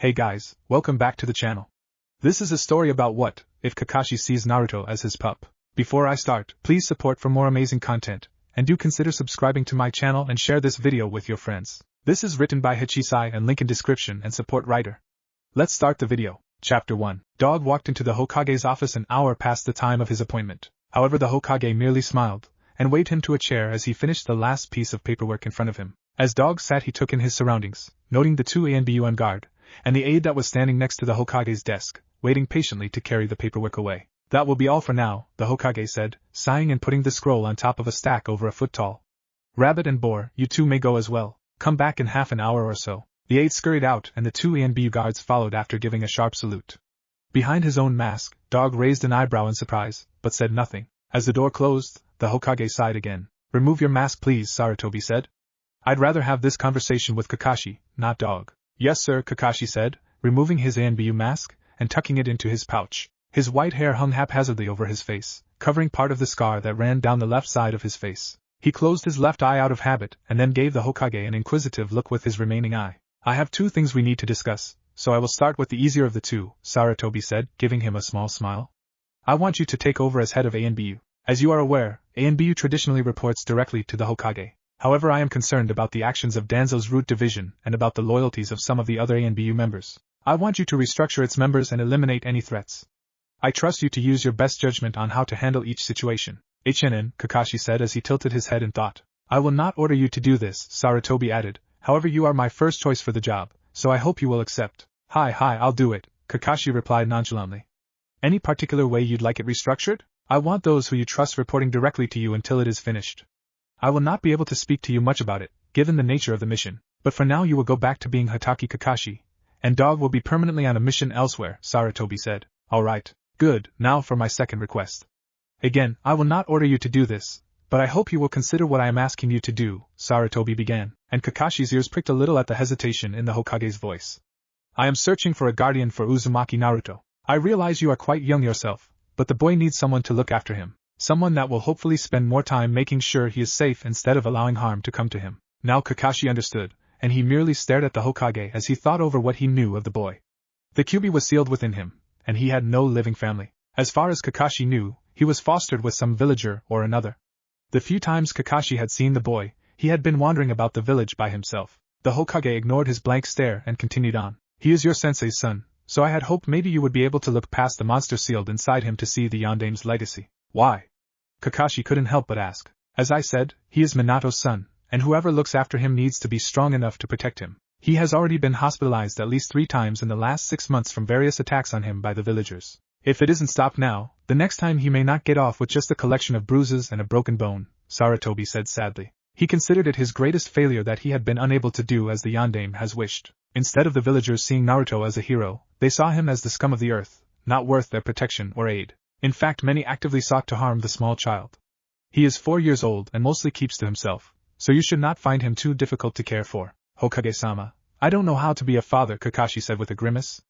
Hey guys, welcome back to the channel. This is a story about what if Kakashi sees Naruto as his pup. Before I start, please support for more amazing content, and do consider subscribing to my channel and share this video with your friends. This is written by Hichiisai and link in description and support writer. Let's start the video. Chapter 1. Dog walked into the Hokage's office an hour past the time of his appointment. However, the Hokage merely smiled and waved him to a chair as he finished the last piece of paperwork in front of him. As Dog sat, he took in his surroundings, noting the two ANBU on guard, and the aide that was standing next to the Hokage's desk, waiting patiently to carry the paperwork away. That will be all for now, the Hokage said, sighing and putting the scroll on top of a stack over a foot tall. Rabbit and Boar, you two may go as well. Come back in half an hour or so. The aide scurried out and the two ANBU guards followed after giving a sharp salute. Behind his own mask, Dog raised an eyebrow in surprise, but said nothing. As the door closed, the Hokage sighed again. Remove your mask please, Sarutobi said. I'd rather have this conversation with Kakashi, not Dog. Yes sir, Kakashi said, removing his ANBU mask and tucking it into his pouch. His white hair hung haphazardly over his face, covering part of the scar that ran down the left side of his face. He closed his left eye out of habit and then gave the Hokage an inquisitive look with his remaining eye. I have two things we need to discuss, so I will start with the easier of the two, Sarutobi said, giving him a small smile. I want you to take over as head of ANBU. As you are aware, ANBU traditionally reports directly to the Hokage. However, I am concerned about the actions of Danzo's root division and about the loyalties of some of the other ANBU members. I want you to restructure its members and eliminate any threats. I trust you to use your best judgment on how to handle each situation. Kakashi said as he tilted his head in thought. I will not order you to do this, Sarutobi added. However, you are my first choice for the job, so I hope you will accept. Hi, I'll do it, Kakashi replied nonchalantly. Any particular way you'd like it restructured? I want those who you trust reporting directly to you until it is finished. I will not be able to speak to you much about it, given the nature of the mission, but for now you will go back to being Hatake Kakashi, and Dog will be permanently on a mission elsewhere, Sarutobi said. Alright, good, now for my second request. Again, I will not order you to do this, but I hope you will consider what I am asking you to do, Sarutobi began, and Kakashi's ears pricked a little at the hesitation in the Hokage's voice. I am searching for a guardian for Uzumaki Naruto. I realize you are quite young yourself, but the boy needs someone to look after him. Someone that will hopefully spend more time making sure he is safe instead of allowing harm to come to him. Now Kakashi understood, and he merely stared at the Hokage as he thought over what he knew of the boy. The Kyuubi was sealed within him, and he had no living family. As far as Kakashi knew, he was fostered with some villager or another. The few times Kakashi had seen the boy, he had been wandering about the village by himself. The Hokage ignored his blank stare and continued on. He is your sensei's son, so I had hoped maybe you would be able to look past the monster sealed inside him to see the Yandame's legacy. Why? Kakashi couldn't help but ask. As I said, he is Minato's son, and whoever looks after him needs to be strong enough to protect him. He has already been hospitalized at least 3 times in the last 6 months from various attacks on him by the villagers. If it isn't stopped now, the next time he may not get off with just a collection of bruises and a broken bone, Sarutobi said sadly. He considered it his greatest failure that he had been unable to do as the Yandame has wished. Instead of the villagers seeing Naruto as a hero, they saw him as the scum of the earth, not worth their protection or aid. In fact, many actively sought to harm the small child. He is 4 years old and mostly keeps to himself, so you should not find him too difficult to care for. Hokage-sama, I don't know how to be a father, Kakashi said with a grimace.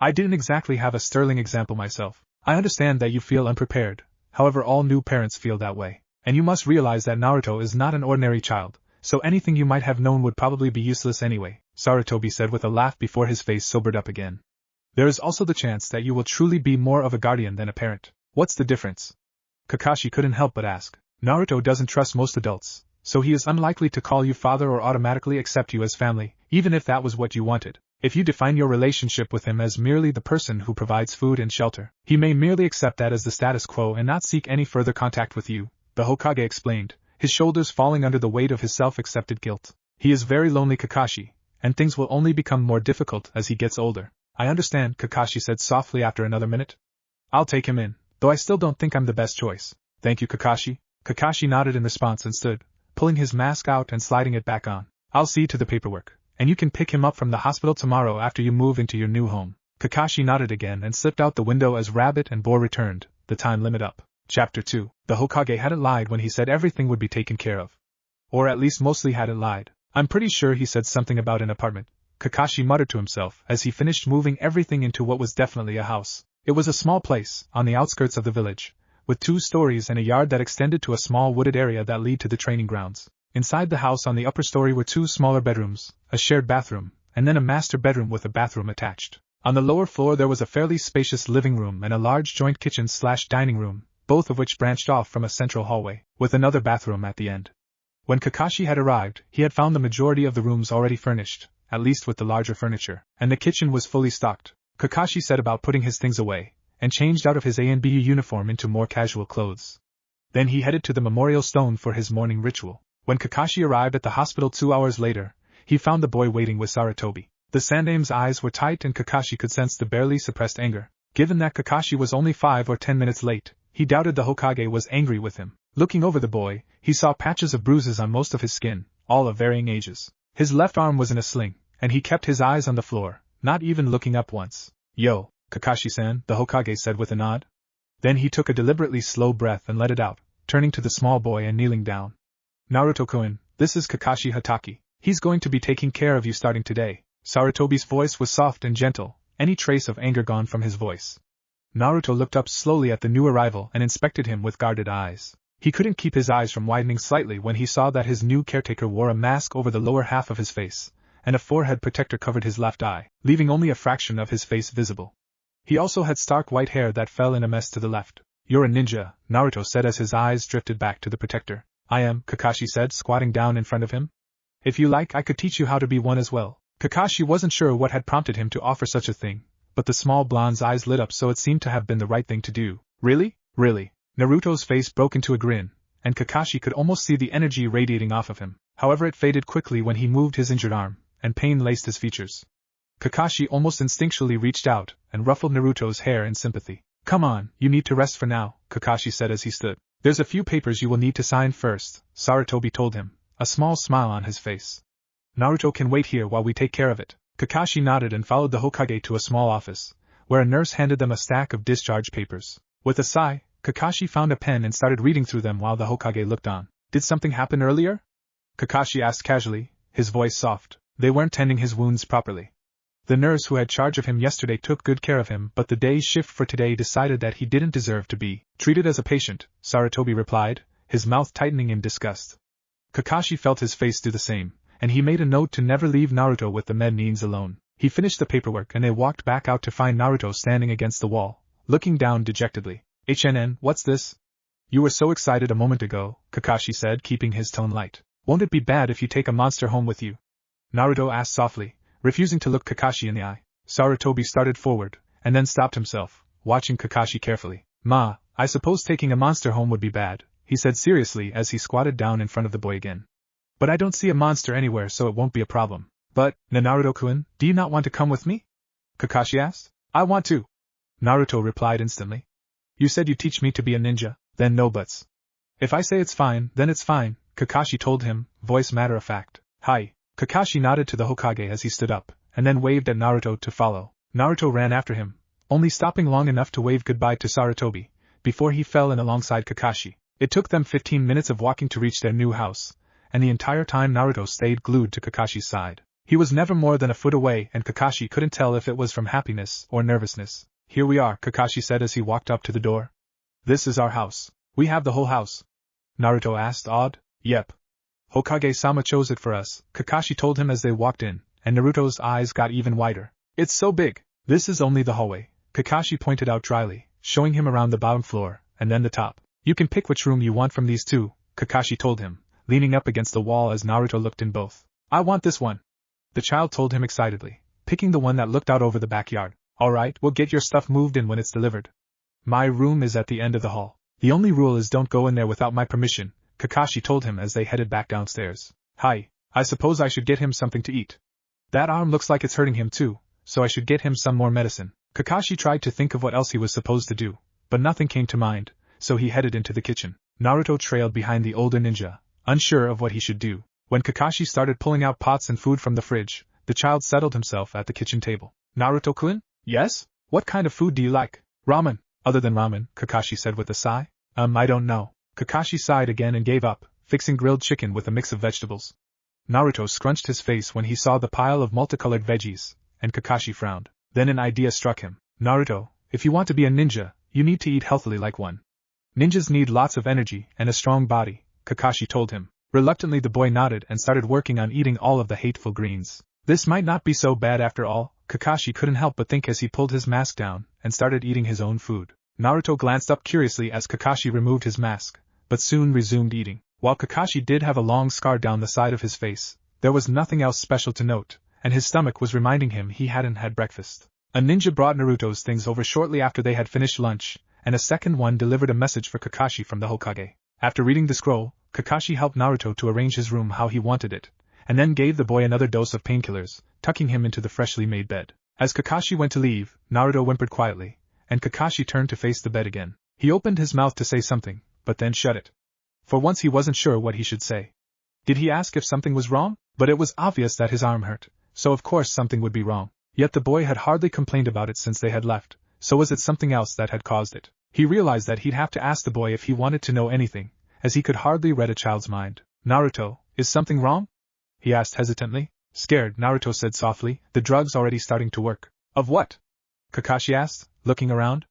I didn't exactly have a sterling example myself. I understand that you feel unprepared, however all new parents feel that way. And you must realize that Naruto is not an ordinary child, so anything you might have known would probably be useless anyway, Sarutobi said with a laugh before his face sobered up again. There is also the chance that you will truly be more of a guardian than a parent. What's the difference? Kakashi couldn't help but ask. Naruto doesn't trust most adults, so he is unlikely to call you father or automatically accept you as family, even if that was what you wanted. If you define your relationship with him as merely the person who provides food and shelter, he may merely accept that as the status quo and not seek any further contact with you, the Hokage explained, his shoulders falling under the weight of his self-accepted guilt. He is very lonely, Kakashi, and things will only become more difficult as he gets older. I understand, Kakashi said softly after another minute. I'll take him in, though I still don't think I'm the best choice. Thank you, Kakashi. Kakashi nodded in response and stood, pulling his mask out and sliding it back on. I'll see to the paperwork, and you can pick him up from the hospital tomorrow after you move into your new home. Kakashi nodded again and slipped out the window as Rabbit and Boar returned, the time limit up. Chapter 2. The Hokage hadn't lied when he said everything would be taken care of. Or at least mostly hadn't lied. I'm pretty sure he said something about an apartment, Kakashi muttered to himself as he finished moving everything into what was definitely a house. It was a small place, on the outskirts of the village, with 2 stories and a yard that extended to a small wooded area that led to the training grounds. Inside the house on the upper story were 2 smaller bedrooms, a shared bathroom, and then a master bedroom with a bathroom attached. On the lower floor there was a fairly spacious living room and a large joint kitchen/dining room, both of which branched off from a central hallway, with another bathroom at the end. When Kakashi had arrived, he had found the majority of the rooms already furnished, at least with the larger furniture, and the kitchen was fully stocked. Kakashi set about putting his things away, and changed out of his ANBU uniform into more casual clothes. Then he headed to the memorial stone for his morning ritual. When Kakashi arrived at the hospital 2 hours later, he found the boy waiting with Sarutobi. The Sandame's eyes were tight and Kakashi could sense the barely suppressed anger. Given that Kakashi was only 5 or 10 minutes late, he doubted the Hokage was angry with him. Looking over the boy, he saw patches of bruises on most of his skin, all of varying ages. His left arm was in a sling, and he kept his eyes on the floor, not even looking up once. "Yo, Kakashi-san," the Hokage said with a nod. Then he took a deliberately slow breath and let it out, turning to the small boy and kneeling down. "Naruto-kun, this is Kakashi Hatake. He's going to be taking care of you starting today." Sarutobi's voice was soft and gentle, any trace of anger gone from his voice. Naruto looked up slowly at the new arrival and inspected him with guarded eyes. He couldn't keep his eyes from widening slightly when he saw that his new caretaker wore a mask over the lower half of his face, and a forehead protector covered his left eye, leaving only a fraction of his face visible. He also had stark white hair that fell in a mess to the left. "You're a ninja," Naruto said as his eyes drifted back to the protector. "I am," Kakashi said, squatting down in front of him. "If you like, I could teach you how to be one as well." Kakashi wasn't sure what had prompted him to offer such a thing, but the small blonde's eyes lit up, so it seemed to have been the right thing to do. "Really? Really?" Naruto's face broke into a grin, and Kakashi could almost see the energy radiating off of him. However, it faded quickly when he moved his injured arm, and pain laced his features. Kakashi almost instinctually reached out and ruffled Naruto's hair in sympathy. "Come on, you need to rest for now," Kakashi said as he stood. "There's a few papers you will need to sign first," Sarutobi told him, a small smile on his face. "Naruto can wait here while we take care of it." Kakashi nodded and followed the Hokage to a small office, where a nurse handed them a stack of discharge papers. With a sigh, Kakashi found a pen and started reading through them while the Hokage looked on. "Did something happen earlier?" Kakashi asked casually, his voice soft. "They weren't tending his wounds properly. The nurse who had charge of him yesterday took good care of him, but the day's shift for today decided that he didn't deserve to be treated as a patient," Sarutobi replied, his mouth tightening in disgust. Kakashi felt his face do the same, and he made a note to never leave Naruto with the menins alone. He finished the paperwork and they walked back out to find Naruto standing against the wall, looking down dejectedly. "HNN, what's this?" "You were so excited a moment ago," Kakashi said, keeping his tone light. "Won't it be bad if you take a monster home with you?" Naruto asked softly, refusing to look Kakashi in the eye. Sarutobi started forward, and then stopped himself, watching Kakashi carefully. "Ma, I suppose taking a monster home would be bad," he said seriously as he squatted down in front of the boy again. "But I don't see a monster anywhere, so it won't be a problem." "But, Naruto-kun, do you not want to come with me?" Kakashi asked. "I want to," Naruto replied instantly. "You said you'd teach me to be a ninja, then no buts." "If I say it's fine, then it's fine," Kakashi told him, voice matter-of-fact. "Hi." Kakashi nodded to the Hokage as he stood up, and then waved at Naruto to follow. Naruto ran after him, only stopping long enough to wave goodbye to Sarutobi, before he fell in alongside Kakashi. It took them 15 minutes of walking to reach their new house, and the entire time Naruto stayed glued to Kakashi's side. He was never more than a foot away and Kakashi couldn't tell if it was from happiness or nervousness. "Here we are," Kakashi said as he walked up to the door. "This is our house. We have the whole house?" Naruto asked, awed. "Yep. Hokage-sama chose it for us," Kakashi told him as they walked in, and Naruto's eyes got even wider. "It's so big." "This is only the hallway," Kakashi pointed out dryly, showing him around the bottom floor, and then the top. "You can pick which room you want from these two," Kakashi told him, leaning up against the wall as Naruto looked in both. "I want this one," the child told him excitedly, picking the one that looked out over the backyard. "Alright, we'll get your stuff moved in when it's delivered. My room is at the end of the hall. The only rule is don't go in there without my permission," Kakashi told him as they headed back downstairs. "Hi, I suppose I should get him something to eat. That arm looks like it's hurting him too, so I should get him some more medicine." Kakashi tried to think of what else he was supposed to do, but nothing came to mind, so he headed into the kitchen. Naruto trailed behind the older ninja, unsure of what he should do. When Kakashi started pulling out pots and food from the fridge, the child settled himself at the kitchen table. "Naruto-kun?" "Yes? What kind of food do you like?" "Ramen." "Other than ramen," Kakashi said with a sigh. I don't know." Kakashi sighed again and gave up, fixing grilled chicken with a mix of vegetables. Naruto scrunched his face when he saw the pile of multicolored veggies, and Kakashi frowned. Then an idea struck him. "Naruto, if you want to be a ninja, you need to eat healthily like one. Ninjas need lots of energy and a strong body," Kakashi told him. Reluctantly the boy nodded and started working on eating all of the hateful greens. This might not be so bad after all, Kakashi couldn't help but think as he pulled his mask down and started eating his own food. Naruto glanced up curiously as Kakashi removed his mask, but soon resumed eating. While Kakashi did have a long scar down the side of his face, there was nothing else special to note, and his stomach was reminding him he hadn't had breakfast. A ninja brought Naruto's things over shortly after they had finished lunch, and a second one delivered a message for Kakashi from the Hokage. After reading the scroll, Kakashi helped Naruto to arrange his room how he wanted it, and then gave the boy another dose of painkillers, tucking him into the freshly made bed. As Kakashi went to leave, Naruto whimpered quietly, and Kakashi turned to face the bed again. He opened his mouth to say something, but then shut it. For once he wasn't sure what he should say. Did he ask if something was wrong? But it was obvious that his arm hurt, so of course something would be wrong. Yet the boy had hardly complained about it since they had left, so was it something else that had caused it? He realized that he'd have to ask the boy if he wanted to know anything, as he could hardly read a child's mind. Naruto, is something wrong? He asked hesitantly. Scared, Naruto said softly, the drug's already starting to work. Of what? Kakashi asked, looking around.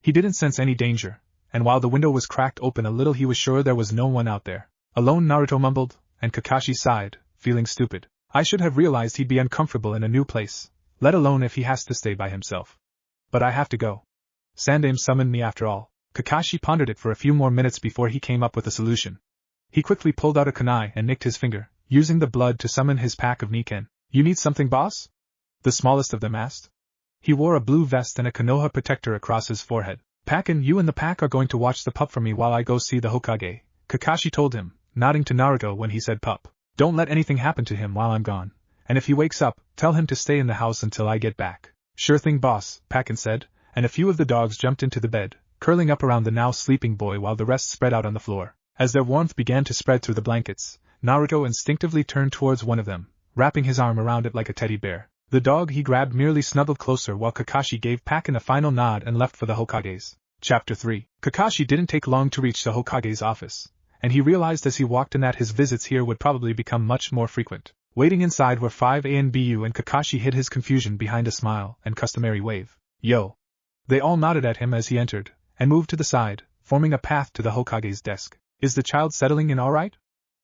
He didn't sense any danger, and while the window was cracked open a little he was sure there was no one out there. Alone, Naruto mumbled, and Kakashi sighed, feeling stupid. I should have realized he'd be uncomfortable in a new place, let alone if he has to stay by himself. But I have to go. Sandaime summoned me after all. Kakashi pondered it for a few more minutes before he came up with a solution. He quickly pulled out a kunai and nicked his finger, using the blood to summon his pack of Niken. You need something, boss? The smallest of them asked. He wore a blue vest and a Konoha protector across his forehead. Pakin, you and the pack are going to watch the pup for me while I go see the Hokage, Kakashi told him, nodding to Naruto when he said pup. Don't let anything happen to him while I'm gone, and if he wakes up, tell him to stay in the house until I get back. Sure thing, boss, Pakin said, and a few of the dogs jumped into the bed, curling up around the now sleeping boy while the rest spread out on the floor. As their warmth began to spread through the blankets, Naruto instinctively turned towards one of them, wrapping his arm around it like a teddy bear. The dog he grabbed merely snuggled closer while Kakashi gave Pakin a final nod and left for the Hokage's. Chapter 3. Kakashi didn't take long to reach the Hokage's office, and he realized as he walked in that his visits here would probably become much more frequent. Waiting inside were 5 ANBU, and Kakashi hid his confusion behind a smile and customary wave. Yo! They all nodded at him as he entered, and moved to the side, forming a path to the Hokage's desk. Is the child settling in all right?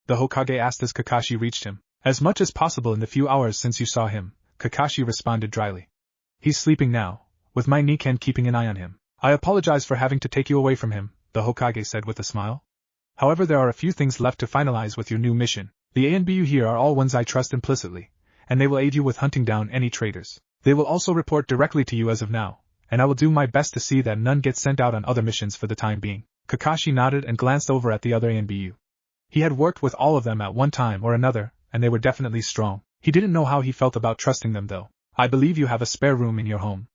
The Hokage asked as Kakashi reached him. As much as possible in the few hours since you saw him, Kakashi responded dryly. He's sleeping now, with my Niken keeping an eye on him. I apologize for having to take you away from him, the Hokage said with a smile. However, there are a few things left to finalize with your new mission. The ANBU here are all ones I trust implicitly, and they will aid you with hunting down any traitors. They will also report directly to you as of now, and I will do my best to see that none get sent out on other missions for the time being. Kakashi nodded and glanced over at the other ANBU. He had worked with all of them at one time or another, and they were definitely strong. He didn't know how he felt about trusting them though. I believe you have a spare room in your home.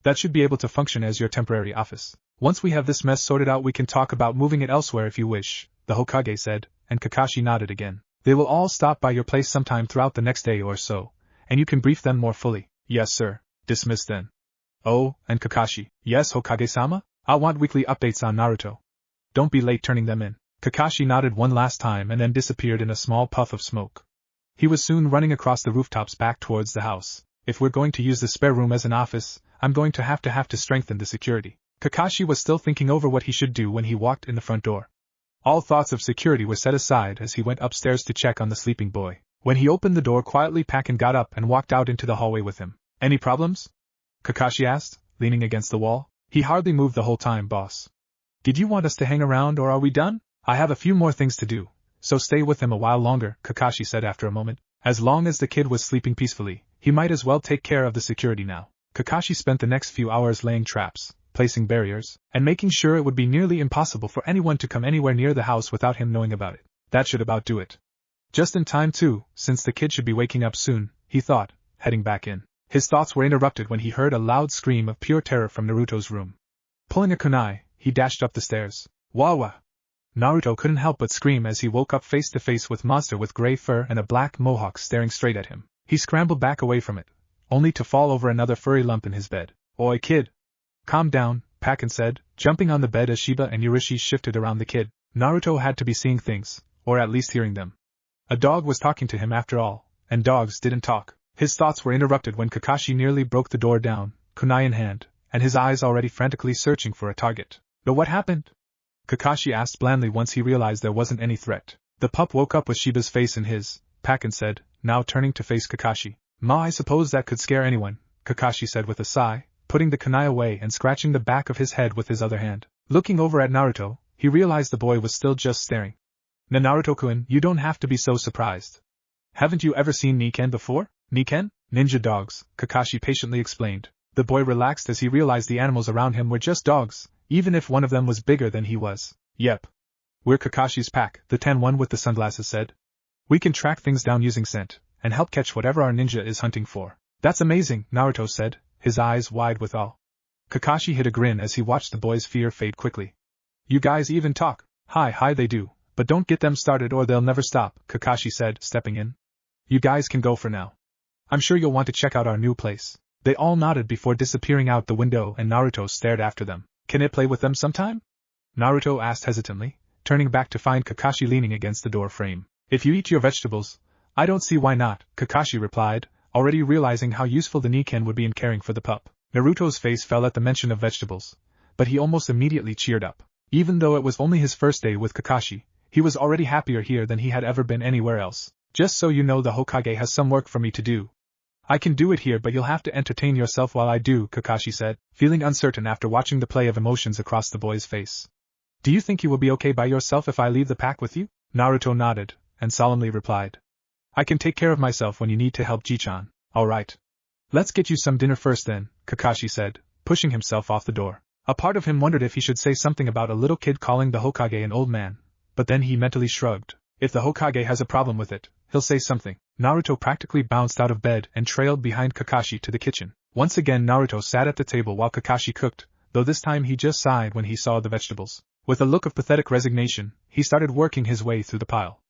That should be able to function as your temporary office. Once we have this mess sorted out we can talk about moving it elsewhere if you wish, the Hokage said, and Kakashi nodded again. They will all stop by your place sometime throughout the next day or so, and you can brief them more fully. Yes sir. Dismissed then. Oh, and Kakashi. Yes, Hokage-sama? I want weekly updates on Naruto. Don't be late turning them in. Kakashi nodded one last time and then disappeared in a small puff of smoke. He was soon running across the rooftops back towards the house. If we're going to use the spare room as an office, I'm going to have to strengthen the security. Kakashi was still thinking over what he should do when he walked in the front door. All thoughts of security were set aside as he went upstairs to check on the sleeping boy. When he opened the door quietly, Pakin got up and walked out into the hallway with him. Any problems? Kakashi asked, leaning against the wall. He hardly moved the whole time, boss. Did you want us to hang around or are we done? I have a few more things to do, so stay with him a while longer, Kakashi said after a moment. As long as the kid was sleeping peacefully, he might as well take care of the security now. Kakashi spent the next few hours laying traps, placing barriers, and making sure it would be nearly impossible for anyone to come anywhere near the house without him knowing about it. That should about do it. Just in time too, since the kid should be waking up soon, he thought, heading back in. His thoughts were interrupted when he heard a loud scream of pure terror from Naruto's room. Pulling a kunai, he dashed up the stairs. Wawa! Naruto couldn't help but scream as he woke up face to face with monster with gray fur and a black mohawk staring straight at him. He scrambled back away from it, only to fall over another furry lump in his bed. Oi kid! Calm down, Pakin said, jumping on the bed as Shiba and Urashi shifted around the kid. Naruto had to be seeing things, or at least hearing them. A dog was talking to him after all, and dogs didn't talk. His thoughts were interrupted when Kakashi nearly broke the door down, kunai in hand, and his eyes already frantically searching for a target. But what happened? Kakashi asked blandly once he realized there wasn't any threat. The pup woke up with Shiba's face in his, Pakin said, now turning to face Kakashi. Ma, I suppose that could scare anyone, Kakashi said with a sigh, putting the kunai away and scratching the back of his head with his other hand. Looking over at Naruto, he realized the boy was still just staring. Naruto-kun, you don't have to be so surprised. Haven't you ever seen Niken before? Niken? Ninja dogs, Kakashi patiently explained. The boy relaxed as he realized the animals around him were just dogs, even if one of them was bigger than he was. Yep. We're Kakashi's pack, the tan one with the sunglasses said. We can track things down using scent, and help catch whatever our ninja is hunting for. That's amazing, Naruto said, his eyes wide with awe. Kakashi hid a grin as he watched the boy's fear fade quickly. You guys even talk. Hi they do, but don't get them started or they'll never stop, Kakashi said, stepping in. You guys can go for now. I'm sure you'll want to check out our new place. They all nodded before disappearing out the window and Naruto stared after them. Can I play with them sometime? Naruto asked hesitantly, turning back to find Kakashi leaning against the door frame. If you eat your vegetables, I don't see why not, Kakashi replied, already realizing how useful the Niken would be in caring for the pup. Naruto's face fell at the mention of vegetables, but he almost immediately cheered up. Even though it was only his first day with Kakashi, he was already happier here than he had ever been anywhere else. Just so you know, the Hokage has some work for me to do. I can do it here, but you'll have to entertain yourself while I do, Kakashi said, feeling uncertain after watching the play of emotions across the boy's face. Do you think you will be okay by yourself if I leave the pack with you? Naruto nodded, and solemnly replied. I can take care of myself when you need to help Ji-chan. Alright. Let's get you some dinner first then, Kakashi said, pushing himself off the door. A part of him wondered if he should say something about a little kid calling the Hokage an old man, but then he mentally shrugged. If the Hokage has a problem with it, he'll say something. Naruto practically bounced out of bed and trailed behind Kakashi to the kitchen. Once again Naruto sat at the table while Kakashi cooked, though this time he just sighed when he saw the vegetables. With a look of pathetic resignation, he started working his way through the pile.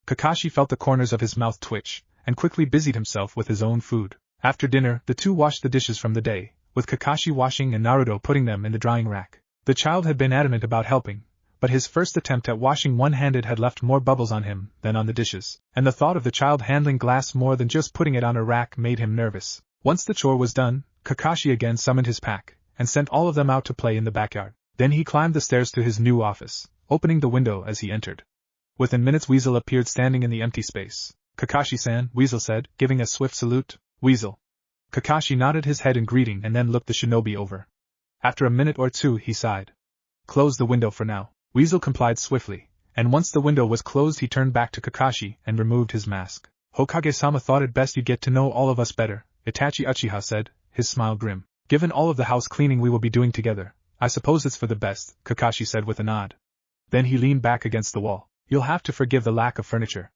Kakashi felt the corners of his mouth twitch, and quickly busied himself with his own food. After dinner, the two washed the dishes from the day, with Kakashi washing and Naruto putting them in the drying rack. The child had been adamant about helping, but his first attempt at washing one-handed had left more bubbles on him than on the dishes, and the thought of the child handling glass more than just putting it on a rack made him nervous. Once the chore was done, Kakashi again summoned his pack, and sent all of them out to play in the backyard. Then he climbed the stairs to his new office, opening the window as he entered. Within minutes Weasel appeared standing in the empty space. Kakashi-san, Weasel said, giving a swift salute. Weasel. Kakashi nodded his head in greeting and then looked the shinobi over. After a minute or two he sighed. Close the window for now. Weasel complied swiftly, and once the window was closed he turned back to Kakashi and removed his mask. Hokage-sama thought it best you get to know all of us better, Itachi Uchiha said, his smile grim. Given all of the house cleaning we will be doing together, I suppose it's for the best, Kakashi said with a nod. Then he leaned back against the wall. You'll have to forgive the lack of furniture.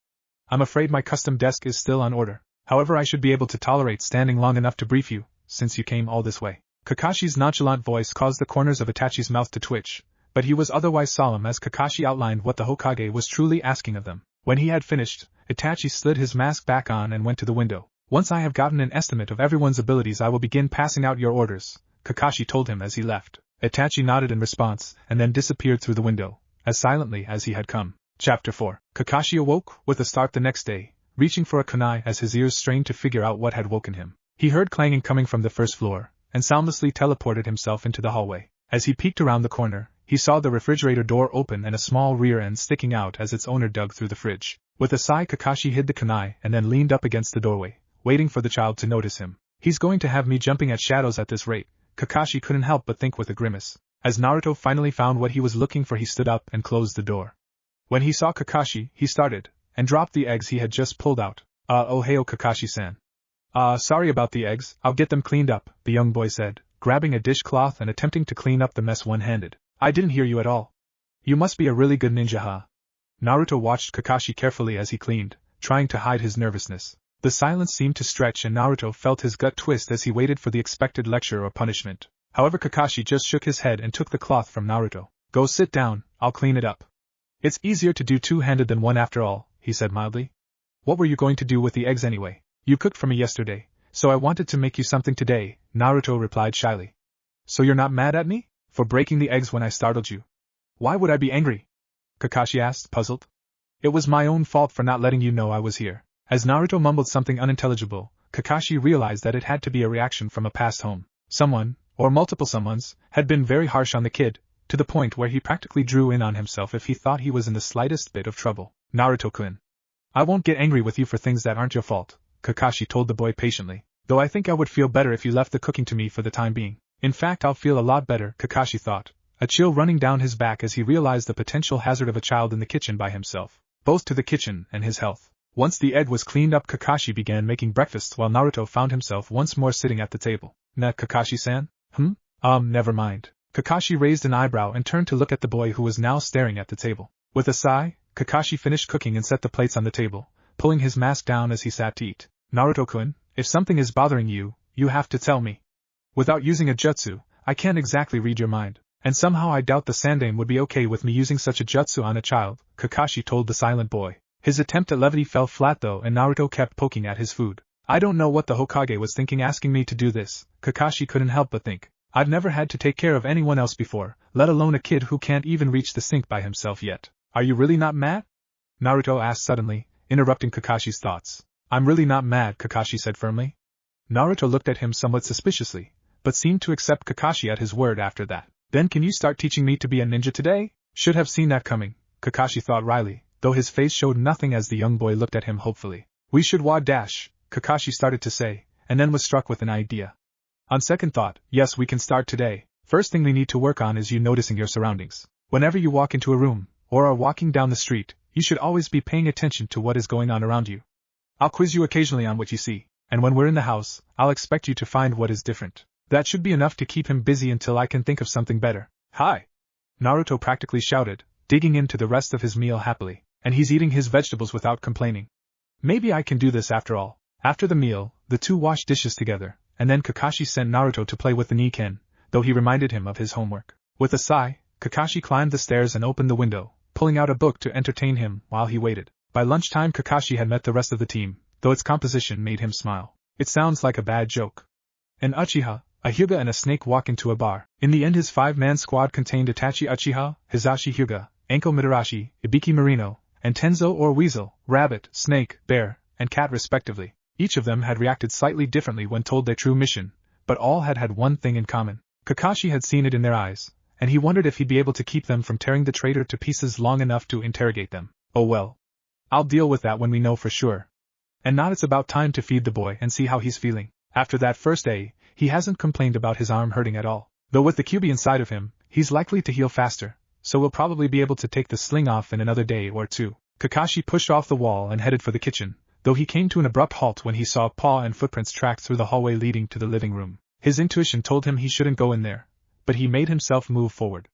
I'm afraid my custom desk is still on order. However, I should be able to tolerate standing long enough to brief you, since you came all this way. Kakashi's nonchalant voice caused the corners of Itachi's mouth to twitch, but he was otherwise solemn as Kakashi outlined what the Hokage was truly asking of them. When he had finished, Itachi slid his mask back on and went to the window. Once I have gotten an estimate of everyone's abilities I will begin passing out your orders, Kakashi told him as he left. Itachi nodded in response, and then disappeared through the window, as silently as he had come. Chapter 4. Kakashi awoke with a start the next day, reaching for a kunai as his ears strained to figure out what had woken him. He heard clanging coming from the first floor, and soundlessly teleported himself into the hallway. As he peeked around the corner, he saw the refrigerator door open and a small rear end sticking out as its owner dug through the fridge. With a sigh Kakashi hid the kunai and then leaned up against the doorway, waiting for the child to notice him. He's going to have me jumping at shadows at this rate, Kakashi couldn't help but think with a grimace. As Naruto finally found what he was looking for he stood up and closed the door. When he saw Kakashi, he started, and dropped the eggs he had just pulled out. Ohio Kakashi-san. Sorry about the eggs, I'll get them cleaned up, the young boy said, grabbing a dishcloth and attempting to clean up the mess one-handed. I didn't hear you at all. You must be a really good ninja, huh? Naruto watched Kakashi carefully as he cleaned, trying to hide his nervousness. The silence seemed to stretch and Naruto felt his gut twist as he waited for the expected lecture or punishment. However, Kakashi just shook his head and took the cloth from Naruto. Go sit down, I'll clean it up. It's easier to do two-handed than one after all, he said mildly. What were you going to do with the eggs anyway? You cooked for me yesterday, so I wanted to make you something today, Naruto replied shyly. So you're not mad at me? For breaking the eggs when I startled you? Why would I be angry? Kakashi asked, puzzled. It was my own fault for not letting you know I was here. As Naruto mumbled something unintelligible, Kakashi realized that it had to be a reaction from a past home. Someone, or multiple someones, had been very harsh on the kid, to the point where he practically drew in on himself if he thought he was in the slightest bit of trouble. Naruto-kun. I won't get angry with you for things that aren't your fault, Kakashi told the boy patiently. Though I think I would feel better if you left the cooking to me for the time being. In fact, I'll feel a lot better, Kakashi thought, a chill running down his back as he realized the potential hazard of a child in the kitchen by himself, both to the kitchen and his health. Once the egg was cleaned up, Kakashi began making breakfast while Naruto found himself once more sitting at the table. Nah, Kakashi-san? Never mind. Kakashi raised an eyebrow and turned to look at the boy who was now staring at the table. With a sigh, Kakashi finished cooking and set the plates on the table, pulling his mask down as he sat to eat. Naruto-kun, if something is bothering you, you have to tell me. Without using a jutsu, I can't exactly read your mind, and somehow I doubt the Sandaime would be okay with me using such a jutsu on a child, Kakashi told the silent boy. His attempt at levity fell flat though, and Naruto kept poking at his food. I don't know what the Hokage was thinking asking me to do this, Kakashi couldn't help but think. I've never had to take care of anyone else before, let alone a kid who can't even reach the sink by himself yet. Are you really not mad? Naruto asked suddenly, interrupting Kakashi's thoughts. I'm really not mad, Kakashi said firmly. Naruto looked at him somewhat suspiciously, but seemed to accept Kakashi at his word after that. Then can you start teaching me to be a ninja today? Should have seen that coming, Kakashi thought wryly, though his face showed nothing as the young boy looked at him hopefully. We should Kakashi started to say, and then was struck with an idea. On second thought, yes, we can start today. First thing we need to work on is you noticing your surroundings. Whenever you walk into a room, or are walking down the street, you should always be paying attention to what is going on around you. I'll quiz you occasionally on what you see, and when we're in the house, I'll expect you to find what is different. That should be enough to keep him busy until I can think of something better. Hi! Naruto practically shouted, digging into the rest of his meal happily, and he's eating his vegetables without complaining. Maybe I can do this after all. After the meal, the two washed dishes together, and then Kakashi sent Naruto to play with the Niken, though he reminded him of his homework. With a sigh, Kakashi climbed the stairs and opened the window, pulling out a book to entertain him while he waited. By lunchtime, Kakashi had met the rest of the team, though its composition made him smile. It sounds like a bad joke. An Uchiha, a Hyuga and a snake walk into a bar. In the end his 5-man squad contained Itachi Uchiha, Hisashi Hyuga, Enko Mitarashi, Ibiki Marino, and Tenzo or Weasel, Rabbit, Snake, Bear, and Cat respectively. Each of them had reacted slightly differently when told their true mission, but all had one thing in common. Kakashi had seen it in their eyes, and he wondered if he'd be able to keep them from tearing the traitor to pieces long enough to interrogate them. Oh well. I'll deal with that when we know for sure. And now it's about time to feed the boy and see how he's feeling. After that first day, he hasn't complained about his arm hurting at all. Though with the Kyuubi inside of him, he's likely to heal faster, so we'll probably be able to take the sling off in another day or two. Kakashi pushed off the wall and headed for the kitchen, though he came to an abrupt halt when he saw paw and footprints tracked through the hallway leading to the living room. His intuition told him he shouldn't go in there, but he made himself move forward.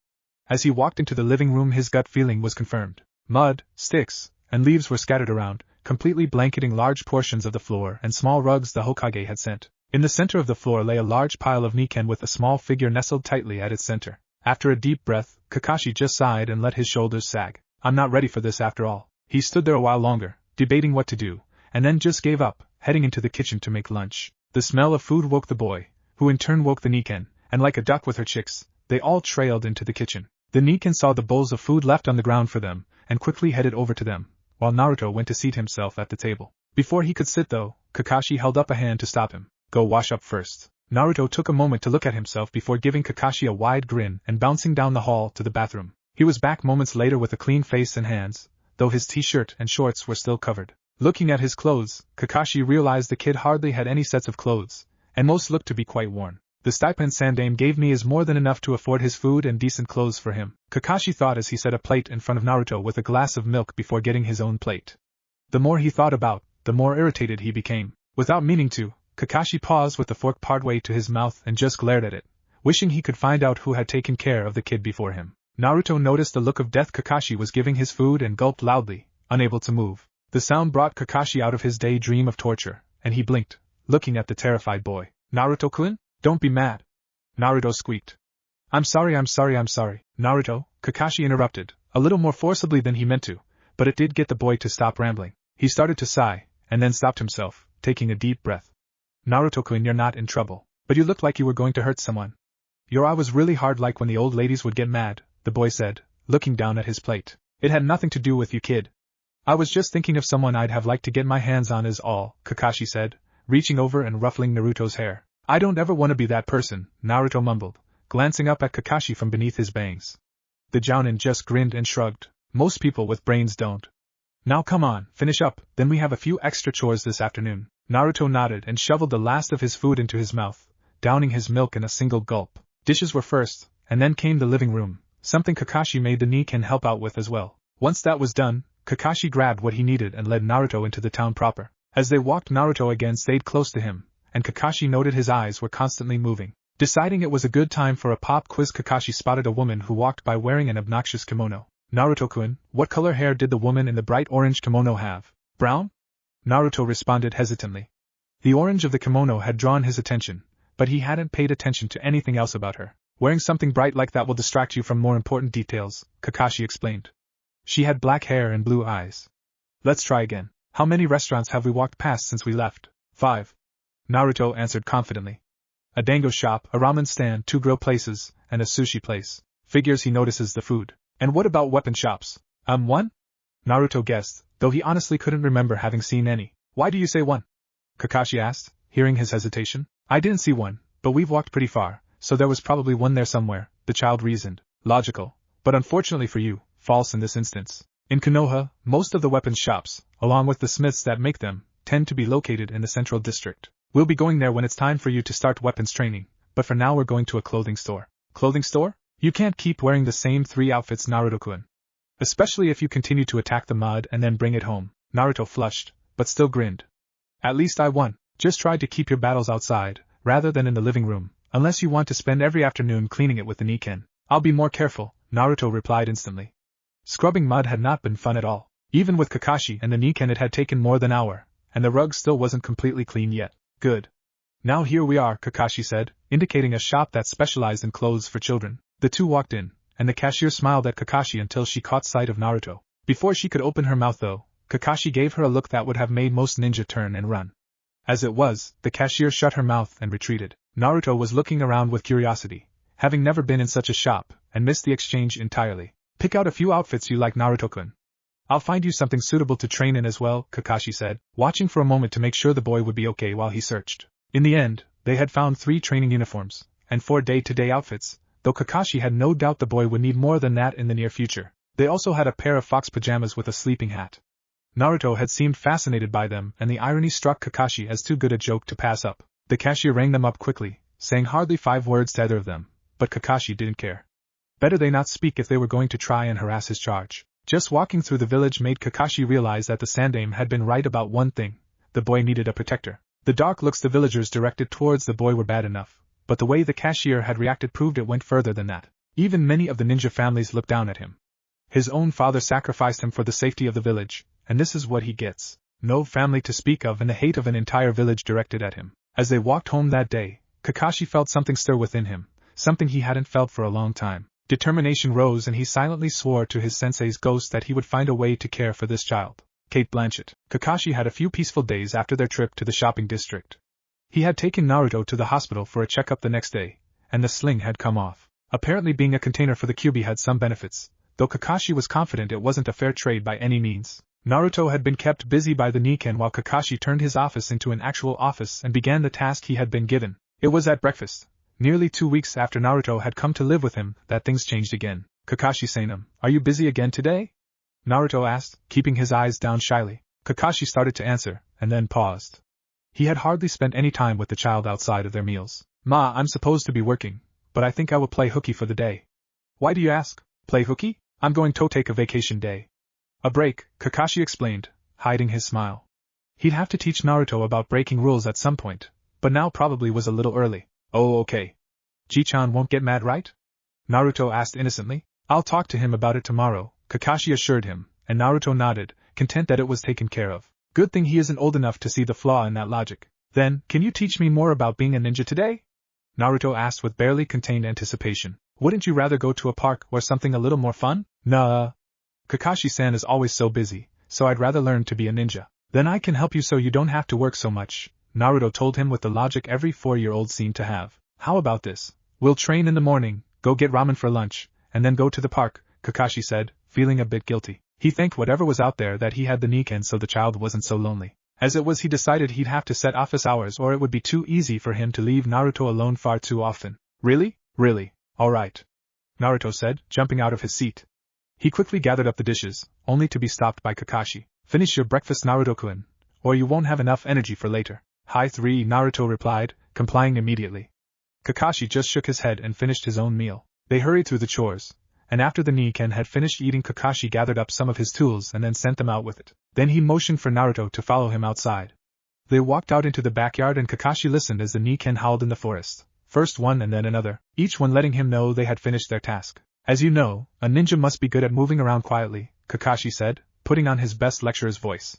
As he walked into the living room, his gut feeling was confirmed. Mud, sticks, and leaves were scattered around, completely blanketing large portions of the floor and small rugs the Hokage had sent. In the center of the floor lay a large pile of Niken with a small figure nestled tightly at its center. After a deep breath, Kakashi just sighed and let his shoulders sag. I'm not ready for this after all. He stood there a while longer, debating what to do, and then just gave up, heading into the kitchen to make lunch. The smell of food woke the boy, who in turn woke the Niken, and like a duck with her chicks, they all trailed into the kitchen. The Niken saw the bowls of food left on the ground for them, and quickly headed over to them, while Naruto went to seat himself at the table. Before he could sit though, Kakashi held up a hand to stop him. Go wash up first. Naruto took a moment to look at himself before giving Kakashi a wide grin and bouncing down the hall to the bathroom. He was back moments later with a clean face and hands, though his t-shirt and shorts were still covered. Looking at his clothes, Kakashi realized the kid hardly had any sets of clothes, and most looked to be quite worn. The stipend Sandaime gave me is more than enough to afford his food and decent clothes for him, Kakashi thought as he set a plate in front of Naruto with a glass of milk before getting his own plate. The more he thought about, the more irritated he became. Without meaning to, Kakashi paused with the fork partway to his mouth and just glared at it, wishing he could find out who had taken care of the kid before him. Naruto noticed the look of death Kakashi was giving his food and gulped loudly, unable to move. The sound brought Kakashi out of his daydream of torture, and he blinked, looking at the terrified boy. Naruto-kun? Don't be mad. Naruto squeaked. I'm sorry. Naruto, Kakashi interrupted, a little more forcibly than he meant to, but it did get the boy to stop rambling. He started to sigh, and then stopped himself, taking a deep breath. Naruto-kun, you're not in trouble, but you looked like you were going to hurt someone. Your eye was really hard like when the old ladies would get mad, the boy said, looking down at his plate. It had nothing to do with you, kid. I was just thinking of someone I'd have liked to get my hands on is all, Kakashi said, reaching over and ruffling Naruto's hair. I don't ever want to be that person, Naruto mumbled, glancing up at Kakashi from beneath his bangs. The Jounin just grinned and shrugged. Most people with brains don't. Now come on, finish up, then we have a few extra chores this afternoon. Naruto nodded and shoveled the last of his food into his mouth, downing his milk in a single gulp. Dishes were first, and then came the living room, something Kakashi made the Nikken help out with as well. Once that was done, Kakashi grabbed what he needed and led Naruto into the town proper. As they walked, Naruto again stayed close to him, and Kakashi noted his eyes were constantly moving. Deciding it was a good time for a pop quiz, Kakashi spotted a woman who walked by wearing an obnoxious kimono. Naruto-kun, what color hair did the woman in the bright orange kimono have? Brown? Naruto responded hesitantly. The orange of the kimono had drawn his attention, but he hadn't paid attention to anything else about her. Wearing something bright like that will distract you from more important details, Kakashi explained. She had black hair and blue eyes. Let's try again. How many restaurants have we walked past since we left? 5. Naruto answered confidently. A dango shop, a ramen stand, 2 grill places, and a sushi place. Figures he notices the food. And what about weapon shops? 1? Naruto guessed, though he honestly couldn't remember having seen any. Why do you say 1? Kakashi asked, hearing his hesitation. I didn't see one, but we've walked pretty far, so there was probably one there somewhere, the child reasoned. Logical. But unfortunately for you, false in this instance. In Konoha, most of the weapons shops, along with the smiths that make them, tend to be located in the central district. We'll be going there when it's time for you to start weapons training, but for now we're going to a clothing store. Clothing store? You can't keep wearing the same 3 outfits, Naruto-kun. Especially if you continue to attack the mud and then bring it home. Naruto flushed, but still grinned. At least I won. Just try to keep your battles outside, rather than in the living room, unless you want to spend every afternoon cleaning it with the Nikken. I'll be more careful, Naruto replied instantly. Scrubbing mud had not been fun at all. Even with Kakashi and the Nikken it had taken more than an hour, and the rug still wasn't completely clean yet. Good. Now here we are, Kakashi said, indicating a shop that specialized in clothes for children. The two walked in, and the cashier smiled at Kakashi until she caught sight of Naruto. Before she could open her mouth though, Kakashi gave her a look that would have made most ninja turn and run. As it was, the cashier shut her mouth and retreated. Naruto was looking around with curiosity, having never been in such a shop, and missed the exchange entirely. Pick out a few outfits you like, Naruto-kun. I'll find you something suitable to train in as well, Kakashi said, watching for a moment to make sure the boy would be okay while he searched. In the end, they had found 3 training uniforms, and 4 day-to-day outfits, though Kakashi had no doubt the boy would need more than that in the near future. They also had a pair of fox pajamas with a sleeping hat. Naruto had seemed fascinated by them, and the irony struck Kakashi as too good a joke to pass up. The cashier rang them up quickly, saying hardly 5 words to either of them, but Kakashi didn't care. Better they not speak if they were going to try and harass his charge. Just walking through the village made Kakashi realize that the Sandaime had been right about one thing: the boy needed a protector. The dark looks the villagers directed towards the boy were bad enough, but the way the cashier had reacted proved it went further than that. Even many of the ninja families looked down at him. His own father sacrificed him for the safety of the village, and this is what he gets. No family to speak of and the hate of an entire village directed at him. As they walked home that day, Kakashi felt something stir within him, something he hadn't felt for a long time. Determination rose and he silently swore to his sensei's ghost that he would find a way to care for this child. Kate Blanchett. Kakashi had a few peaceful days after their trip to the shopping district. He had taken Naruto to the hospital for a checkup the next day, and the sling had come off. Apparently being a container for the Kyuubi had some benefits, though Kakashi was confident it wasn't a fair trade by any means. Naruto had been kept busy by the Nikken while Kakashi turned his office into an actual office and began the task he had been given. It was at breakfast, nearly 2 weeks after Naruto had come to live with him, that things changed again. Kakashi-san, are you busy again today? Naruto asked, keeping his eyes down shyly. Kakashi started to answer, and then paused. He had hardly spent any time with the child outside of their meals. Ma, I'm supposed to be working, but I think I will play hooky for the day. Why do you ask? Play hooky? I'm going to take a vacation day. A break, Kakashi explained, hiding his smile. He'd have to teach Naruto about breaking rules at some point, but now probably was a little early. Oh, okay. Ji-chan won't get mad, right? Naruto asked innocently. I'll talk to him about it tomorrow, Kakashi assured him, and Naruto nodded, content that it was taken care of. Good thing he isn't old enough to see the flaw in that logic. Then, can you teach me more about being a ninja today? Naruto asked with barely contained anticipation. Wouldn't you rather go to a park or something a little more fun? Nah. Kakashi-san is always so busy, so I'd rather learn to be a ninja. Then I can help you so you don't have to work so much, Naruto told him with the logic every 4-year-old seemed to have. How about this? We'll train in the morning, go get ramen for lunch, and then go to the park, Kakashi said, feeling a bit guilty. He thanked whatever was out there that he had the Nikken so the child wasn't so lonely. As it was, he decided he'd have to set office hours or it would be too easy for him to leave Naruto alone far too often. Really? Really? Alright. Naruto said, jumping out of his seat. He quickly gathered up the dishes, only to be stopped by Kakashi. Finish your breakfast, Naruto-kun, or you won't have enough energy for later. Hi 3, Naruto replied, complying immediately. Kakashi just shook his head and finished his own meal. They hurried through the chores, and after the Niken had finished eating, Kakashi gathered up some of his tools and then sent them out with it. Then he motioned for Naruto to follow him outside. They walked out into the backyard and Kakashi listened as the Niken howled in the forest, first one and then another, each one letting him know they had finished their task. As you know, a ninja must be good at moving around quietly, Kakashi said, putting on his best lecturer's voice.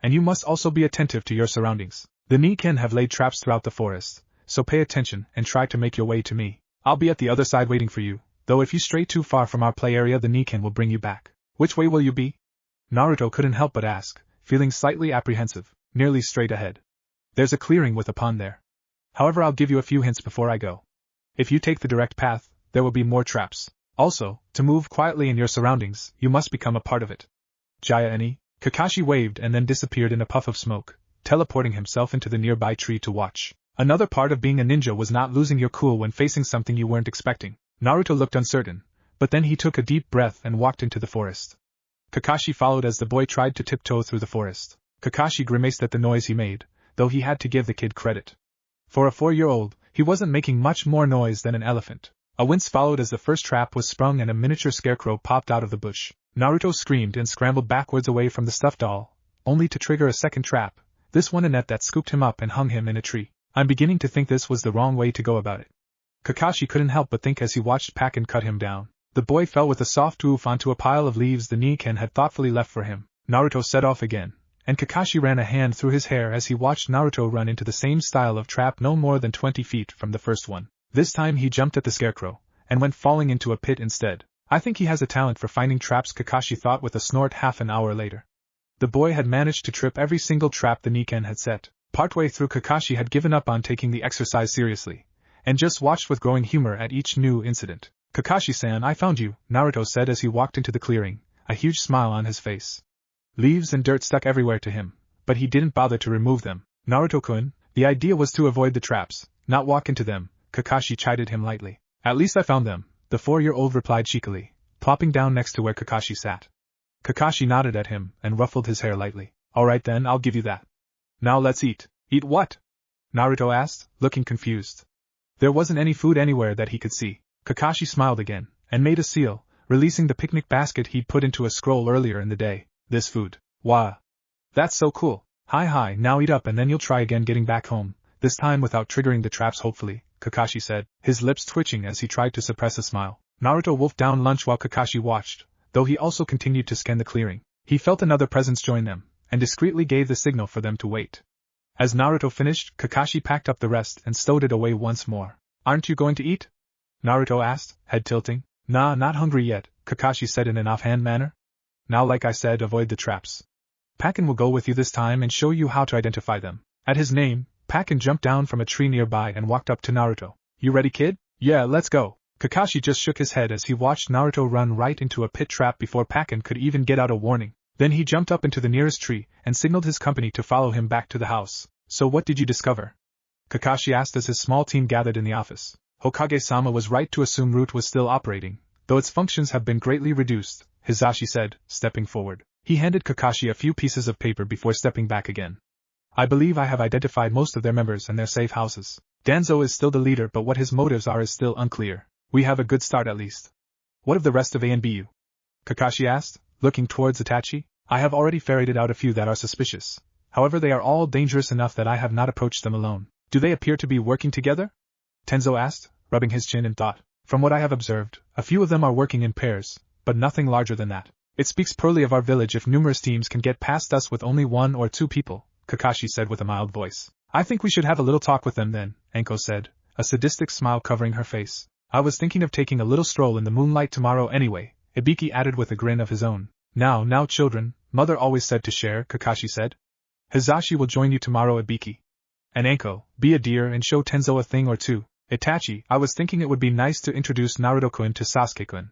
And you must also be attentive to your surroundings. The Niken have laid traps throughout the forest, so pay attention and try to make your way to me. I'll be at the other side waiting for you, though if you stray too far from our play area the Niken will bring you back. Which way will you be? Naruto couldn't help but ask, feeling slightly apprehensive, nearly straight ahead. There's a clearing with a pond there. However, I'll give you a few hints before I go. If you take the direct path, there will be more traps. Also, to move quietly in your surroundings, you must become a part of it. Jaya any? Kakashi waved and then disappeared in a puff of smoke, teleporting himself into the nearby tree to watch. Another part of being a ninja was not losing your cool when facing something you weren't expecting. Naruto looked uncertain, but then he took a deep breath and walked into the forest. Kakashi followed as the boy tried to tiptoe through the forest. Kakashi grimaced at the noise he made, though he had to give the kid credit. For a 4-year-old, he wasn't making much more noise than an elephant. A wince followed as the first trap was sprung and a miniature scarecrow popped out of the bush. Naruto screamed and scrambled backwards away from the stuffed doll, only to trigger a second trap, this one a net that scooped him up and hung him in a tree. I'm beginning to think this was the wrong way to go about it. Kakashi couldn't help but think as he watched Pakken cut him down. The boy fell with a soft oof onto a pile of leaves the Niken had thoughtfully left for him. Naruto set off again, and Kakashi ran a hand through his hair as he watched Naruto run into the same style of trap no more than 20 feet from the first one. This time he jumped at the scarecrow, and went falling into a pit instead. I think he has a talent for finding traps, Kakashi thought with a snort half an hour later. The boy had managed to trip every single trap the Niken had set. Partway through, Kakashi had given up on taking the exercise seriously, and just watched with growing humor at each new incident. Kakashi-san, I found you, Naruto said as he walked into the clearing, a huge smile on his face. Leaves and dirt stuck everywhere to him, but he didn't bother to remove them. Naruto-kun, the idea was to avoid the traps, not walk into them, Kakashi chided him lightly. At least I found them, the 4-year-old replied cheekily, plopping down next to where Kakashi sat. Kakashi nodded at him and ruffled his hair lightly. Alright then, I'll give you that. Now let's eat. Eat what? Naruto asked, looking confused. There wasn't any food anywhere that he could see. Kakashi smiled again, and made a seal, releasing the picnic basket he'd put into a scroll earlier in the day. This food. Wah. That's so cool. Hi, now eat up and then you'll try again getting back home, this time without triggering the traps hopefully, Kakashi said, his lips twitching as he tried to suppress a smile. Naruto wolfed down lunch while Kakashi watched, though he also continued to scan the clearing. He felt another presence join them, and discreetly gave the signal for them to wait. As Naruto finished, Kakashi packed up the rest and stowed it away once more. Aren't you going to eat? Naruto asked, head tilting. Nah, not hungry yet, Kakashi said in an offhand manner. Now like I said, avoid the traps. Pakken will go with you this time and show you how to identify them. At his name, Pakken jumped down from a tree nearby and walked up to Naruto. You ready, kid? Yeah, let's go. Kakashi just shook his head as he watched Naruto run right into a pit trap before Pakken could even get out a warning. Then he jumped up into the nearest tree and signaled his company to follow him back to the house. So what did you discover? Kakashi asked as his small team gathered in the office. Hokage-sama was right to assume Root was still operating, though its functions have been greatly reduced, Hisashi said, stepping forward. He handed Kakashi a few pieces of paper before stepping back again. I believe I have identified most of their members and their safe houses. Danzo is still the leader, but what his motives are is still unclear. We have a good start at least. What of the rest of ANBU? Kakashi asked, looking towards Itachi. I have already ferreted out a few that are suspicious. However, they are all dangerous enough that I have not approached them alone. Do they appear to be working together? Tenzo asked, rubbing his chin in thought. From what I have observed, a few of them are working in pairs, but nothing larger than that. It speaks poorly of our village if numerous teams can get past us with only 1 or 2 people, Kakashi said with a mild voice. I think we should have a little talk with them then, Anko said, a sadistic smile covering her face. I was thinking of taking a little stroll in the moonlight tomorrow anyway, Ibiki added with a grin of his own. Now children, mother always said to share, Kakashi said. Hisashi will join you tomorrow, Ibiki. And Anko, be a dear and show Tenzo a thing or two. Itachi, I was thinking it would be nice to introduce Naruto-kun to Sasuke-kun.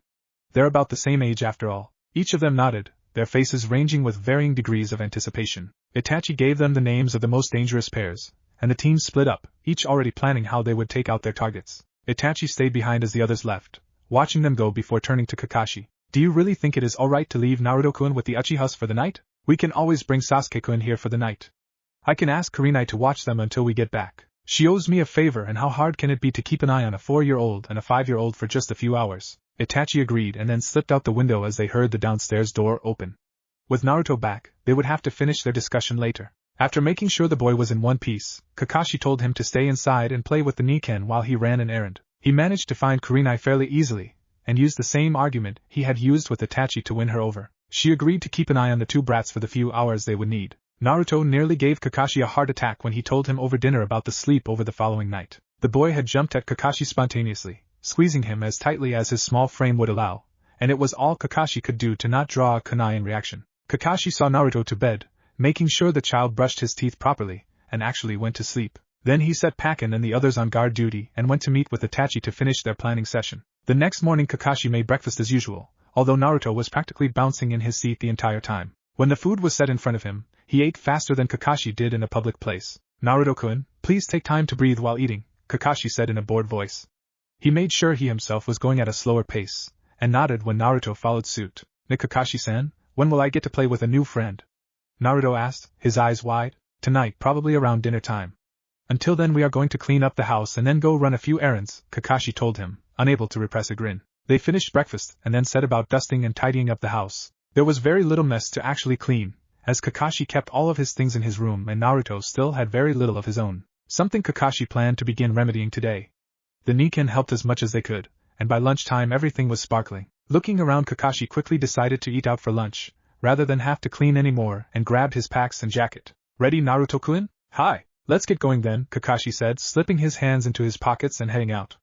They're about the same age after all. Each of them nodded, their faces ranging with varying degrees of anticipation. Itachi gave them the names of the most dangerous pairs, and the teams split up, each already planning how they would take out their targets. Itachi stayed behind as the others left, watching them go before turning to Kakashi. Do you really think it is alright to leave Naruto-kun with the Uchihas for the night? We can always bring Sasuke-kun here for the night. I can ask Kurenai to watch them until we get back. She owes me a favor, and how hard can it be to keep an eye on a 4-year-old and a 5-year-old for just a few hours? Itachi agreed and then slipped out the window as they heard the downstairs door open. With Naruto back, they would have to finish their discussion later. After making sure the boy was in one piece, Kakashi told him to stay inside and play with the Niken while he ran an errand. He managed to find Kurenai fairly easily, and used the same argument he had used with Itachi to win her over. She agreed to keep an eye on the two brats for the few hours they would need. Naruto nearly gave Kakashi a heart attack when he told him over dinner about the sleep over the following night. The boy had jumped at Kakashi spontaneously, squeezing him as tightly as his small frame would allow, and it was all Kakashi could do to not draw a kunai in reaction. Kakashi saw Naruto to bed, making sure the child brushed his teeth properly, and actually went to sleep. Then he set Pakin and the others on guard duty and went to meet with Itachi to finish their planning session. The next morning Kakashi made breakfast as usual, although Naruto was practically bouncing in his seat the entire time. When the food was set in front of him, he ate faster than Kakashi did in a public place. Naruto-kun, please take time to breathe while eating, Kakashi said in a bored voice. He made sure he himself was going at a slower pace, and nodded when Naruto followed suit. Kakashi-san, when will I get to play with a new friend? Naruto asked, his eyes wide. Tonight, probably around dinner time. Until then we are going to clean up the house and then go run a few errands, Kakashi told him, unable to repress a grin. They finished breakfast and then set about dusting and tidying up the house. There was very little mess to actually clean, as Kakashi kept all of his things in his room and Naruto still had very little of his own, something Kakashi planned to begin remedying today. The Niken helped as much as they could, and by lunchtime everything was sparkling. Looking around, Kakashi quickly decided to eat out for lunch, rather than have to clean anymore, and grabbed his packs and jacket. Ready, Naruto-kun? Hi, let's get going then, Kakashi said, slipping his hands into his pockets and heading out.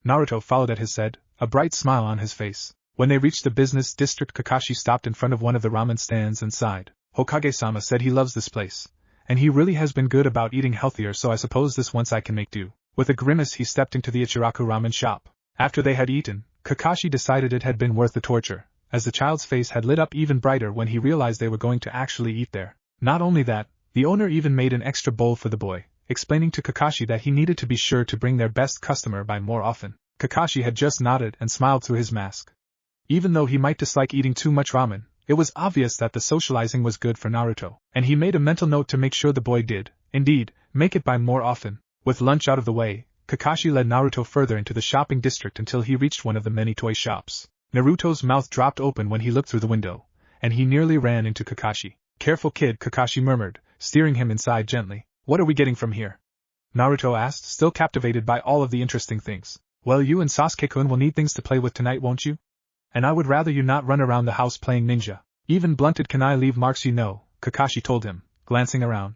Naruto followed at his side, a bright smile on his face. When they reached the business district, Kakashi stopped in front of one of the ramen stands and sighed. Hokage-sama said he loves this place, and he really has been good about eating healthier, so I suppose this once I can make do. With a grimace he stepped into the Ichiraku ramen shop. After they had eaten, Kakashi decided it had been worth the torture, as the child's face had lit up even brighter when he realized they were going to actually eat there. Not only that, the owner even made an extra bowl for the boy, explaining to Kakashi that he needed to be sure to bring their best customer by more often. Kakashi had just nodded and smiled through his mask. Even though he might dislike eating too much ramen, it was obvious that the socializing was good for Naruto, and he made a mental note to make sure the boy did, indeed, make it by more often. With lunch out of the way, Kakashi led Naruto further into the shopping district until he reached one of the many toy shops. Naruto's mouth dropped open when he looked through the window, and he nearly ran into Kakashi. Careful kid, Kakashi murmured, steering him inside gently. What are we getting from here? Naruto asked, still captivated by all of the interesting things. Well, you and Sasuke-kun will need things to play with tonight, won't you? And I would rather you not run around the house playing ninja. Even blunted can I leave marks, you know, Kakashi told him, glancing around.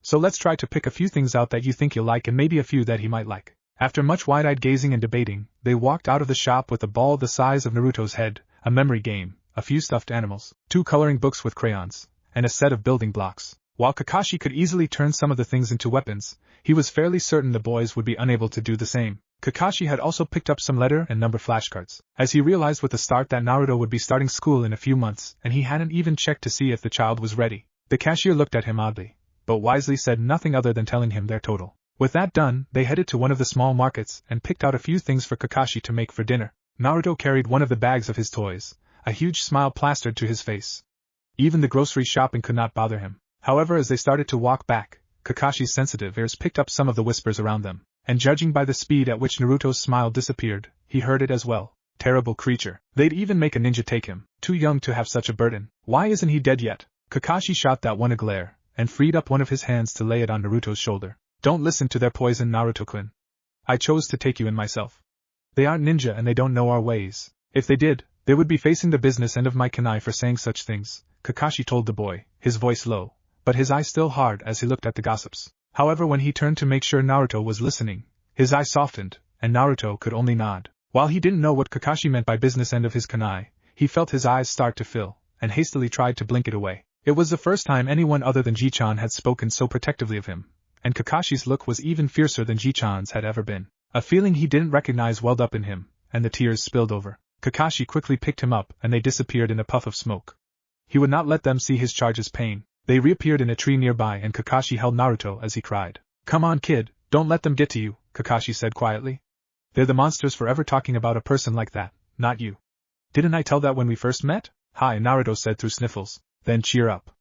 So let's try to pick a few things out that you think you'll like and maybe a few that he might like. After much wide-eyed gazing and debating, they walked out of the shop with a ball the size of Naruto's head, a memory game, a few stuffed animals, 2 coloring books with crayons, and a set of building blocks. While Kakashi could easily turn some of the things into weapons, he was fairly certain the boys would be unable to do the same. Kakashi had also picked up some letter and number flashcards, as he realized with the start that Naruto would be starting school in a few months, and he hadn't even checked to see if the child was ready. The cashier looked at him oddly, but wisely said nothing other than telling him their total. With that done, they headed to one of the small markets and picked out a few things for Kakashi to make for dinner. Naruto carried one of the bags of his toys, a huge smile plastered to his face. Even the grocery shopping could not bother him. However, as they started to walk back, Kakashi's sensitive ears picked up some of the whispers around them, and judging by the speed at which Naruto's smile disappeared, he heard it as well. Terrible creature. They'd even make a ninja take him, too young to have such a burden. Why isn't he dead yet? Kakashi shot that one a glare, and freed up one of his hands to lay it on Naruto's shoulder. Don't listen to their poison, Naruto-kun. I chose to take you in myself. They aren't ninja and they don't know our ways. If they did, they would be facing the business end of my kunai for saying such things, Kakashi told the boy, his voice low, but his eyes still hard as he looked at the gossips. However, when he turned to make sure Naruto was listening, his eyes softened, and Naruto could only nod. While he didn't know what Kakashi meant by business end of his kunai, he felt his eyes start to fill, and hastily tried to blink it away. It was the first time anyone other than Ji-chan had spoken so protectively of him, and Kakashi's look was even fiercer than Ji-chan's had ever been. A feeling he didn't recognize welled up in him, and the tears spilled over. Kakashi quickly picked him up and they disappeared in a puff of smoke. He would not let them see his charge's pain. They reappeared in a tree nearby and Kakashi held Naruto as he cried. Come on kid, don't let them get to you, Kakashi said quietly. They're the monsters forever talking about a person like that, not you. Didn't I tell that when we first met? Hi, Naruto said through sniffles. Then cheer up.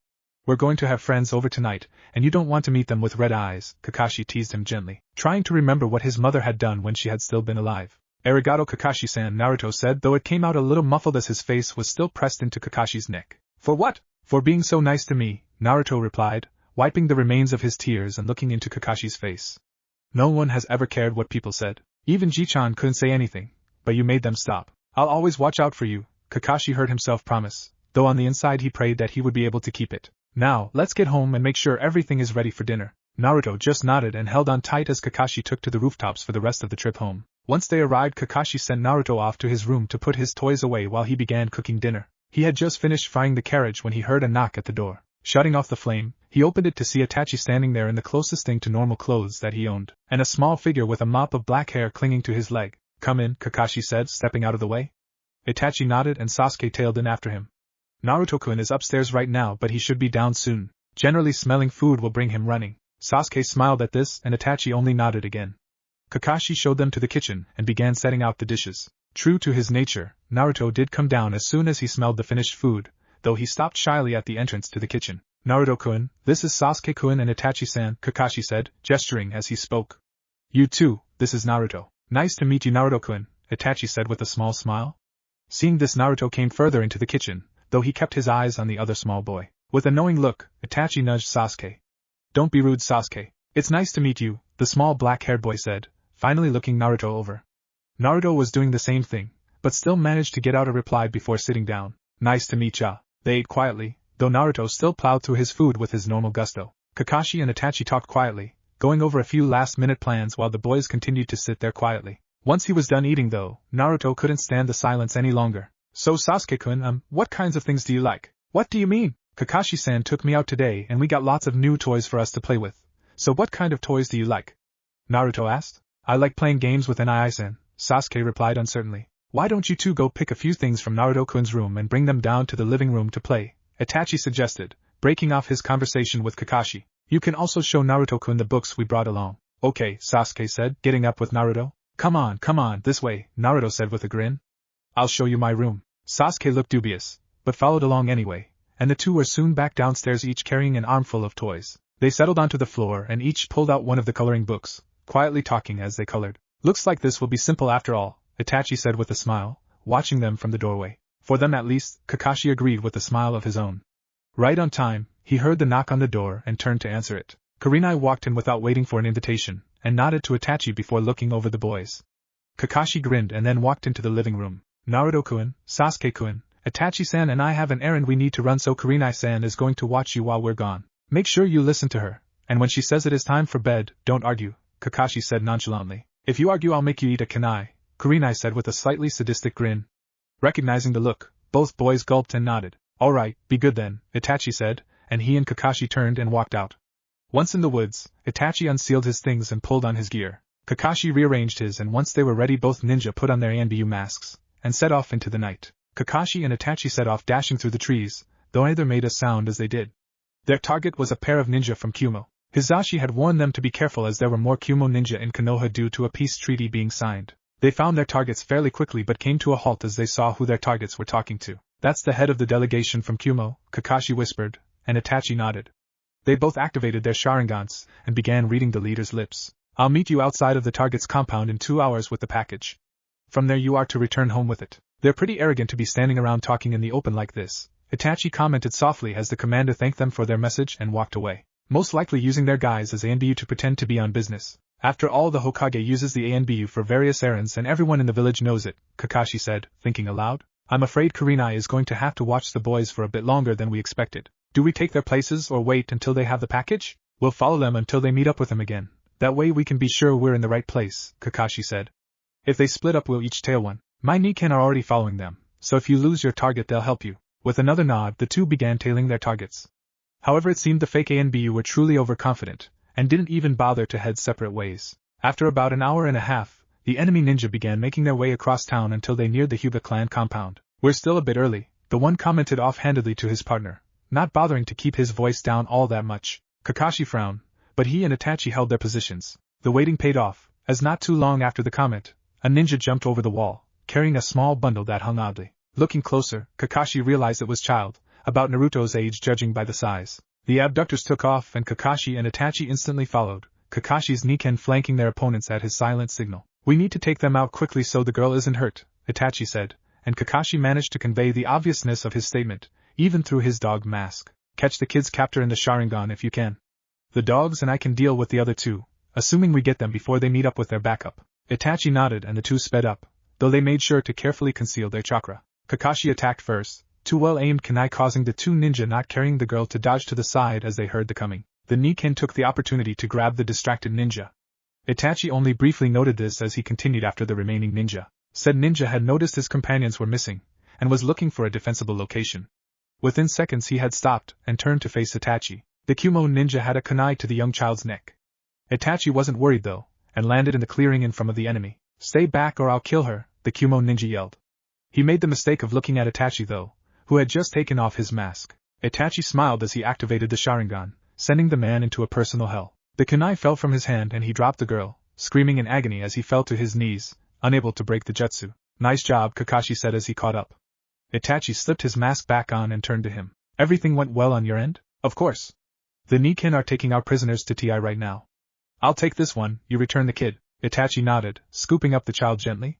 We're going to have friends over tonight, and you don't want to meet them with red eyes, Kakashi teased him gently, trying to remember what his mother had done when she had still been alive. Arigato Kakashi-san, Naruto said, though it came out a little muffled as his face was still pressed into Kakashi's neck. For what? For being so nice to me, Naruto replied, wiping the remains of his tears and looking into Kakashi's face. No one has ever cared what people said. Even Ji-chan couldn't say anything, but you made them stop. I'll always watch out for you, Kakashi heard himself promise, though on the inside he prayed that he would be able to keep it. Now, let's get home and make sure everything is ready for dinner. Naruto just nodded and held on tight as Kakashi took to the rooftops for the rest of the trip home. Once they arrived, Kakashi sent Naruto off to his room to put his toys away while he began cooking dinner. He had just finished frying the carriage when he heard a knock at the door. Shutting off the flame, he opened it to see Itachi standing there in the closest thing to normal clothes that he owned, and a small figure with a mop of black hair clinging to his leg. Come in, Kakashi said, stepping out of the way. Itachi nodded and Sasuke tailed in after him. Naruto-kun is upstairs right now, but he should be down soon. Generally smelling food will bring him running. Sasuke smiled at this and Itachi only nodded again. Kakashi showed them to the kitchen and began setting out the dishes. True to his nature, Naruto did come down as soon as he smelled the finished food, though he stopped shyly at the entrance to the kitchen. Naruto-kun, this is Sasuke-kun and Itachi-san, Kakashi said, gesturing as he spoke. You too, this is Naruto. Nice to meet you, Naruto-kun, Itachi said with a small smile. Seeing this, Naruto came further into the kitchen, though he kept his eyes on the other small boy. With a knowing look, Itachi nudged Sasuke. Don't be rude, Sasuke. It's nice to meet you, the small black-haired boy said, finally looking Naruto over. Naruto was doing the same thing, but still managed to get out a reply before sitting down. Nice to meet ya. They ate quietly, though Naruto still plowed through his food with his normal gusto. Kakashi and Itachi talked quietly, going over a few last-minute plans while the boys continued to sit there quietly. Once he was done eating though, Naruto couldn't stand the silence any longer. So Sasuke-kun, what kinds of things do you like? What do you mean? Kakashi-san took me out today and we got lots of new toys for us to play with. So what kind of toys do you like? Naruto asked. I like playing games with Nii-san, Sasuke replied uncertainly. Why don't you two go pick a few things from Naruto-kun's room and bring them down to the living room to play? Itachi suggested, breaking off his conversation with Kakashi. You can also show Naruto-kun the books we brought along. Okay, Sasuke said, getting up with Naruto. Come on, this way, Naruto said with a grin. I'll show you my room. Sasuke looked dubious, but followed along anyway, and the two were soon back downstairs each carrying an armful of toys. They settled onto the floor and each pulled out one of the coloring books, quietly talking as they colored. Looks like this will be simple after all, Itachi said with a smile, watching them from the doorway. For them at least, Kakashi agreed with a smile of his own. Right on time, he heard the knock on the door and turned to answer it. Kurenai walked in without waiting for an invitation, and nodded to Itachi before looking over the boys. Kakashi grinned and then walked into the living room. Naruto-kun, Sasuke-kun, Itachi-san and I have an errand we need to run, so Kurenai-san is going to watch you while we're gone. Make sure you listen to her, and when she says it is time for bed, don't argue, Kakashi said nonchalantly. If you argue I'll make you eat a kunai, Kurenai said with a slightly sadistic grin. Recognizing the look, both boys gulped and nodded. Alright, be good then, Itachi said, and he and Kakashi turned and walked out. Once in the woods, Itachi unsealed his things and pulled on his gear. Kakashi rearranged his, and once they were ready both ninja put on their ANBU masks and set off into the night. Kakashi and Itachi set off dashing through the trees, though neither made a sound as they did. Their target was a pair of ninja from Kumo. Hizashi had warned them to be careful as there were more Kumo ninja in Konoha due to a peace treaty being signed. They found their targets fairly quickly but came to a halt as they saw who their targets were talking to. That's the head of the delegation from Kumo, Kakashi whispered, and Itachi nodded. They both activated their Sharingans and began reading the leader's lips. I'll meet you outside of the target's compound in 2 hours with the package. From there you are to return home with it. They're pretty arrogant to be standing around talking in the open like this, Itachi commented softly as the commander thanked them for their message and walked away. Most likely using their guise as ANBU to pretend to be on business. After all, the Hokage uses the ANBU for various errands and everyone in the village knows it, Kakashi said, thinking aloud. I'm afraid Kurenai is going to have to watch the boys for a bit longer than we expected. Do we take their places or wait until they have the package? We'll follow them until they meet up with them again. That way we can be sure we're in the right place, Kakashi said. If they split up we'll each tail one. My Nikan are already following them, so if you lose your target they'll help you. With another nod, the two began tailing their targets. However, it seemed the fake ANBU were truly overconfident, and didn't even bother to head separate ways. After about an hour and a half, the enemy ninja began making their way across town until they neared the Hyuga clan compound. We're still a bit early, the one commented offhandedly to his partner, not bothering to keep his voice down all that much. Kakashi frowned, but he and Itachi held their positions. The waiting paid off, as not too long after the comment, a ninja jumped over the wall, carrying a small bundle that hung oddly. Looking closer, Kakashi realized it was child, about Naruto's age judging by the size. The abductors took off and Kakashi and Itachi instantly followed, Kakashi's Niken flanking their opponents at his silent signal. We need to take them out quickly so the girl isn't hurt, Itachi said, and Kakashi managed to convey the obviousness of his statement, even through his dog mask. Catch the kid's captor in the Sharingan if you can. The dogs and I can deal with the other two, assuming we get them before they meet up with their backup. Itachi nodded and the two sped up, though they made sure to carefully conceal their chakra. Kakashi attacked first, two well-aimed kunai causing the two ninja not carrying the girl to dodge to the side as they heard the coming. The Niken took the opportunity to grab the distracted ninja. Itachi only briefly noted this as he continued after the remaining ninja. Said ninja had noticed his companions were missing, and was looking for a defensible location. Within seconds he had stopped and turned to face Itachi. The Kumo ninja had a kunai to the young child's neck. Itachi wasn't worried though, and landed in the clearing in front of the enemy. Stay back or I'll kill her, the Kumo ninja yelled. He made the mistake of looking at Itachi though, who had just taken off his mask. Itachi smiled as he activated the Sharingan, sending the man into a personal hell. The kunai fell from his hand and he dropped the girl, screaming in agony as he fell to his knees, unable to break the jutsu. Nice job, Kakashi said as he caught up. Itachi slipped his mask back on and turned to him. Everything went well on your end? Of course. The Niken are taking our prisoners to TI right now. I'll take this one, you return the kid. Itachi nodded, scooping up the child gently.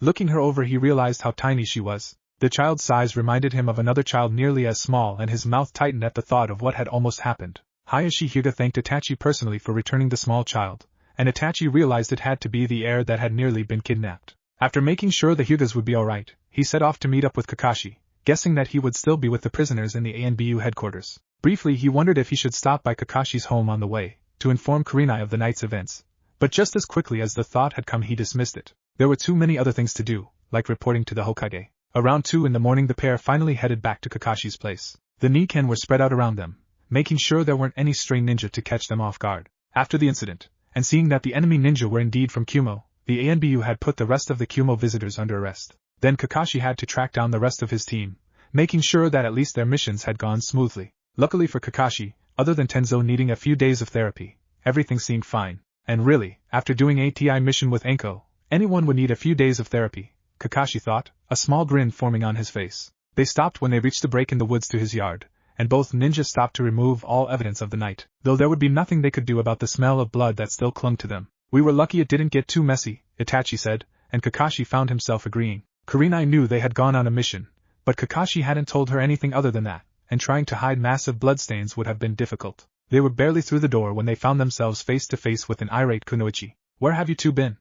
Looking her over he realized how tiny she was. The child's size reminded him of another child nearly as small and his mouth tightened at the thought of what had almost happened. Hayashi Hyuga thanked Itachi personally for returning the small child, and Itachi realized it had to be the heir that had nearly been kidnapped. After making sure the Hyugas would be alright, he set off to meet up with Kakashi, guessing that he would still be with the prisoners in the ANBU headquarters. Briefly he wondered if he should stop by Kakashi's home on the way, to inform Kurenai of the night's events, but just as quickly as the thought had come he dismissed it. There were too many other things to do, like reporting to the Hokage. Around 2 in the morning the pair finally headed back to Kakashi's place. The Niken were spread out around them, making sure there weren't any stray ninja to catch them off guard. After the incident, and seeing that the enemy ninja were indeed from Kumo, the ANBU had put the rest of the Kumo visitors under arrest. Then Kakashi had to track down the rest of his team, making sure that at least their missions had gone smoothly. Luckily for Kakashi, other than Tenzo needing a few days of therapy, everything seemed fine. And really, after doing a TI mission with Enko, anyone would need a few days of therapy, Kakashi thought, a small grin forming on his face. They stopped when they reached the break in the woods to his yard, and both ninjas stopped to remove all evidence of the night, though there would be nothing they could do about the smell of blood that still clung to them. We were lucky it didn't get too messy, Itachi said, and Kakashi found himself agreeing. Kurenai knew they had gone on a mission, but Kakashi hadn't told her anything other than that, and trying to hide massive bloodstains would have been difficult. They were barely through the door when they found themselves face to face with an irate Kunoichi. Where have you two been?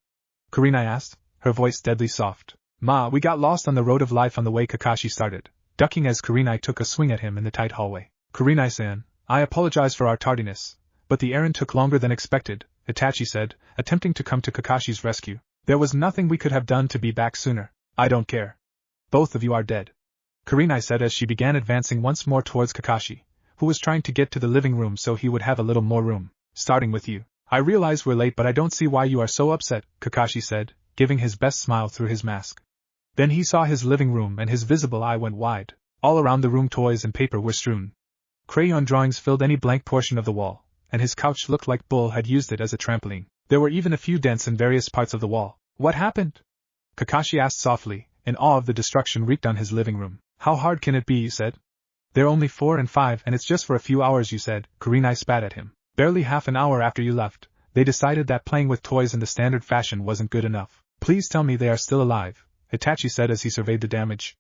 Kurenai asked, her voice deadly soft. Ma, we got lost on the road of life on the way, Kakashi started, ducking as Kurenai took a swing at him in the tight hallway. Kurenai-san, I apologize for our tardiness, but the errand took longer than expected, Itachi said, attempting to come to Kakashi's rescue. There was nothing we could have done to be back sooner. I don't care. Both of you are dead, Kurenai said as she began advancing once more towards Kakashi, who was trying to get to the living room so he would have a little more room. Starting with you. I realize we're late but I don't see why you are so upset, Kakashi said, giving his best smile through his mask. Then he saw his living room and his visible eye went wide. All around the room toys and paper were strewn. Crayon drawings filled any blank portion of the wall, and his couch looked like Bull had used it as a trampoline. There were even a few dents in various parts of the wall. What happened? Kakashi asked softly, in awe of the destruction wreaked on his living room. How hard can it be, you said? They're only 4 and 5 and it's just for a few hours, you said, Kurenai spat at him. Barely half an hour after you left, they decided that playing with toys in the standard fashion wasn't good enough. Please tell me they are still alive, Itachi said as he surveyed the damage.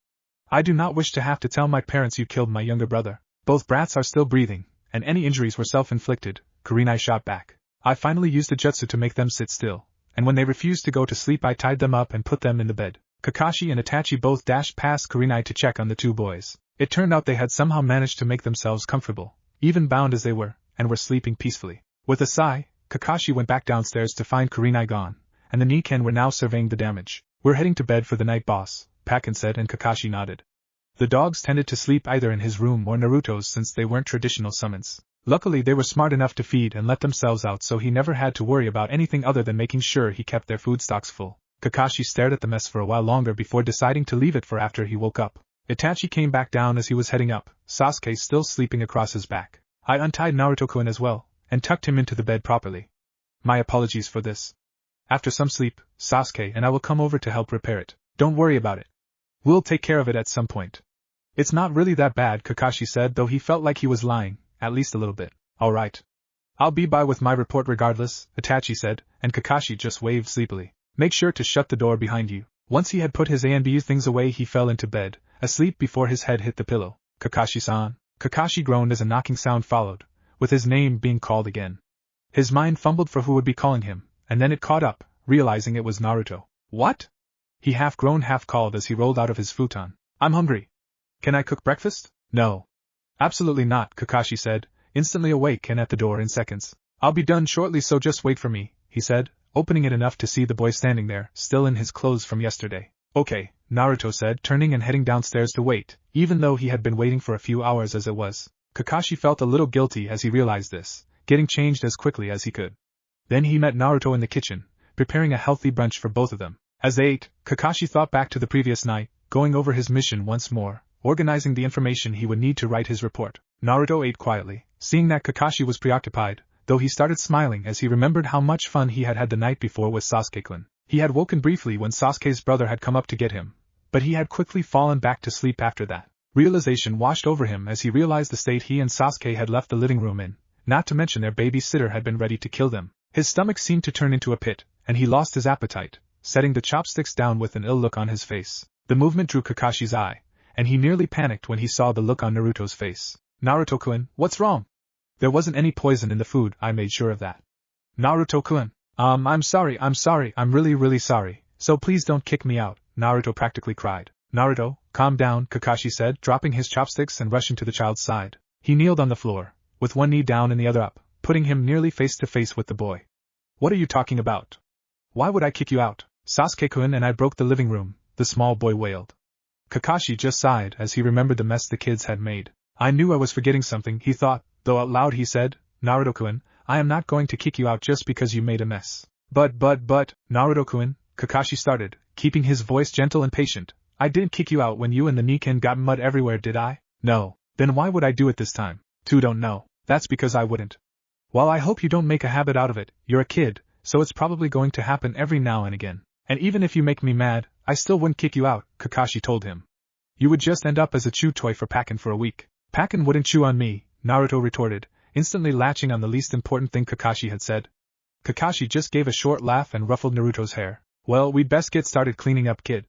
I do not wish to have to tell my parents you killed my younger brother. Both brats are still breathing, and any injuries were self-inflicted, Kurenai shot back. I finally used the jutsu to make them sit still, and when they refused to go to sleep I tied them up and put them in the bed. Kakashi and Itachi both dashed past Kurenai to check on the two boys. It turned out they had somehow managed to make themselves comfortable, even bound as they were, and were sleeping peacefully. With a sigh, Kakashi went back downstairs to find Kurenai gone, and the Niken were now surveying the damage. We're heading to bed for the night, boss, Pakken said, and Kakashi nodded. The dogs tended to sleep either in his room or Naruto's since they weren't traditional summons. Luckily they were smart enough to feed and let themselves out so he never had to worry about anything other than making sure he kept their food stocks full. Kakashi stared at the mess for a while longer before deciding to leave it for after he woke up. Itachi came back down as he was heading up, Sasuke still sleeping across his back. I untied Naruto-kun as well, and tucked him into the bed properly. My apologies for this. After some sleep, Sasuke and I will come over to help repair it. Don't worry about it. We'll take care of it at some point. It's not really that bad, Kakashi said, though he felt like he was lying, at least a little bit. Alright. I'll be by with my report regardless, Itachi said, and Kakashi just waved sleepily. Make sure to shut the door behind you. Once he had put his ANBU things away, he fell into bed, asleep before his head hit the pillow. Kakashi-san. Kakashi groaned as a knocking sound followed, with his name being called again. His mind fumbled for who would be calling him, and then it caught up, realizing it was Naruto. What? He half groaned, half called as he rolled out of his futon. I'm hungry. Can I cook breakfast? No. Absolutely not, Kakashi said, instantly awake and at the door in seconds. I'll be done shortly, so just wait for me, he said, opening it enough to see the boy standing there, still in his clothes from yesterday. Okay, Naruto said, turning and heading downstairs to wait, even though he had been waiting for a few hours as it was. Kakashi felt a little guilty as he realized this, getting changed as quickly as he could. Then he met Naruto in the kitchen, preparing a healthy brunch for both of them. As they ate, Kakashi thought back to the previous night, going over his mission once more, organizing the information he would need to write his report. Naruto ate quietly, seeing that Kakashi was preoccupied, though he started smiling as he remembered how much fun he had had the night before with Sasuke-kun. He had woken briefly when Sasuke's brother had come up to get him, but he had quickly fallen back to sleep after that. Realization washed over him as he realized the state he and Sasuke had left the living room in, not to mention their babysitter had been ready to kill them. His stomach seemed to turn into a pit, and he lost his appetite, setting the chopsticks down with an ill look on his face. The movement drew Kakashi's eye, and he nearly panicked when he saw the look on Naruto's face. Naruto-kun, what's wrong? There wasn't any poison in the food, I made sure of that. Naruto-kun, I'm sorry, I'm really sorry, so please don't kick me out, Naruto practically cried. Naruto, calm down, Kakashi said, dropping his chopsticks and rushing to the child's side. He kneeled on the floor, with one knee down and the other up, putting him nearly face to face with the boy. What are you talking about? Why would I kick you out? Sasuke-kun and I broke the living room, the small boy wailed. Kakashi just sighed as he remembered the mess the kids had made. I knew I was forgetting something, he thought, though out loud he said, Naruto-kun, I am not going to kick you out just because you made a mess. But, Naruto-kun, Kakashi started, keeping his voice gentle and patient. I didn't kick you out when you and the Nikin got mud everywhere, did I? No. Then why would I do it this time? Don't know. That's because I wouldn't. Well, I hope you don't make a habit out of it. You're a kid, so it's probably going to happen every now and again. And even if you make me mad, I still wouldn't kick you out, Kakashi told him. You would just end up as a chew toy for Pakken for a week. Pakken wouldn't chew on me, Naruto retorted, instantly latching on the least important thing Kakashi had said. Kakashi just gave a short laugh and ruffled Naruto's hair. Well, we'd best get started cleaning up, kid.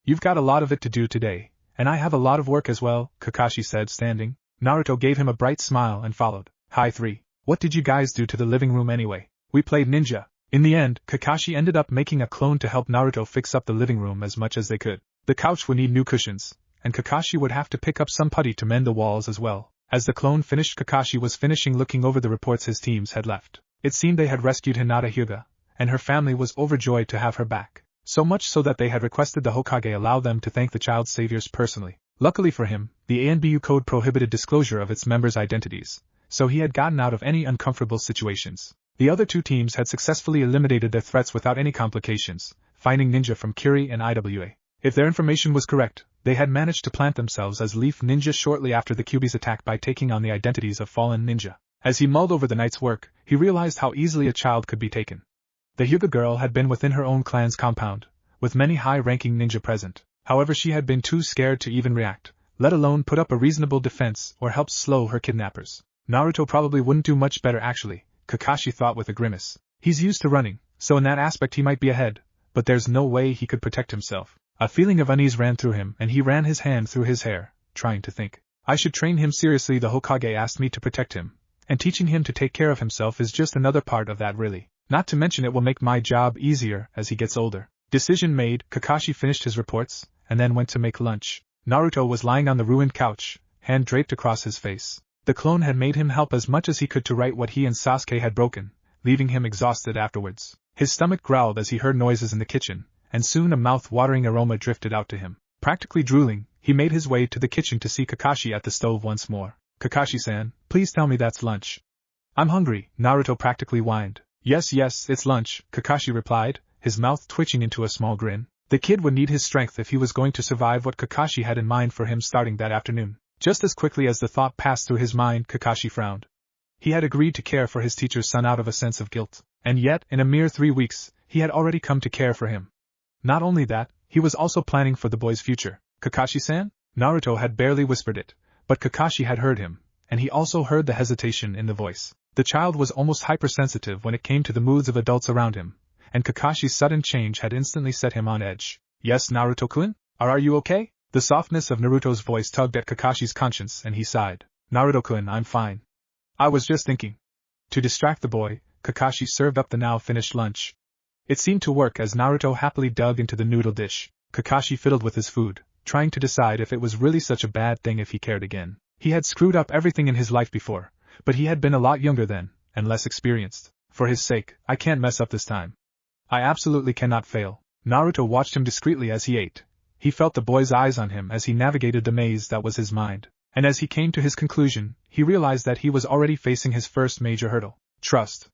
You've got a lot of it to do today, and I have a lot of work as well, Kakashi said, standing. Naruto gave him a bright smile and followed. Hi 3. What did you guys do to the living room anyway? We played ninja. In the end, Kakashi ended up making a clone to help Naruto fix up the living room as much as they could. The couch would need new cushions, and Kakashi would have to pick up some putty to mend the walls as well. As the clone finished, Kakashi was finishing looking over the reports his teams had left. It seemed they had rescued Hinata Hyuga, and her family was overjoyed to have her back. So much so that they had requested the Hokage allow them to thank the child's saviors personally. Luckily for him, the ANBU code prohibited disclosure of its members' identities, so he had gotten out of any uncomfortable situations. The other two teams had successfully eliminated their threats without any complications, finding ninja from Curie and IWA. If their information was correct, they had managed to plant themselves as Leaf Ninja shortly after the Kyuubi's attack by taking on the identities of fallen ninja. As he mulled over the night's work, he realized how easily a child could be taken. The Hyuga girl had been within her own clan's compound, with many high-ranking ninja present. However, she had been too scared to even react, let alone put up a reasonable defense or help slow her kidnappers. Naruto probably wouldn't do much better actually, Kakashi thought with a grimace. He's used to running, so in that aspect he might be ahead, but there's no way he could protect himself. A feeling of unease ran through him and he ran his hand through his hair, trying to think. I should train him seriously. The Hokage asked me to protect him, and teaching him to take care of himself is just another part of that really. Not to mention it will make my job easier as he gets older. Decision made, Kakashi finished his reports, and then went to make lunch. Naruto was lying on the ruined couch, hand draped across his face. The clone had made him help as much as he could to right what he and Sasuke had broken, leaving him exhausted afterwards. His stomach growled as he heard noises in the kitchen, and soon a mouth-watering aroma drifted out to him. Practically drooling, he made his way to the kitchen to see Kakashi at the stove once more. Kakashi-san, please tell me that's lunch. I'm hungry, Naruto practically whined. Yes, it's lunch, Kakashi replied, his mouth twitching into a small grin. The kid would need his strength if he was going to survive what Kakashi had in mind for him starting that afternoon. Just as quickly as the thought passed through his mind, Kakashi frowned. He had agreed to care for his teacher's son out of a sense of guilt, and yet, in a mere 3 weeks, he had already come to care for him. Not only that, he was also planning for the boy's future. Kakashi-san? Naruto had barely whispered it, but Kakashi had heard him, and he also heard the hesitation in the voice. The child was almost hypersensitive when it came to the moods of adults around him, and Kakashi's sudden change had instantly set him on edge. Yes, Naruto-kun? Are you okay? The softness of Naruto's voice tugged at Kakashi's conscience and he sighed. Naruto-kun, I'm fine. I was just thinking. To distract the boy, Kakashi served up the now finished lunch. It seemed to work as Naruto happily dug into the noodle dish. Kakashi fiddled with his food, trying to decide if it was really such a bad thing if he cared again. He had screwed up everything in his life before, but he had been a lot younger then, and less experienced. For his sake, I can't mess up this time. I absolutely cannot fail. Naruto watched him discreetly as he ate. He felt the boy's eyes on him as he navigated the maze that was his mind. And as he came to his conclusion, he realized that he was already facing his first major hurdle. Trust.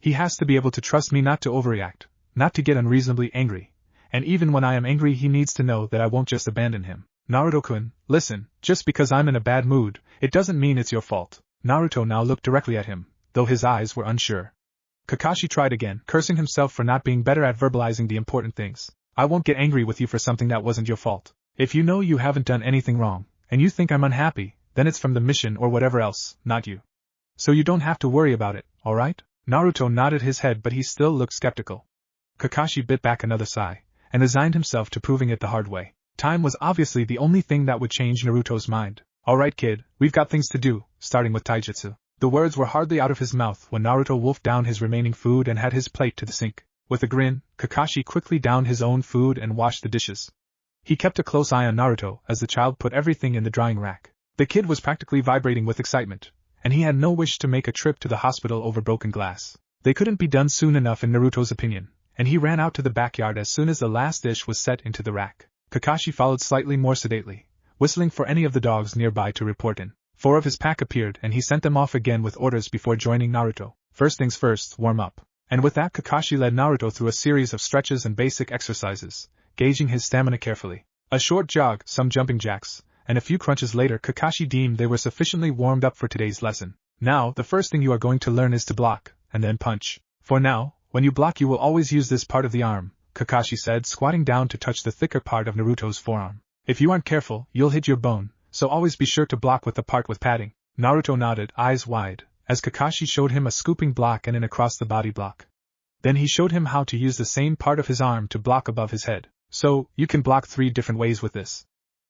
He has to be able to trust me not to overreact, not to get unreasonably angry. And even when I am angry he needs to know that I won't just abandon him. Naruto-kun, listen, just because I'm in a bad mood, it doesn't mean it's your fault. Naruto now looked directly at him, though his eyes were unsure. Kakashi tried again, cursing himself for not being better at verbalizing the important things. I won't get angry with you for something that wasn't your fault. If you know you haven't done anything wrong, and you think I'm unhappy, then it's from the mission or whatever else, not you. So you don't have to worry about it, alright? Naruto nodded his head but he still looked skeptical. Kakashi bit back another sigh, and resigned himself to proving it the hard way. Time was obviously the only thing that would change Naruto's mind. Alright kid, we've got things to do, starting with taijutsu. The words were hardly out of his mouth when Naruto wolfed down his remaining food and had his plate to the sink. With a grin, Kakashi quickly downed his own food and washed the dishes. He kept a close eye on Naruto as the child put everything in the drying rack. The kid was practically vibrating with excitement, and he had no wish to make a trip to the hospital over broken glass. They couldn't be done soon enough in Naruto's opinion, and he ran out to the backyard as soon as the last dish was set into the rack. Kakashi followed slightly more sedately, whistling for any of the dogs nearby to report in. 4 of his pack appeared and he sent them off again with orders before joining Naruto. First things first, warm up. And with that Kakashi led Naruto through a series of stretches and basic exercises, gauging his stamina carefully. A short jog, some jumping jacks, and a few crunches later Kakashi deemed they were sufficiently warmed up for today's lesson. Now, the first thing you are going to learn is to block, and then punch. For now, when you block you will always use this part of the arm, Kakashi said, squatting down to touch the thicker part of Naruto's forearm. If you aren't careful, you'll hit your bone, so always be sure to block with the part with padding. Naruto nodded, eyes wide, as Kakashi showed him a scooping block and an across-the-body block. Then he showed him how to use the same part of his arm to block above his head. So, you can block 3 different ways with this.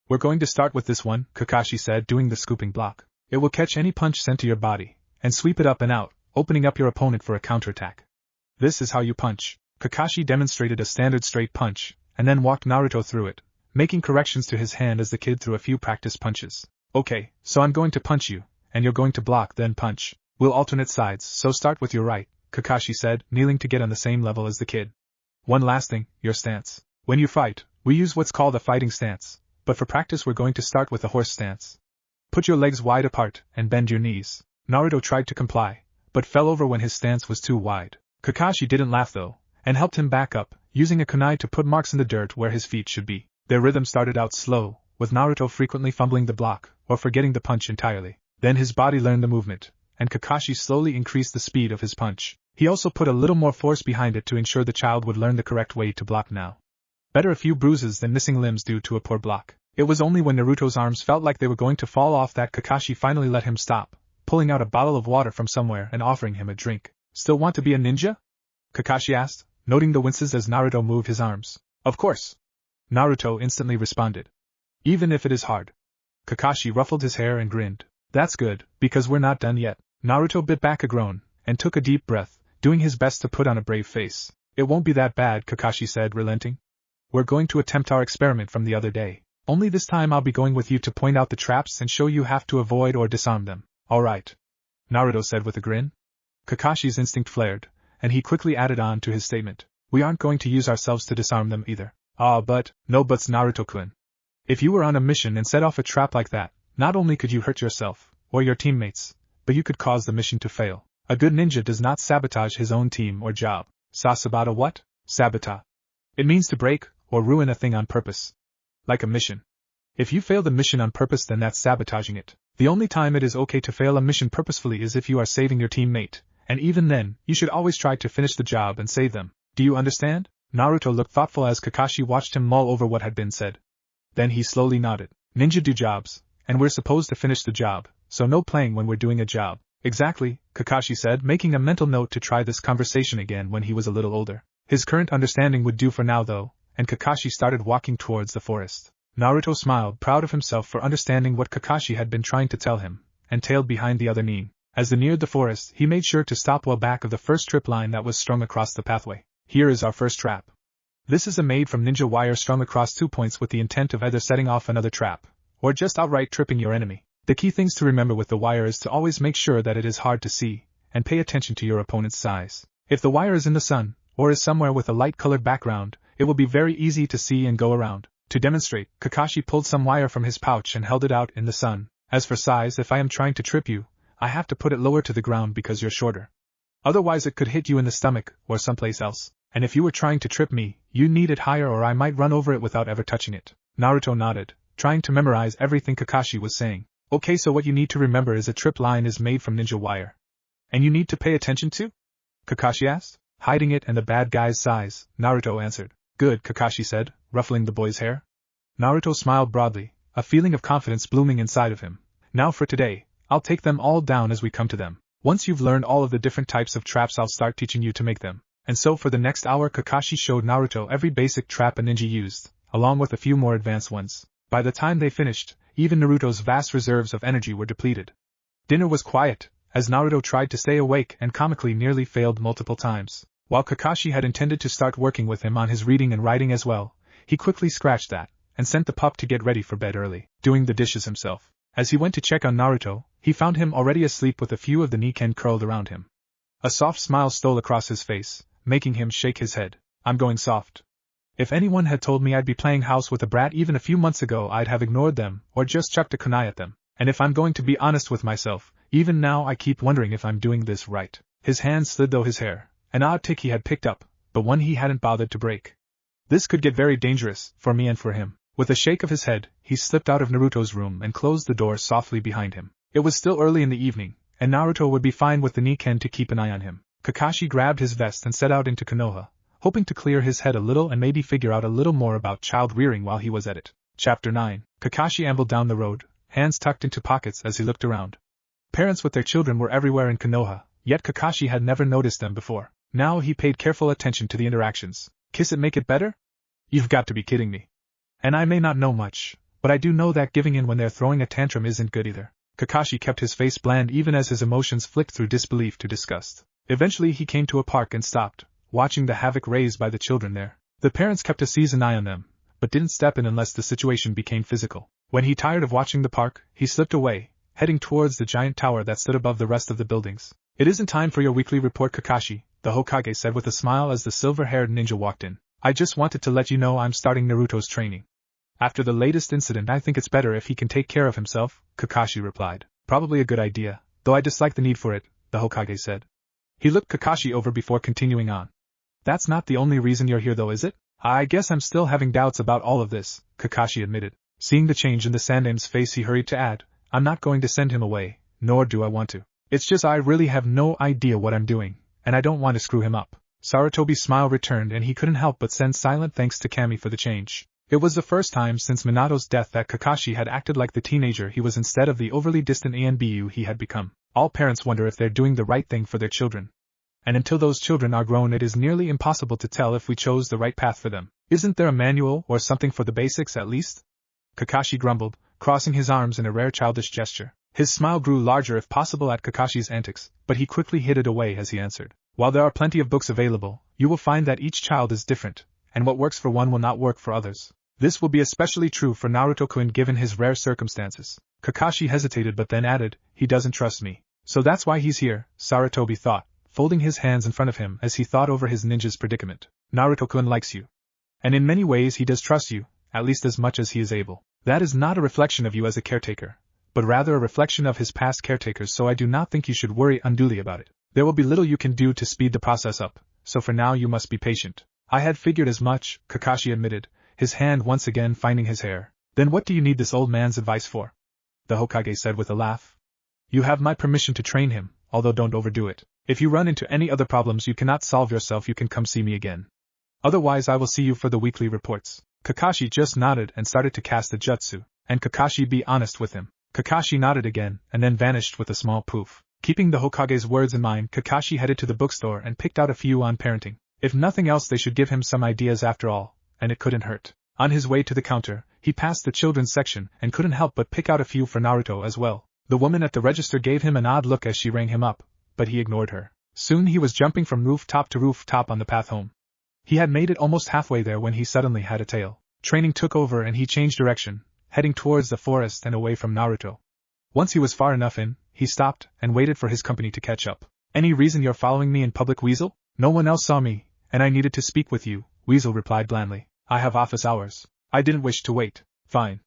We're going to start with this one, Kakashi said, doing the scooping block. It will catch any punch sent to your body, and sweep it up and out, opening up your opponent for a counterattack. This is how you punch. Kakashi demonstrated a standard straight punch, and then walked Naruto through it, making corrections to his hand as the kid threw a few practice punches. Okay, so I'm going to punch you, and you're going to block then punch. We'll alternate sides, so start with your right, Kakashi said, kneeling to get on the same level as the kid. One last thing, your stance. When you fight, we use what's called a fighting stance, but for practice we're going to start with a horse stance. Put your legs wide apart, and bend your knees. Naruto tried to comply, but fell over when his stance was too wide. Kakashi didn't laugh though, and helped him back up, using a kunai to put marks in the dirt where his feet should be. Their rhythm started out slow, with Naruto frequently fumbling the block, or forgetting the punch entirely. Then his body learned the movement, and Kakashi slowly increased the speed of his punch. He also put a little more force behind it to ensure the child would learn the correct way to block now. Better a few bruises than missing limbs due to a poor block. It was only when Naruto's arms felt like they were going to fall off that Kakashi finally let him stop, pulling out a bottle of water from somewhere and offering him a drink. Still want to be a ninja? Kakashi asked, noting the winces as Naruto moved his arms. Of course. Naruto instantly responded. Even if it is hard. Kakashi ruffled his hair and grinned. That's good, because we're not done yet. Naruto bit back a groan, and took a deep breath, doing his best to put on a brave face. It won't be that bad, Kakashi said, relenting. We're going to attempt our experiment from the other day. Only this time I'll be going with you to point out the traps and show you have to avoid or disarm them. Alright. Naruto said with a grin. Kakashi's instinct flared, and he quickly added on to his statement. We aren't going to use ourselves to disarm them either. But, no buts Naruto-kun. If you were on a mission and set off a trap like that, not only could you hurt yourself, or your teammates, but you could cause the mission to fail. A good ninja does not sabotage his own team or job. Sasabata what? Sabotage. It means to break, or ruin a thing on purpose. Like a mission. If you fail the mission on purpose then that's sabotaging it. The only time it is okay to fail a mission purposefully is if you are saving your teammate, and even then, you should always try to finish the job and save them. Do you understand? Naruto looked thoughtful as Kakashi watched him mull over what had been said. Then he slowly nodded. Ninja do jobs, and we're supposed to finish the job, so no playing when we're doing a job. Exactly, Kakashi said, making a mental note to try this conversation again when he was a little older. His current understanding would do for now though, and Kakashi started walking towards the forest. Naruto smiled, proud of himself for understanding what Kakashi had been trying to tell him, and tailed behind the other nin. As they neared the forest, he made sure to stop well back of the first trip line that was strung across the pathway. Here is our first trap. This is a made from ninja wire strung across 2 points with the intent of either setting off another trap, or just outright tripping your enemy. The key things to remember with the wire is to always make sure that it is hard to see, and pay attention to your opponent's size. If the wire is in the sun, or is somewhere with a light-colored background, it will be very easy to see and go around. To demonstrate, Kakashi pulled some wire from his pouch and held it out in the sun. As for size, if I am trying to trip you, I have to put it lower to the ground because you're shorter. Otherwise it could hit you in the stomach, or someplace else. And if you were trying to trip me, you need it higher or I might run over it without ever touching it. Naruto nodded, trying to memorize everything Kakashi was saying. Okay, so what you need to remember is a trip line is made from ninja wire. And you need to pay attention to? Kakashi asked. Hiding it and the bad guy's size, Naruto answered. Good, Kakashi said, ruffling the boy's hair. Naruto smiled broadly, a feeling of confidence blooming inside of him. Now for today, I'll take them all down as we come to them. Once you've learned all of the different types of traps, I'll start teaching you to make them. And so for the next hour, Kakashi showed Naruto every basic trap a ninja used, along with a few more advanced ones. By the time they finished, even Naruto's vast reserves of energy were depleted. Dinner was quiet, as Naruto tried to stay awake and comically nearly failed multiple times. While Kakashi had intended to start working with him on his reading and writing as well, he quickly scratched that, and sent the pup to get ready for bed early, doing the dishes himself. As he went to check on Naruto, he found him already asleep with a few of the Niken curled around him. A soft smile stole across his face, making him shake his head. I'm going soft. If anyone had told me I'd be playing house with a brat even a few months ago, I'd have ignored them, or just chucked a kunai at them. And if I'm going to be honest with myself, even now I keep wondering if I'm doing this right. His hand slid through his hair, an odd tick he had picked up, but one he hadn't bothered to break. This could get very dangerous, for me and for him. With a shake of his head, he slipped out of Naruto's room and closed the door softly behind him. It was still early in the evening, and Naruto would be fine with the Niken to keep an eye on him. Kakashi grabbed his vest and set out into Konoha, hoping to clear his head a little and maybe figure out a little more about child rearing while he was at it. Chapter 9. Kakashi ambled down the road, hands tucked into pockets as he looked around. Parents with their children were everywhere in Konoha, yet Kakashi had never noticed them before. Now he paid careful attention to the interactions. Kiss it, make it better? You've got to be kidding me. And I may not know much, but I do know that giving in when they're throwing a tantrum isn't good either. Kakashi kept his face bland even as his emotions flicked through disbelief to disgust. Eventually he came to a park and stopped, watching the havoc raised by the children there. The parents kept a seasoned eye on them, but didn't step in unless the situation became physical. When he tired of watching the park, he slipped away, heading towards the giant tower that stood above the rest of the buildings. It isn't time for your weekly report, Kakashi, the Hokage said with a smile as the silver-haired ninja walked in. I just wanted to let you know I'm starting Naruto's training. After the latest incident, I think it's better if he can take care of himself, Kakashi replied. Probably a good idea, though I dislike the need for it, the Hokage said. He looked Kakashi over before continuing on. That's not the only reason you're here though, is it? I guess I'm still having doubts about all of this, Kakashi admitted. Seeing the change in the Sandame's face, he hurried to add, I'm not going to send him away, nor do I want to. It's just I really have no idea what I'm doing, and I don't want to screw him up. Sarutobi's smile returned and he couldn't help but send silent thanks to Kami for the change. It was the first time since Minato's death that Kakashi had acted like the teenager he was instead of the overly distant ANBU he had become. All parents wonder if they're doing the right thing for their children. And until those children are grown, it is nearly impossible to tell if we chose the right path for them. Isn't there a manual or something for the basics at least? Kakashi grumbled, crossing his arms in a rare childish gesture. His smile grew larger if possible at Kakashi's antics, but he quickly hid it away as he answered. While there are plenty of books available, you will find that each child is different, and what works for one will not work for others. This will be especially true for Naruto-kun given his rare circumstances. Kakashi hesitated but then added, he doesn't trust me. So that's why he's here, Sarutobi thought, folding his hands in front of him as he thought over his ninja's predicament. Naruto-kun likes you. And in many ways he does trust you, at least as much as he is able. That is not a reflection of you as a caretaker, but rather a reflection of his past caretakers, so I do not think you should worry unduly about it. There will be little you can do to speed the process up, so for now you must be patient. I had figured as much, Kakashi admitted, his hand once again finding his hair. Then what do you need this old man's advice for? The Hokage said with a laugh. You have my permission to train him, although don't overdo it. If you run into any other problems you cannot solve yourself, you can come see me again. Otherwise I will see you for the weekly reports. Kakashi just nodded and started to cast the jutsu, and Kakashi be honest with him. Kakashi nodded again, and then vanished with a small poof. Keeping the Hokage's words in mind, Kakashi headed to the bookstore and picked out a few on parenting. If nothing else, they should give him some ideas after all, and it couldn't hurt. On his way to the counter, he passed the children's section and couldn't help but pick out a few for Naruto as well. The woman at the register gave him an odd look as she rang him up, but he ignored her. Soon he was jumping from rooftop to rooftop on the path home. He had made it almost halfway there when he suddenly had a tail. Training took over and he changed direction, heading towards the forest and away from Naruto. Once he was far enough in, he stopped and waited for his company to catch up. "Any reason you're following me in public, Weasel?" "No one else saw me, and I needed to speak with you," Weasel replied blandly. "I have office hours. I didn't wish to wait." "Fine.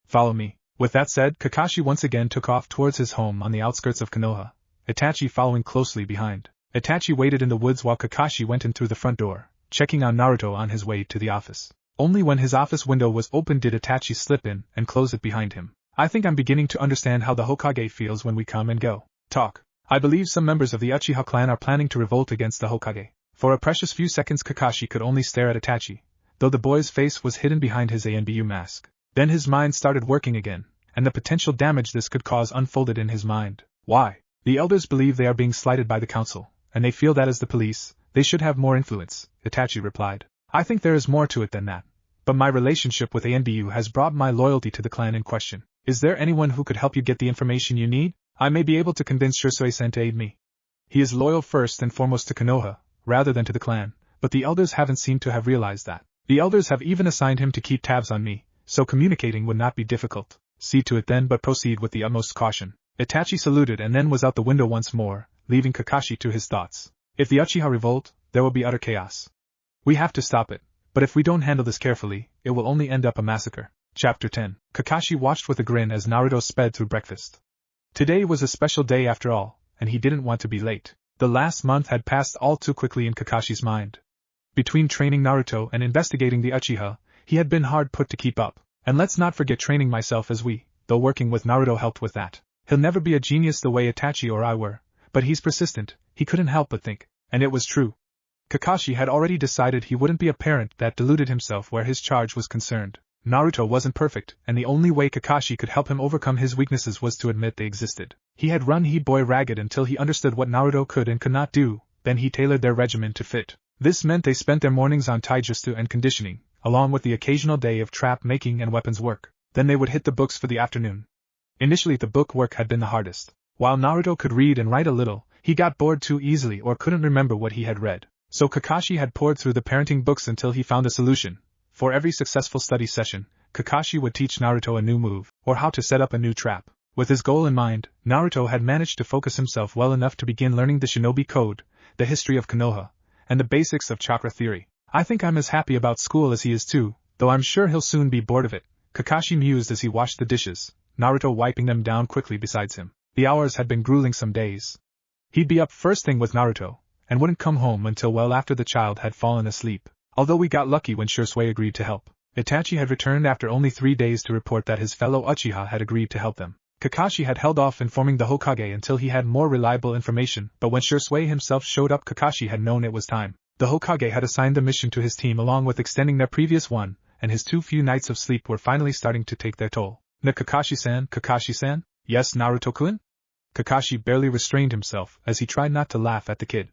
Follow me." With that said, Kakashi once again took off towards his home on the outskirts of Konoha, Itachi following closely behind. Itachi waited in the woods while Kakashi went in through the front door, checking on Naruto on his way to the office. Only when his office window was open did Itachi slip in and close it behind him. "I think I'm beginning to understand how the Hokage feels when we come and go. Talk. I believe some members of the Uchiha clan are planning to revolt against the Hokage." For a precious few seconds Kakashi could only stare at Itachi, though the boy's face was hidden behind his ANBU mask. Then his mind started working again, and the potential damage this could cause unfolded in his mind. "Why? The elders believe they are being slighted by the council, and they feel that as the police, they should have more influence," Itachi replied. "I think there is more to it than that. But my relationship with ANBU has brought my loyalty to the clan in question. Is there anyone who could help you get the information you need? I may be able to convince Hichiisai to aid me. He is loyal first and foremost to Konoha, rather than to the clan, but the elders haven't seemed to have realized that. The elders have even assigned him to keep tabs on me, so communicating would not be difficult." "See to it then, but proceed with the utmost caution." Itachi saluted and then was out the window once more, leaving Kakashi to his thoughts. If the Uchiha revolt, there will be utter chaos. We have to stop it, but if we don't handle this carefully, it will only end up a massacre. Chapter 10. Kakashi watched with a grin as Naruto sped through breakfast. Today was a special day after all, and he didn't want to be late. The last month had passed all too quickly in Kakashi's mind. Between training Naruto and investigating the Uchiha, he had been hard put to keep up. And let's not forget training myself as though working with Naruto helped with that. He'll never be a genius the way Itachi or I were, but he's persistent, he couldn't help but think. And it was true. Kakashi had already decided he wouldn't be a parent that deluded himself where his charge was concerned. Naruto wasn't perfect, and the only way Kakashi could help him overcome his weaknesses was to admit they existed. He had run He-Boy ragged until he understood what Naruto could and could not do, then he tailored their regimen to fit. This meant they spent their mornings on taijutsu and conditioning, along with the occasional day of trap making and weapons work. Then they would hit the books for the afternoon. Initially the book work had been the hardest. While Naruto could read and write a little, he got bored too easily or couldn't remember what he had read. So Kakashi had pored through the parenting books until he found a solution. For every successful study session, Kakashi would teach Naruto a new move, or how to set up a new trap. With his goal in mind, Naruto had managed to focus himself well enough to begin learning the shinobi code, the history of Konoha, and the basics of chakra theory. "I think I'm as happy about school as he is too, though I'm sure he'll soon be bored of it," Kakashi mused as he washed the dishes, Naruto wiping them down quickly beside him. The hours had been grueling some days. He'd be up first thing with Naruto, and wouldn't come home until well after the child had fallen asleep. Although we got lucky when Hichiisai agreed to help. Itachi had returned after only 3 days to report that his fellow Uchiha had agreed to help them. Kakashi had held off informing the Hokage until he had more reliable information, but when Hichiisai himself showed up Kakashi had known it was time. The Hokage had assigned the mission to his team along with extending their previous one, and his too few nights of sleep were finally starting to take their toll. Kakashi-san, Kakashi-san? Yes, Naruto-kun? Kakashi barely restrained himself as he tried not to laugh at the kid.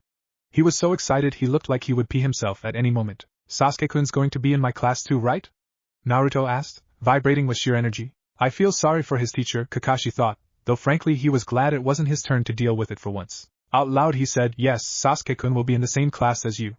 He was so excited he looked like he would pee himself at any moment. "Sasuke-kun's going to be in my class too, right?" Naruto asked, vibrating with sheer energy. I feel sorry for his teacher, Kakashi thought, though frankly he was glad it wasn't his turn to deal with it for once. Out loud he said, "Yes, Sasuke-kun will be in the same class as you.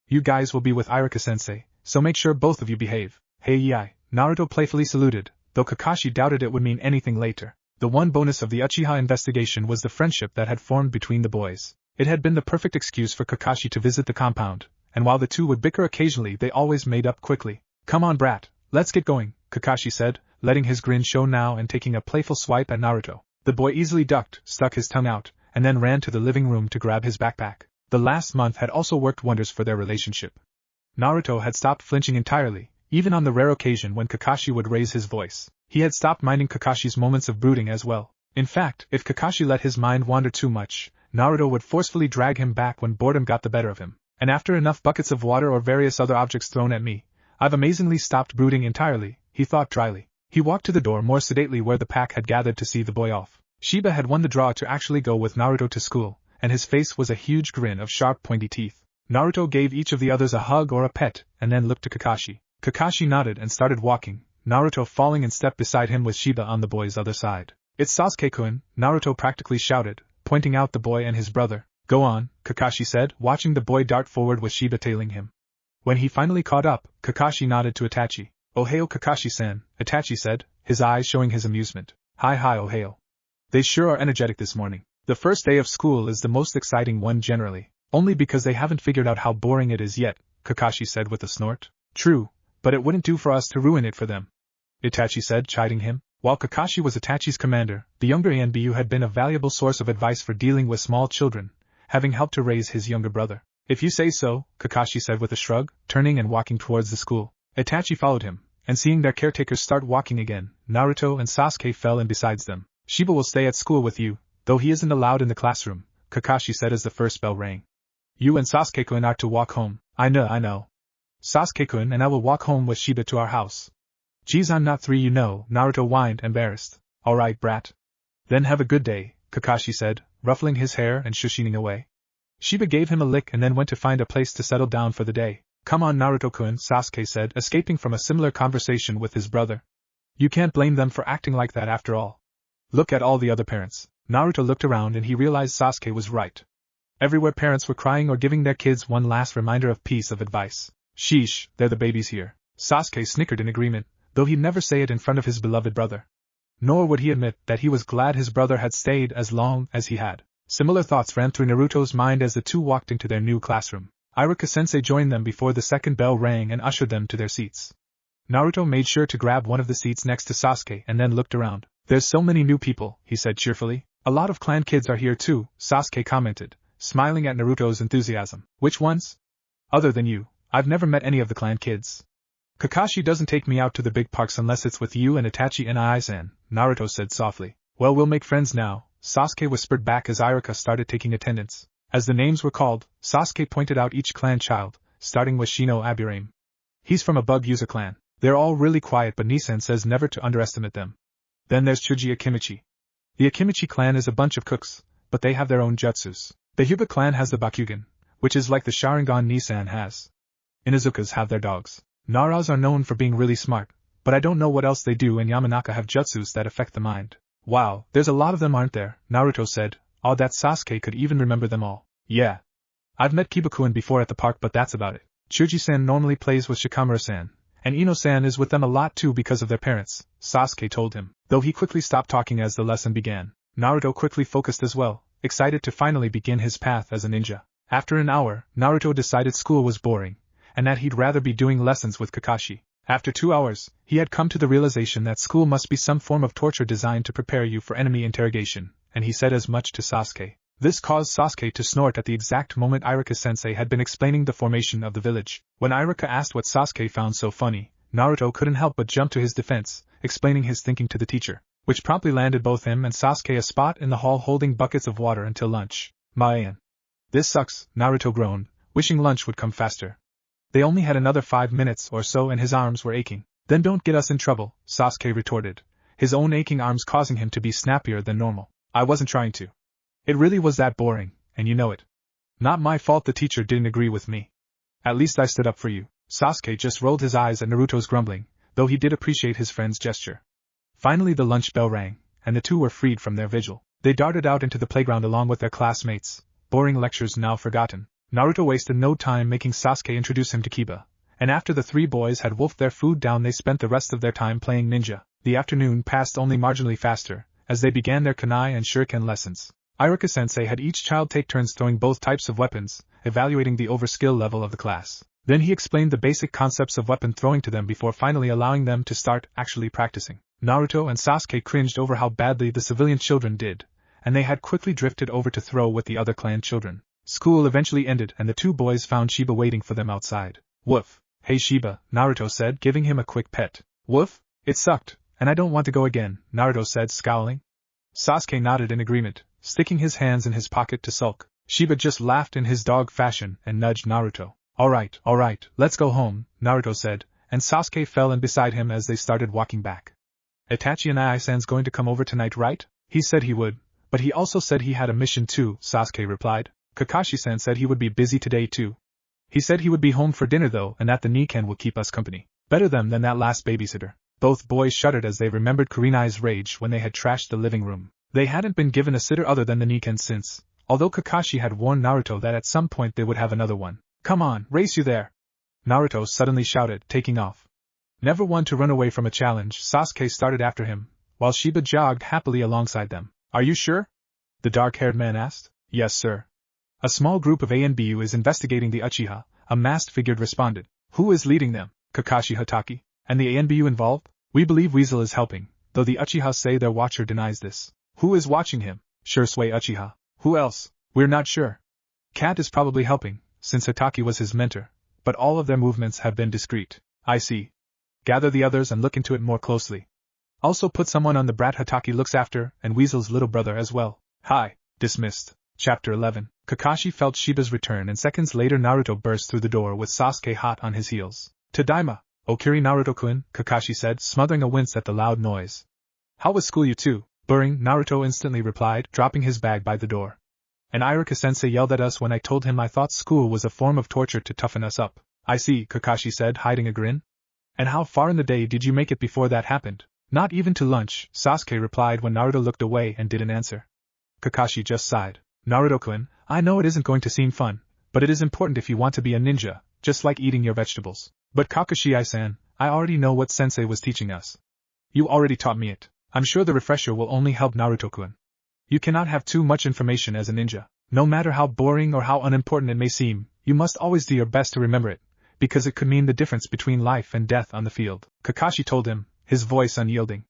You guys will be with Iruka-sensei, so make sure both of you behave." "Hey-yi," Naruto playfully saluted, though Kakashi doubted it would mean anything later. The one bonus of the Uchiha investigation was the friendship that had formed between the boys. It had been the perfect excuse for Kakashi to visit the compound, and while the two would bicker occasionally they always made up quickly. "Come on, brat, let's get going," Kakashi said, letting his grin show now and taking a playful swipe at Naruto. The boy easily ducked, stuck his tongue out, and then ran to the living room to grab his backpack. The last month had also worked wonders for their relationship. Naruto had stopped flinching entirely, even on the rare occasion when Kakashi would raise his voice. He had stopped minding Kakashi's moments of brooding as well. In fact, if Kakashi let his mind wander too much, Naruto would forcefully drag him back when boredom got the better of him. And after enough buckets of water or various other objects thrown at me, I've amazingly stopped brooding entirely, he thought dryly. He walked to the door more sedately where the pack had gathered to see the boy off. Shiba had won the draw to actually go with Naruto to school, and his face was a huge grin of sharp pointy teeth. Naruto gave each of the others a hug or a pet, and then looked to Kakashi. Kakashi nodded and started walking, Naruto falling in step beside him with Shiba on the boy's other side. "It's Sasuke-kun," Naruto practically shouted, pointing out the boy and his brother. "Go on," Kakashi said, watching the boy dart forward with Shiba tailing him. When he finally caught up, Kakashi nodded to Itachi. "Ohio Kakashi-san," Itachi said, his eyes showing his amusement. Hi Ohio. They sure are energetic this morning. The first day of school is the most exciting one generally, only because they haven't figured out how boring it is yet," Kakashi said with a snort. "True, but it wouldn't do for us to ruin it for them," Itachi said, chiding him. While Kakashi was Itachi's commander, the younger ANBU had been a valuable source of advice for dealing with small children, having helped to raise his younger brother. "If you say so," Kakashi said with a shrug, turning and walking towards the school. Itachi followed him, and seeing their caretakers start walking again, Naruto and Sasuke fell in besides them. "Shiba will stay at school with you, though he isn't allowed in the classroom," Kakashi said as the first bell rang. "You and Sasuke-kun are to walk home." I know. "Sasuke-kun and I will walk home with Shiba to our house." "Geez, I'm not 3, you know," Naruto whined, embarrassed. "Alright, brat. Then have a good day," Kakashi said, ruffling his hair and shushing away. Shiba gave him a lick and then went to find a place to settle down for the day. "Come on Naruto-kun," Sasuke said, escaping from a similar conversation with his brother. "You can't blame them for acting like that after all. Look at all the other parents." Naruto looked around and he realized Sasuke was right. Everywhere parents were crying or giving their kids one last reminder of piece of advice. "Sheesh, they're the babies here." Sasuke snickered in agreement, though he'd never say it in front of his beloved brother. Nor would he admit that he was glad his brother had stayed as long as he had. Similar thoughts ran through Naruto's mind as the two walked into their new classroom. Iruka-sensei joined them before the second bell rang and ushered them to their seats. Naruto made sure to grab one of the seats next to Sasuke and then looked around. "There's so many new people," he said cheerfully. "A lot of clan kids are here too," Sasuke commented, smiling at Naruto's enthusiasm. "Which ones?" "Other than you, I've never met any of the clan kids. Kakashi doesn't take me out to the big parks unless it's with you and Itachi and Ai-san," Naruto said softly. "Well, we'll make friends now," Sasuke whispered back as Iruka started taking attendance. As the names were called, Sasuke pointed out each clan child, starting with Shino Aburame. "He's from a bug user clan. They're all really quiet but Nissan says never to underestimate them. Then there's Chuji Akimichi. The Akimichi clan is a bunch of cooks, but they have their own jutsus. The Hyuga clan has the Bakugan, which is like the Sharingan Nissan has. Inuzukas have their dogs. Naras are known for being really smart, but I don't know what else they do, and Yamanaka have jutsus that affect the mind." "Wow, there's a lot of them, aren't there?" Naruto said, awed that Sasuke could even remember them all. "Yeah. I've met Kibakuin before at the park but that's about it. Chuji-san normally plays with Shikamaru-san, and Ino-san is with them a lot too because of their parents," Sasuke told him, though he quickly stopped talking as the lesson began. Naruto quickly focused as well, excited to finally begin his path as a ninja. After an hour, Naruto decided school was boring, and that he'd rather be doing lessons with Kakashi. After 2 hours, he had come to the realization that school must be some form of torture designed to prepare you for enemy interrogation, and he said as much to Sasuke. This caused Sasuke to snort at the exact moment Iruka-sensei had been explaining the formation of the village. When Iruka asked what Sasuke found so funny, Naruto couldn't help but jump to his defense, explaining his thinking to the teacher, which promptly landed both him and Sasuke a spot in the hall holding buckets of water until lunch. "Man. This sucks," Naruto groaned, wishing lunch would come faster. They only had another 5 minutes or so and his arms were aching. "Then don't get us in trouble," Sasuke retorted, his own aching arms causing him to be snappier than normal. "I wasn't trying to. It really was that boring, and you know it. Not my fault the teacher didn't agree with me. At least I stood up for you." Sasuke just rolled his eyes at Naruto's grumbling, though he did appreciate his friend's gesture. Finally the lunch bell rang, and the two were freed from their vigil. They darted out into the playground along with their classmates, boring lectures now forgotten. Naruto wasted no time making Sasuke introduce him to Kiba, and after the 3 boys had wolfed their food down they spent the rest of their time playing ninja. The afternoon passed only marginally faster, as they began their kunai and shuriken lessons. Iruka-sensei had each child take turns throwing both types of weapons, evaluating the overskill level of the class. Then he explained the basic concepts of weapon throwing to them before finally allowing them to start actually practicing. Naruto and Sasuke cringed over how badly the civilian children did, and they had quickly drifted over to throw with the other clan children. School eventually ended and the 2 boys found Shiba waiting for them outside. "Woof. Hey Shiba," Naruto said, giving him a quick pet. "Woof? It sucked, and I don't want to go again," Naruto said, scowling. Sasuke nodded in agreement, sticking his hands in his pocket to sulk. Shiba just laughed in his dog fashion and nudged Naruto. All right, let's go home," Naruto said, and Sasuke fell in beside him as they started walking back. Itachi and Ai-san's going to come over tonight, right? He said he would, but he also said he had a mission too, Sasuke replied. Kakashi-san said he would be busy today too. He said he would be home for dinner though and that the Nikan will keep us company. Better them than that last babysitter. Both boys shuddered as they remembered Kurenai's rage when they had trashed the living room. They hadn't been given a sitter other than the Nikan since, although Kakashi had warned Naruto that at some point they would have another one. Come on, race you there! Naruto suddenly shouted, taking off. Never one to run away from a challenge, Sasuke started after him, while Shiba jogged happily alongside them. Are you sure? The dark-haired man asked. Yes, sir. A small group of ANBU is investigating the Uchiha, a masked figure responded. Who is leading them? Kakashi Hatake. And the ANBU involved? We believe Weasel is helping, though the Uchiha say their watcher denies this. Who is watching him? Shursui Uchiha. Who else? We're not sure. Cat is probably helping, since Hatake was his mentor, but all of their movements have been discreet. I see. Gather the others and look into it more closely. Also put someone on the brat Hatake looks after, and Weasel's little brother as well. Hi. Dismissed. Chapter 11. Kakashi felt Shiba's return and seconds later Naruto burst through the door with Sasuke hot on his heels. Tadaima, Okiri Naruto-kun, Kakashi said, smothering a wince at the loud noise. How was school you two? Burring, Naruto instantly replied, dropping his bag by the door. And Iruka-sensei yelled at us when I told him I thought school was a form of torture to toughen us up. I see, Kakashi said, hiding a grin. And how far in the day did you make it before that happened? Not even to lunch, Sasuke replied when Naruto looked away and didn't answer. Kakashi just sighed. Naruto-kun, I know it isn't going to seem fun, but it is important if you want to be a ninja, just like eating your vegetables. But Kakashi-san, I already know what sensei was teaching us. You already taught me it. I'm sure the refresher will only help Naruto-kun. You cannot have too much information as a ninja. No matter how boring or how unimportant it may seem, you must always do your best to remember it, because it could mean the difference between life and death on the field. Kakashi told him, his voice unyielding.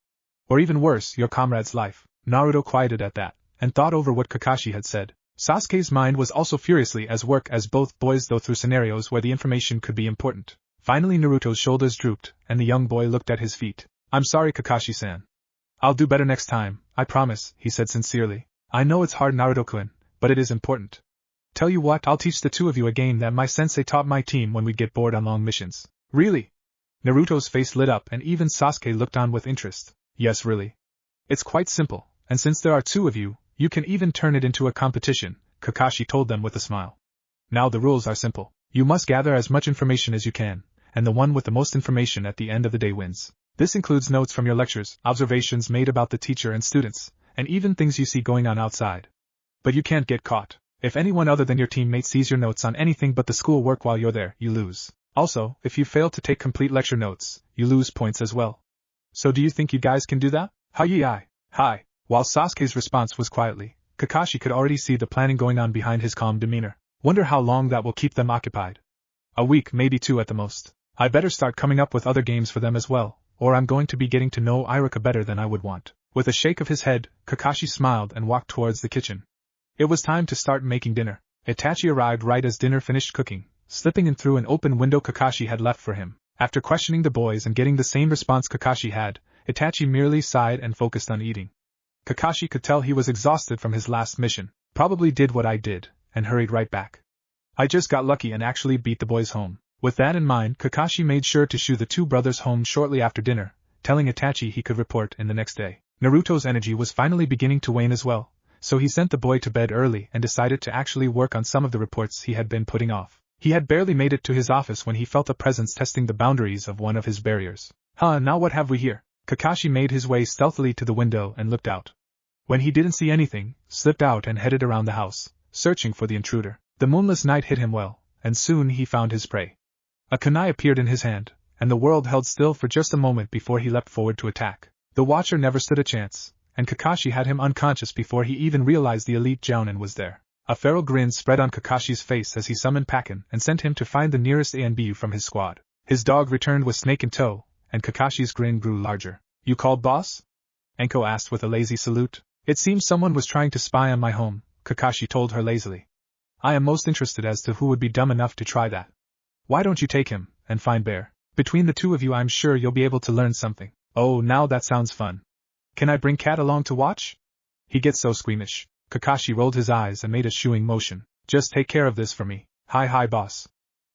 Or even worse, your comrade's life. Naruto quieted at that, and thought over what Kakashi had said. Sasuke's mind was also furiously at work as both boys go through scenarios where the information could be important. Finally Naruto's shoulders drooped, and the young boy looked at his feet. I'm sorry Kakashi-san. I'll do better next time, I promise, he said sincerely. I know it's hard Naruto-kun, but it is important. Tell you what, I'll teach the two of you a game that my sensei taught my team when we get bored on long missions. Really? Naruto's face lit up and even Sasuke looked on with interest. Yes, really. It's quite simple, and since there are two of you, you can even turn it into a competition, Kakashi told them with a smile. Now the rules are simple. You must gather as much information as you can, and the one with the most information at the end of the day wins. This includes notes from your lectures, observations made about the teacher and students, and even things you see going on outside. But you can't get caught. If anyone other than your teammate sees your notes on anything but the school work while you're there, you lose. Also, if you fail to take complete lecture notes, you lose points as well. So do you think you guys can do that? Hi. Hi. While Sasuke's response was quietly, Kakashi could already see the planning going on behind his calm demeanor. Wonder how long that will keep them occupied. A week, maybe two at the most. I better start coming up with other games for them as well, or I'm going to be getting to know Iruka better than I would want. With a shake of his head, Kakashi smiled and walked towards the kitchen. It was time to start making dinner. Itachi arrived right as dinner finished cooking, slipping in through an open window Kakashi had left for him. After questioning the boys and getting the same response Kakashi had, Itachi merely sighed and focused on eating. Kakashi could tell he was exhausted from his last mission, probably did what I did, and hurried right back. I just got lucky and actually beat the boys home. With that in mind, Kakashi made sure to shoo the two brothers home shortly after dinner, telling Itachi he could report in the next day. Naruto's energy was finally beginning to wane as well, so he sent the boy to bed early and decided to actually work on some of the reports he had been putting off. He had barely made it to his office when he felt a presence testing the boundaries of one of his barriers. Now what have we here? Kakashi made his way stealthily to the window and looked out. When he didn't see anything, slipped out and headed around the house, searching for the intruder. The moonless night hit him well, and soon he found his prey. A kunai appeared in his hand, and the world held still for just a moment before he leapt forward to attack. The watcher never stood a chance, and Kakashi had him unconscious before he even realized the elite jounin was there. A feral grin spread on Kakashi's face as he summoned Pakken and sent him to find the nearest ANBU from his squad. His dog returned with snake in tow, and Kakashi's grin grew larger. You called boss? Enko asked with a lazy salute. It seems someone was trying to spy on my home, Kakashi told her lazily. I am most interested as to who would be dumb enough to try that. Why don't you take him, and find Bear? Between the two of you I'm sure you'll be able to learn something. Oh, now that sounds fun. Can I bring Cat along to watch? He gets so squeamish. Kakashi rolled his eyes and made a shooing motion. Just take care of this for me. Hi boss.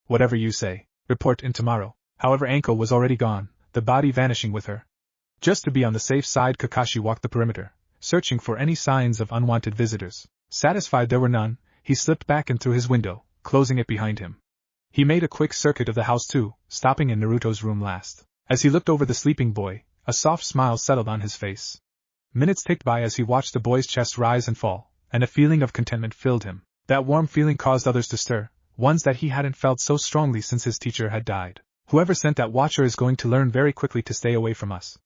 Whatever you say. Report in tomorrow. However, Anko was already gone, the body vanishing with her. Just to be on the safe side, Kakashi walked the perimeter, searching for any signs of unwanted visitors. Satisfied there were none, he slipped back in through his window, closing it behind him. He made a quick circuit of the house too, stopping in Naruto's room last. As he looked over the sleeping boy, a soft smile settled on his face. Minutes ticked by as he watched the boy's chest rise and fall, and a feeling of contentment filled him. That warm feeling caused others to stir, ones that he hadn't felt so strongly since his teacher had died. Whoever sent that watcher is going to learn very quickly to stay away from us.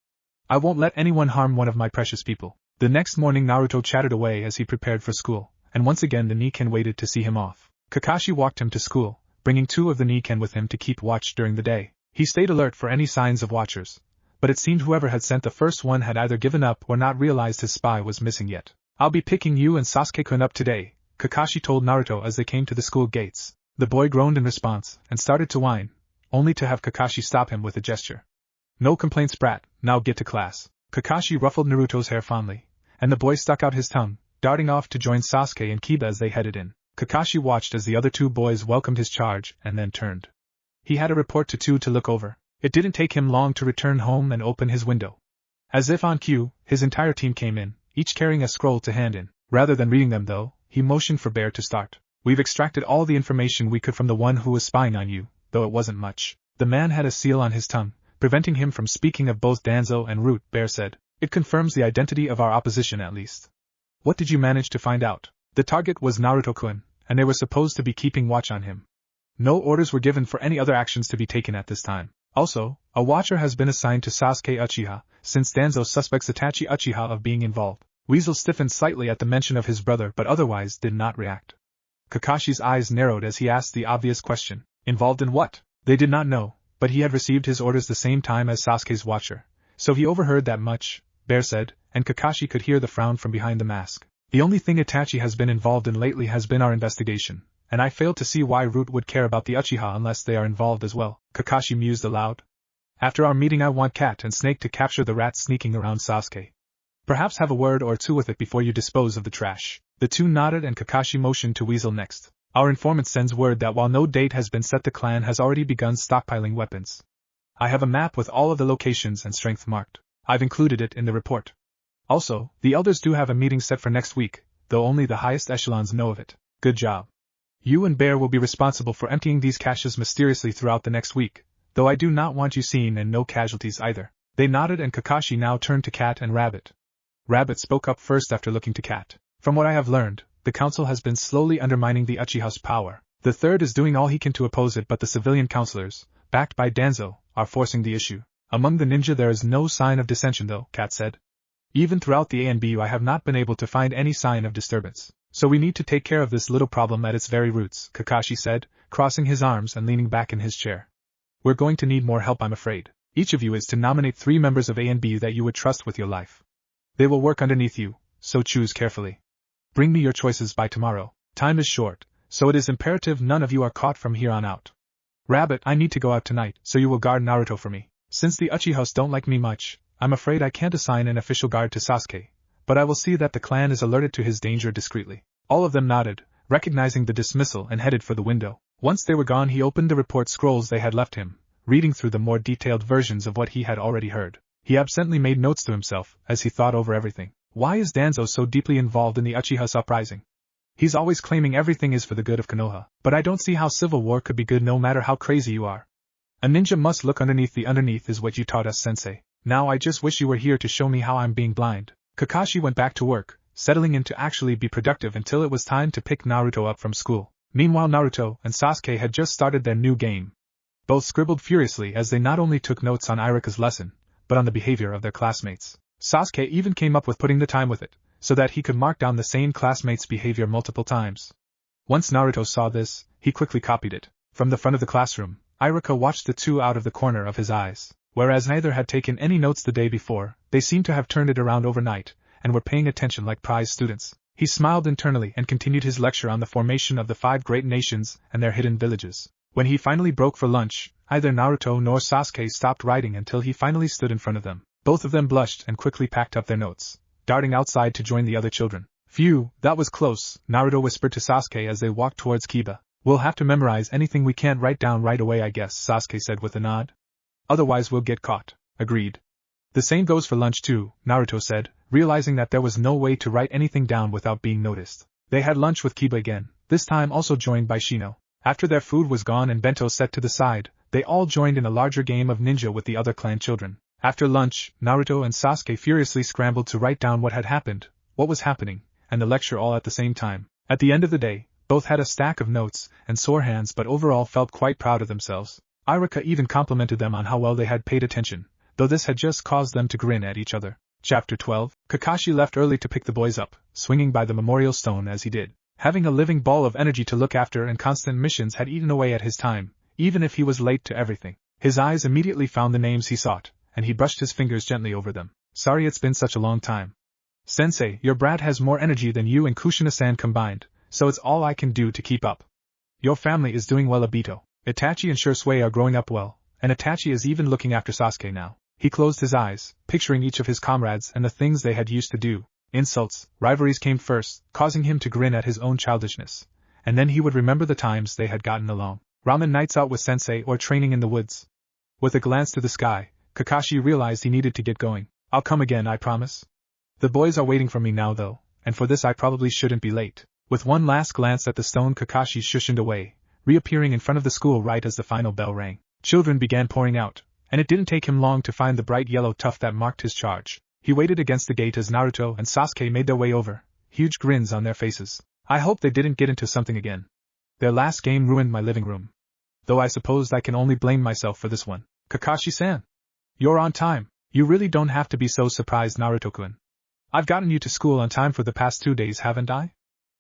I won't let anyone harm one of my precious people. The next morning Naruto chattered away as he prepared for school, and once again the Nikken waited to see him off. Kakashi walked him to school, bringing 2 of the Nikken with him to keep watch during the day. He stayed alert for any signs of watchers, but it seemed whoever had sent the first one had either given up or not realized his spy was missing yet. I'll be picking you and Sasuke-kun up today, Kakashi told Naruto as they came to the school gates. The boy groaned in response and started to whine, only to have Kakashi stop him with a gesture. No complaints, brat, now get to class. Kakashi ruffled Naruto's hair fondly, and the boy stuck out his tongue, darting off to join Sasuke and Kiba as they headed in. Kakashi watched as the other 2 boys welcomed his charge and then turned. He had a report to look over. It didn't take him long to return home and open his window. As if on cue, his entire team came in, each carrying a scroll to hand in. Rather than reading them though, he motioned for Bear to start. We've extracted all the information we could from the one who was spying on you, though it wasn't much. The man had a seal on his tongue, preventing him from speaking of both Danzo and Root. Bear said. It confirms the identity of our opposition at least. What did you manage to find out? The target was Naruto-kun, and they were supposed to be keeping watch on him. No orders were given for any other actions to be taken at this time. Also, a watcher has been assigned to Sasuke Uchiha, since Danzo suspects Itachi Uchiha of being involved. Weasel stiffened slightly at the mention of his brother but otherwise did not react. Kakashi's eyes narrowed as he asked the obvious question. Involved in what? They did not know, but he had received his orders the same time as Sasuke's watcher, so he overheard that much, Bear said, and Kakashi could hear the frown from behind the mask. The only thing Itachi has been involved in lately has been our investigation, and I fail to see why Root would care about the Uchiha unless they are involved as well, Kakashi mused aloud. After our meeting I want Cat and Snake to capture the rat sneaking around Sasuke. Perhaps have a word or 2 with it before you dispose of the trash. The 2 nodded and Kakashi motioned to Weasel next. Our informant sends word that while no date has been set the clan has already begun stockpiling weapons. I have a map with all of the locations and strength marked. I've included it in the report. Also, the elders do have a meeting set for next week, though only the highest echelons know of it. Good job. You and Bear will be responsible for emptying these caches mysteriously throughout the next week, though I do not want you seen and no casualties either. They nodded and Kakashi now turned to Cat and Rabbit. Rabbit spoke up first after looking to Cat. From what I have learned, the council has been slowly undermining the Uchiha's power. The third is doing all he can to oppose it, but the civilian councilors, backed by Danzo, are forcing the issue. Among the ninja there is no sign of dissension though, Cat said. Even throughout the ANBU I have not been able to find any sign of disturbance. So we need to take care of this little problem at its very roots, Kakashi said, crossing his arms and leaning back in his chair. We're going to need more help, I'm afraid. Each of you is to nominate 3 members of ANBU that you would trust with your life. They will work underneath you, so choose carefully. Bring me your choices by tomorrow. Time is short, so it is imperative none of you are caught from here on out. Rabbit, I need to go out tonight, so you will guard Naruto for me. Since the Uchihas don't like me much, I'm afraid I can't assign an official guard to Sasuke, but I will see that the clan is alerted to his danger discreetly. All of them nodded, recognizing the dismissal and headed for the window. Once they were gone he opened the report scrolls they had left him, reading through the more detailed versions of what he had already heard. He absently made notes to himself as he thought over everything. Why is Danzo so deeply involved in the Uchiha's uprising? He's always claiming everything is for the good of Konoha, but I don't see how civil war could be good no matter how crazy you are. A ninja must look underneath the underneath is what you taught us, sensei. Now I just wish you were here to show me how I'm being blind. Kakashi went back to work, settling in to actually be productive until it was time to pick Naruto up from school. Meanwhile Naruto and Sasuke had just started their new game. Both scribbled furiously as they not only took notes on Irika's lesson, but on the behavior of their classmates. Sasuke even came up with putting the time with it, so that he could mark down the same classmate's behavior multiple times. Once Naruto saw this, he quickly copied it. From the front of the classroom, Irika watched the 2 out of the corner of his eyes. Whereas neither had taken any notes the day before, they seemed to have turned it around overnight, and were paying attention like prize students. He smiled internally and continued his lecture on the formation of the 5 great nations and their hidden villages. When he finally broke for lunch, neither Naruto nor Sasuke stopped writing until he finally stood in front of them. Both of them blushed and quickly packed up their notes, darting outside to join the other children. Phew, that was close, Naruto whispered to Sasuke as they walked towards Kiba. We'll have to memorize anything we can't write down right away, I guess, Sasuke said with a nod. Otherwise we'll get caught. Agreed. The same goes for lunch too, Naruto said, realizing that there was no way to write anything down without being noticed. They had lunch with Kiba again, this time also joined by Shino. After their food was gone and bento set to the side, they all joined in a larger game of ninja with the other clan children. After lunch, Naruto and Sasuke furiously scrambled to write down what had happened, what was happening, and the lecture all at the same time. At the end of the day, both had a stack of notes and sore hands but overall felt quite proud of themselves. Iruka even complimented them on how well they had paid attention, though this had just caused them to grin at each other. Chapter 12. Kakashi left early to pick the boys up, swinging by the memorial stone as he did. Having a living ball of energy to look after and constant missions had eaten away at his time, even if he was late to everything. His eyes immediately found the names he sought, and he brushed his fingers gently over them. Sorry it's been such a long time. Sensei, your brat has more energy than you and Kushina-san combined, so it's all I can do to keep up. Your family is doing well. Obito, Itachi and Shursui are growing up well, and Itachi is even looking after Sasuke now. He closed his eyes, picturing each of his comrades and the things they had used to do. Insults, rivalries came first, causing him to grin at his own childishness, and then he would remember the times they had gotten along. Ramen nights out with Sensei or training in the woods. With a glance to the sky, Kakashi realized he needed to get going. I'll come again, I promise. The boys are waiting for me now though, and for this I probably shouldn't be late. With one last glance at the stone, Kakashi shushened away, reappearing in front of the school right as the final bell rang. Children began pouring out, and it didn't take him long to find the bright yellow tuft that marked his charge. He waited against the gate as Naruto and Sasuke made their way over, huge grins on their faces. I hope they didn't get into something again. Their last game ruined my living room. Though I suppose I can only blame myself for this one. Kakashi-san. You're on time. You really don't have to be so surprised, Naruto-kun. I've gotten you to school on time for the past 2 days, haven't I?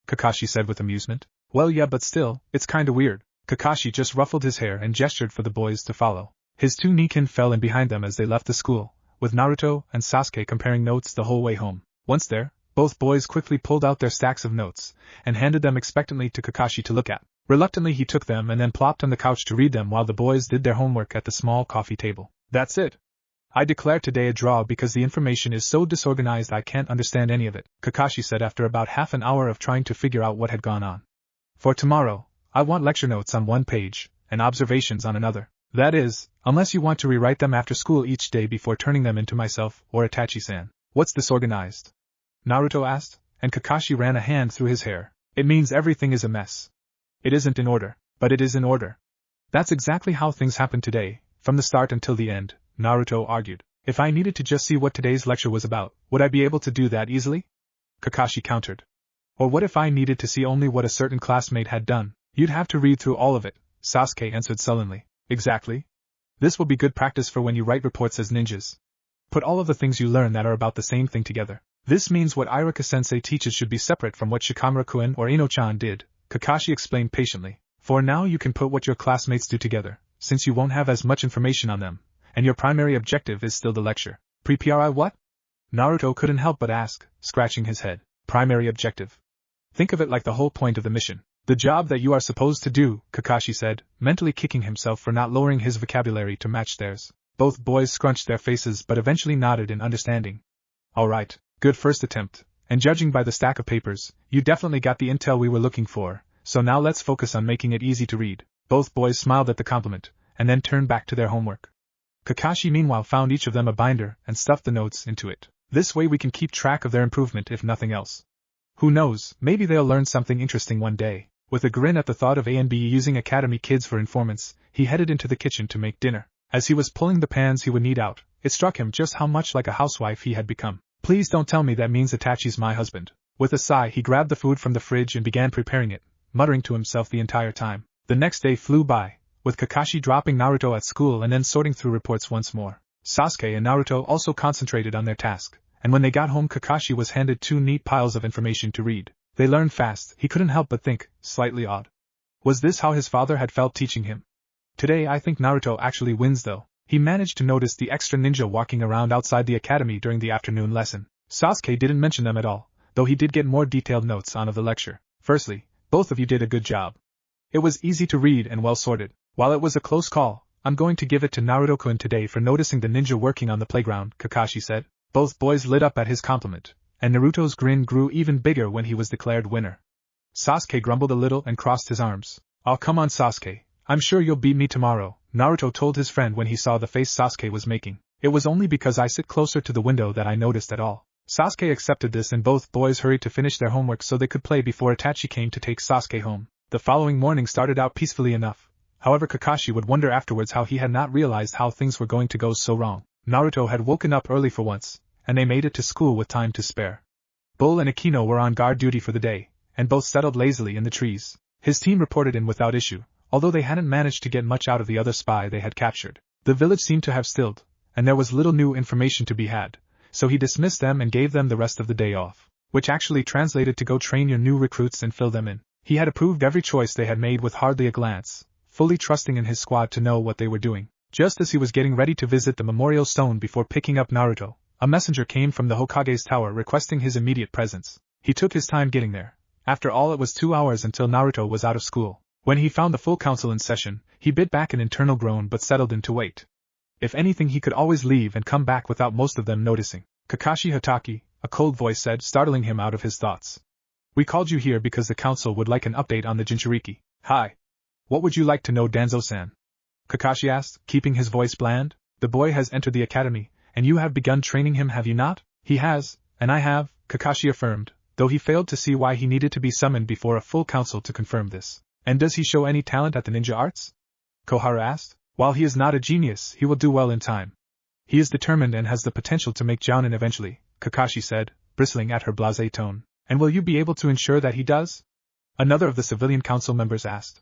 Kakashi said with amusement. Well yeah, but still, it's kinda weird. Kakashi just ruffled his hair and gestured for the boys to follow. His two Nikin fell in behind them as they left the school, with Naruto and Sasuke comparing notes the whole way home. Once there, both boys quickly pulled out their stacks of notes, and handed them expectantly to Kakashi to look at. Reluctantly he took them and then plopped on the couch to read them while the boys did their homework at the small coffee table. That's it. I declare today a draw because the information is so disorganized I can't understand any of it, Kakashi said after about half an hour of trying to figure out what had gone on. For tomorrow, I want lecture notes on one page, and observations on another. That is, unless you want to rewrite them after school each day before turning them into myself or Itachi-san. What's disorganized? Naruto asked, and Kakashi ran a hand through his hair. It means everything is a mess. It isn't in order, but it is in order. That's exactly how things happened today, from the start until the end, Naruto argued. If I needed to just see what today's lecture was about, would I be able to do that easily? Kakashi countered. Or what if I needed to see only what a certain classmate had done? You'd have to read through all of it, Sasuke answered sullenly. Exactly. This will be good practice for when you write reports as ninjas. Put all of the things you learn that are about the same thing together. This means what Iruka-sensei teaches should be separate from what Shikamaru-kun or Ino-chan did, Kakashi explained patiently. For now you can put what your classmates do together, since you won't have as much information on them, and your primary objective is still the lecture. Pre-PRI what? Naruto couldn't help but ask, scratching his head. Primary objective. Think of it like the whole point of the mission. The job that you are supposed to do, Kakashi said, mentally kicking himself for not lowering his vocabulary to match theirs. Both boys scrunched their faces but eventually nodded in understanding. Alright, good first attempt, and judging by the stack of papers, you definitely got the intel we were looking for, so now let's focus on making it easy to read. Both boys smiled at the compliment, and then turned back to their homework. Kakashi meanwhile found each of them a binder and stuffed the notes into it. This way we can keep track of their improvement if nothing else. Who knows, maybe they'll learn something interesting one day. With a grin at the thought of ANBU using academy kids for informants, he headed into the kitchen to make dinner. As he was pulling the pans he would need out, it struck him just how much like a housewife he had become. Please don't tell me that means Itachi's my husband. With a sigh he grabbed the food from the fridge and began preparing it, muttering to himself the entire time. The next day flew by, with Kakashi dropping Naruto at school and then sorting through reports once more. Sasuke and Naruto also concentrated on their task, and when they got home Kakashi was handed 2 neat piles of information to read. They learned fast, he couldn't help but think, slightly odd. Was this how his father had felt teaching him? Today I think Naruto actually wins though. He managed to notice the extra ninja walking around outside the academy during the afternoon lesson. Sasuke didn't mention them at all, though he did get more detailed notes on of the lecture. Firstly, both of you did a good job. It was easy to read and well sorted. While it was a close call, I'm going to give it to Naruto-kun today for noticing the ninja working on the playground, Kakashi said. Both boys lit up at his compliment, and Naruto's grin grew even bigger when he was declared winner. Sasuke grumbled a little and crossed his arms. Oh come on Sasuke, I'm sure you'll beat me tomorrow, Naruto told his friend when he saw the face Sasuke was making. It was only because I sit closer to the window that I noticed at all. Sasuke accepted this and both boys hurried to finish their homework so they could play before Itachi came to take Sasuke home. The following morning started out peacefully enough. However, Kakashi would wonder afterwards how he had not realized how things were going to go so wrong. Naruto had woken up early for once, and they made it to school with time to spare. Bull and Akino were on guard duty for the day, and both settled lazily in the trees. His team reported in without issue, although they hadn't managed to get much out of the other spy they had captured. The village seemed to have stilled, and there was little new information to be had, so he dismissed them and gave them the rest of the day off, which actually translated to go train your new recruits and fill them in. He had approved every choice they had made with hardly a glance, fully trusting in his squad to know what they were doing. Just as he was getting ready to visit the memorial stone before picking up Naruto, a messenger came from the Hokage's tower requesting his immediate presence. He took his time getting there. After all, it was 2 hours until Naruto was out of school. When he found the full council in session, he bit back an internal groan but settled in to wait. If anything, he could always leave and come back without most of them noticing. Kakashi Hatake, a cold voice said, startling him out of his thoughts. We called you here because the council would like an update on the Jinchuriki. Hi. What would you like to know, Danzo-san? Kakashi asked, keeping his voice bland. The boy has entered the academy, and you have begun training him, have you not? He has, and I have, Kakashi affirmed, though he failed to see why he needed to be summoned before a full council to confirm this. And does he show any talent at the ninja arts? Kohara asked. While he is not a genius, he will do well in time. He is determined and has the potential to make Jounin eventually, Kakashi said, bristling at her blasé tone. And will you be able to ensure that he does? Another of the civilian council members asked.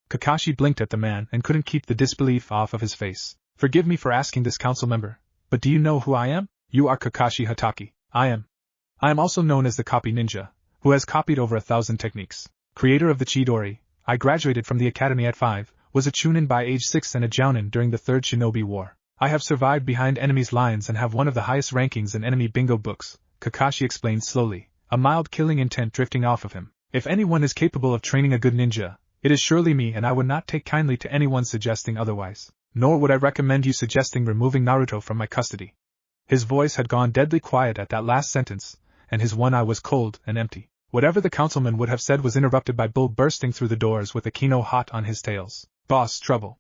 Kakashi blinked at the man and couldn't keep the disbelief off of his face. Forgive me for asking this council member, but do you know who I am? You are Kakashi Hatake. I am also known as the Copy Ninja, who has copied over 1,000 techniques. Creator of the Chidori, I graduated from the academy at 5, was a Chunin by age 6 and a Jounin during the 3rd Shinobi War. I have survived behind enemies' lines and have one of the highest rankings in enemy bingo books, Kakashi explained slowly, a mild killing intent drifting off of him. If anyone is capable of training a good ninja, it is surely me, and I would not take kindly to anyone suggesting otherwise. Nor would I recommend you suggesting removing Naruto from my custody. His voice had gone deadly quiet at that last sentence, and his one eye was cold and empty. Whatever the councilman would have said was interrupted by Bull bursting through the doors with Akino hot on his tails. Boss, trouble.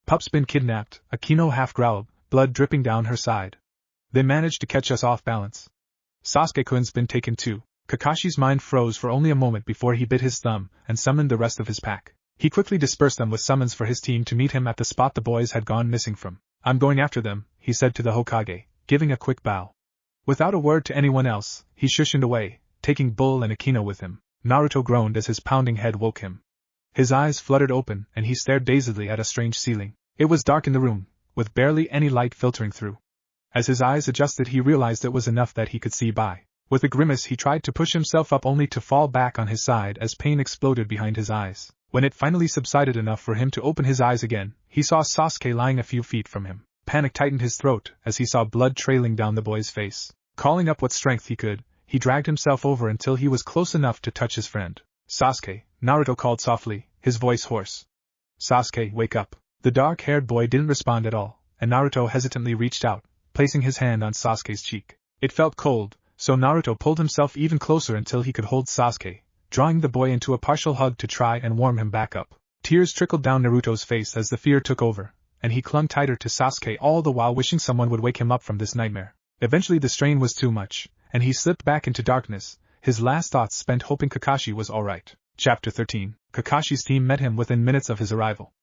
Pup's been kidnapped, Akino half growled, blood dripping down her side. They managed to catch us off balance. Sasuke-kun's been taken too. Kakashi's mind froze for only a moment before he bit his thumb and summoned the rest of his pack. He quickly dispersed them with summons for his team to meet him at the spot the boys had gone missing from. I'm going after them, he said to the Hokage, giving a quick bow. Without a word to anyone else, he shushened away, taking Bull and Akino with him. Naruto groaned as his pounding head woke him. His eyes fluttered open and he stared dazedly at a strange ceiling. It was dark in the room, with barely any light filtering through. As his eyes adjusted, he realized it was enough that he could see by. With a grimace, he tried to push himself up only to fall back on his side as pain exploded behind his eyes. When it finally subsided enough for him to open his eyes again, he saw Sasuke lying a few feet from him. Panic tightened his throat as he saw blood trailing down the boy's face. Calling up what strength he could, he dragged himself over until he was close enough to touch his friend. Sasuke, Naruto called softly, his voice hoarse. Sasuke, wake up. The dark-haired boy didn't respond at all, and Naruto hesitantly reached out, placing his hand on Sasuke's cheek. It felt cold, so Naruto pulled himself even closer until he could hold Sasuke, drawing the boy into a partial hug to try and warm him back up. Tears trickled down Naruto's face as the fear took over, and he clung tighter to Sasuke, all the while wishing someone would wake him up from this nightmare. Eventually the strain was too much, and he slipped back into darkness, his last thoughts spent hoping Kakashi was alright. Chapter 13. Kakashi's team met him within minutes of his arrival.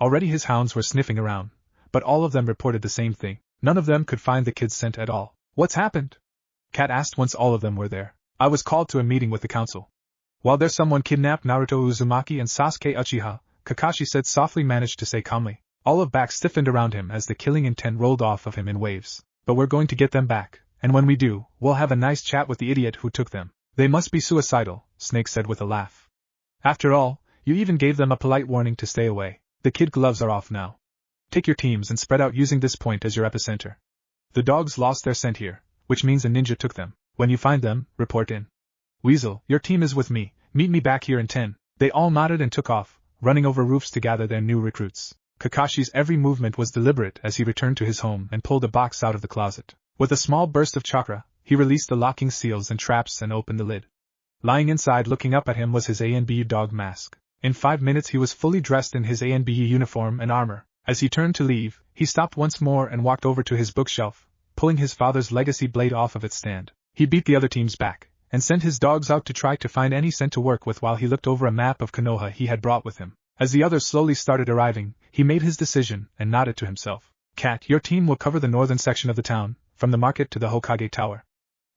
Already his hounds were sniffing around, but all of them reported the same thing. None of them could find the kid's scent at all. What's happened? Kat asked once all of them were there. I was called to a meeting with the council. While there's someone kidnapped Naruto Uzumaki and Sasuke Uchiha, Kakashi said softly, managed to say calmly. All of back stiffened around him as the killing intent rolled off of him in waves. But we're going to get them back, and when we do, we'll have a nice chat with the idiot who took them. They must be suicidal, Snake said with a laugh. After all, you even gave them a polite warning to stay away. The kid gloves are off now. Take your teams and spread out using this point as your epicenter. The dogs lost their scent here, which means a ninja took them. When you find them, report in. Weasel, your team is with me. Meet me back here in 10. They all nodded and took off, running over roofs to gather their new recruits. Kakashi's every movement was deliberate as he returned to his home and pulled a box out of the closet. With a small burst of chakra, he released the locking seals and traps and opened the lid. Lying inside looking up at him was his ANBU dog mask. In 5 minutes he was fully dressed in his ANBU uniform and armor. As he turned to leave, He stopped once more and walked over to his bookshelf, pulling his father's legacy blade off of its stand. He beat the other teams back, and sent his dogs out to try to find any scent to work with while he looked over a map of Konoha he had brought with him. As the others slowly started arriving, he made his decision and nodded to himself. Cat, your team will cover the northern section of the town, from the market to the Hokage Tower.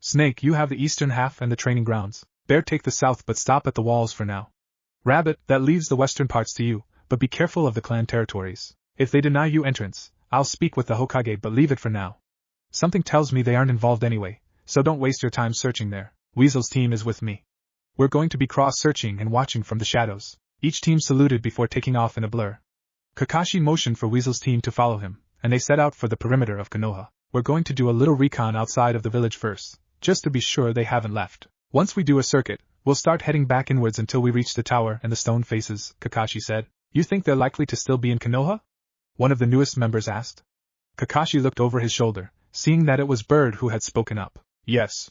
Snake, you have the eastern half and the training grounds. Bear, take the south but stop at the walls for now. Rabbit, that leaves the western parts to you, but be careful of the clan territories. If they deny you entrance, I'll speak with the Hokage, but leave it for now. Something tells me they aren't involved anyway, so don't waste your time searching there. Weasel's team is with me. We're going to be cross-searching and watching from the shadows. Each team saluted before taking off in a blur. Kakashi motioned for Weasel's team to follow him, and they set out for the perimeter of Konoha. We're going to do a little recon outside of the village first, just to be sure they haven't left. Once we do a circuit, we'll start heading back inwards until we reach the tower and the stone faces, Kakashi said. You think they're likely to still be in Konoha? One of the newest members asked. Kakashi looked over his shoulder, seeing that it was Bird who had spoken up. Yes.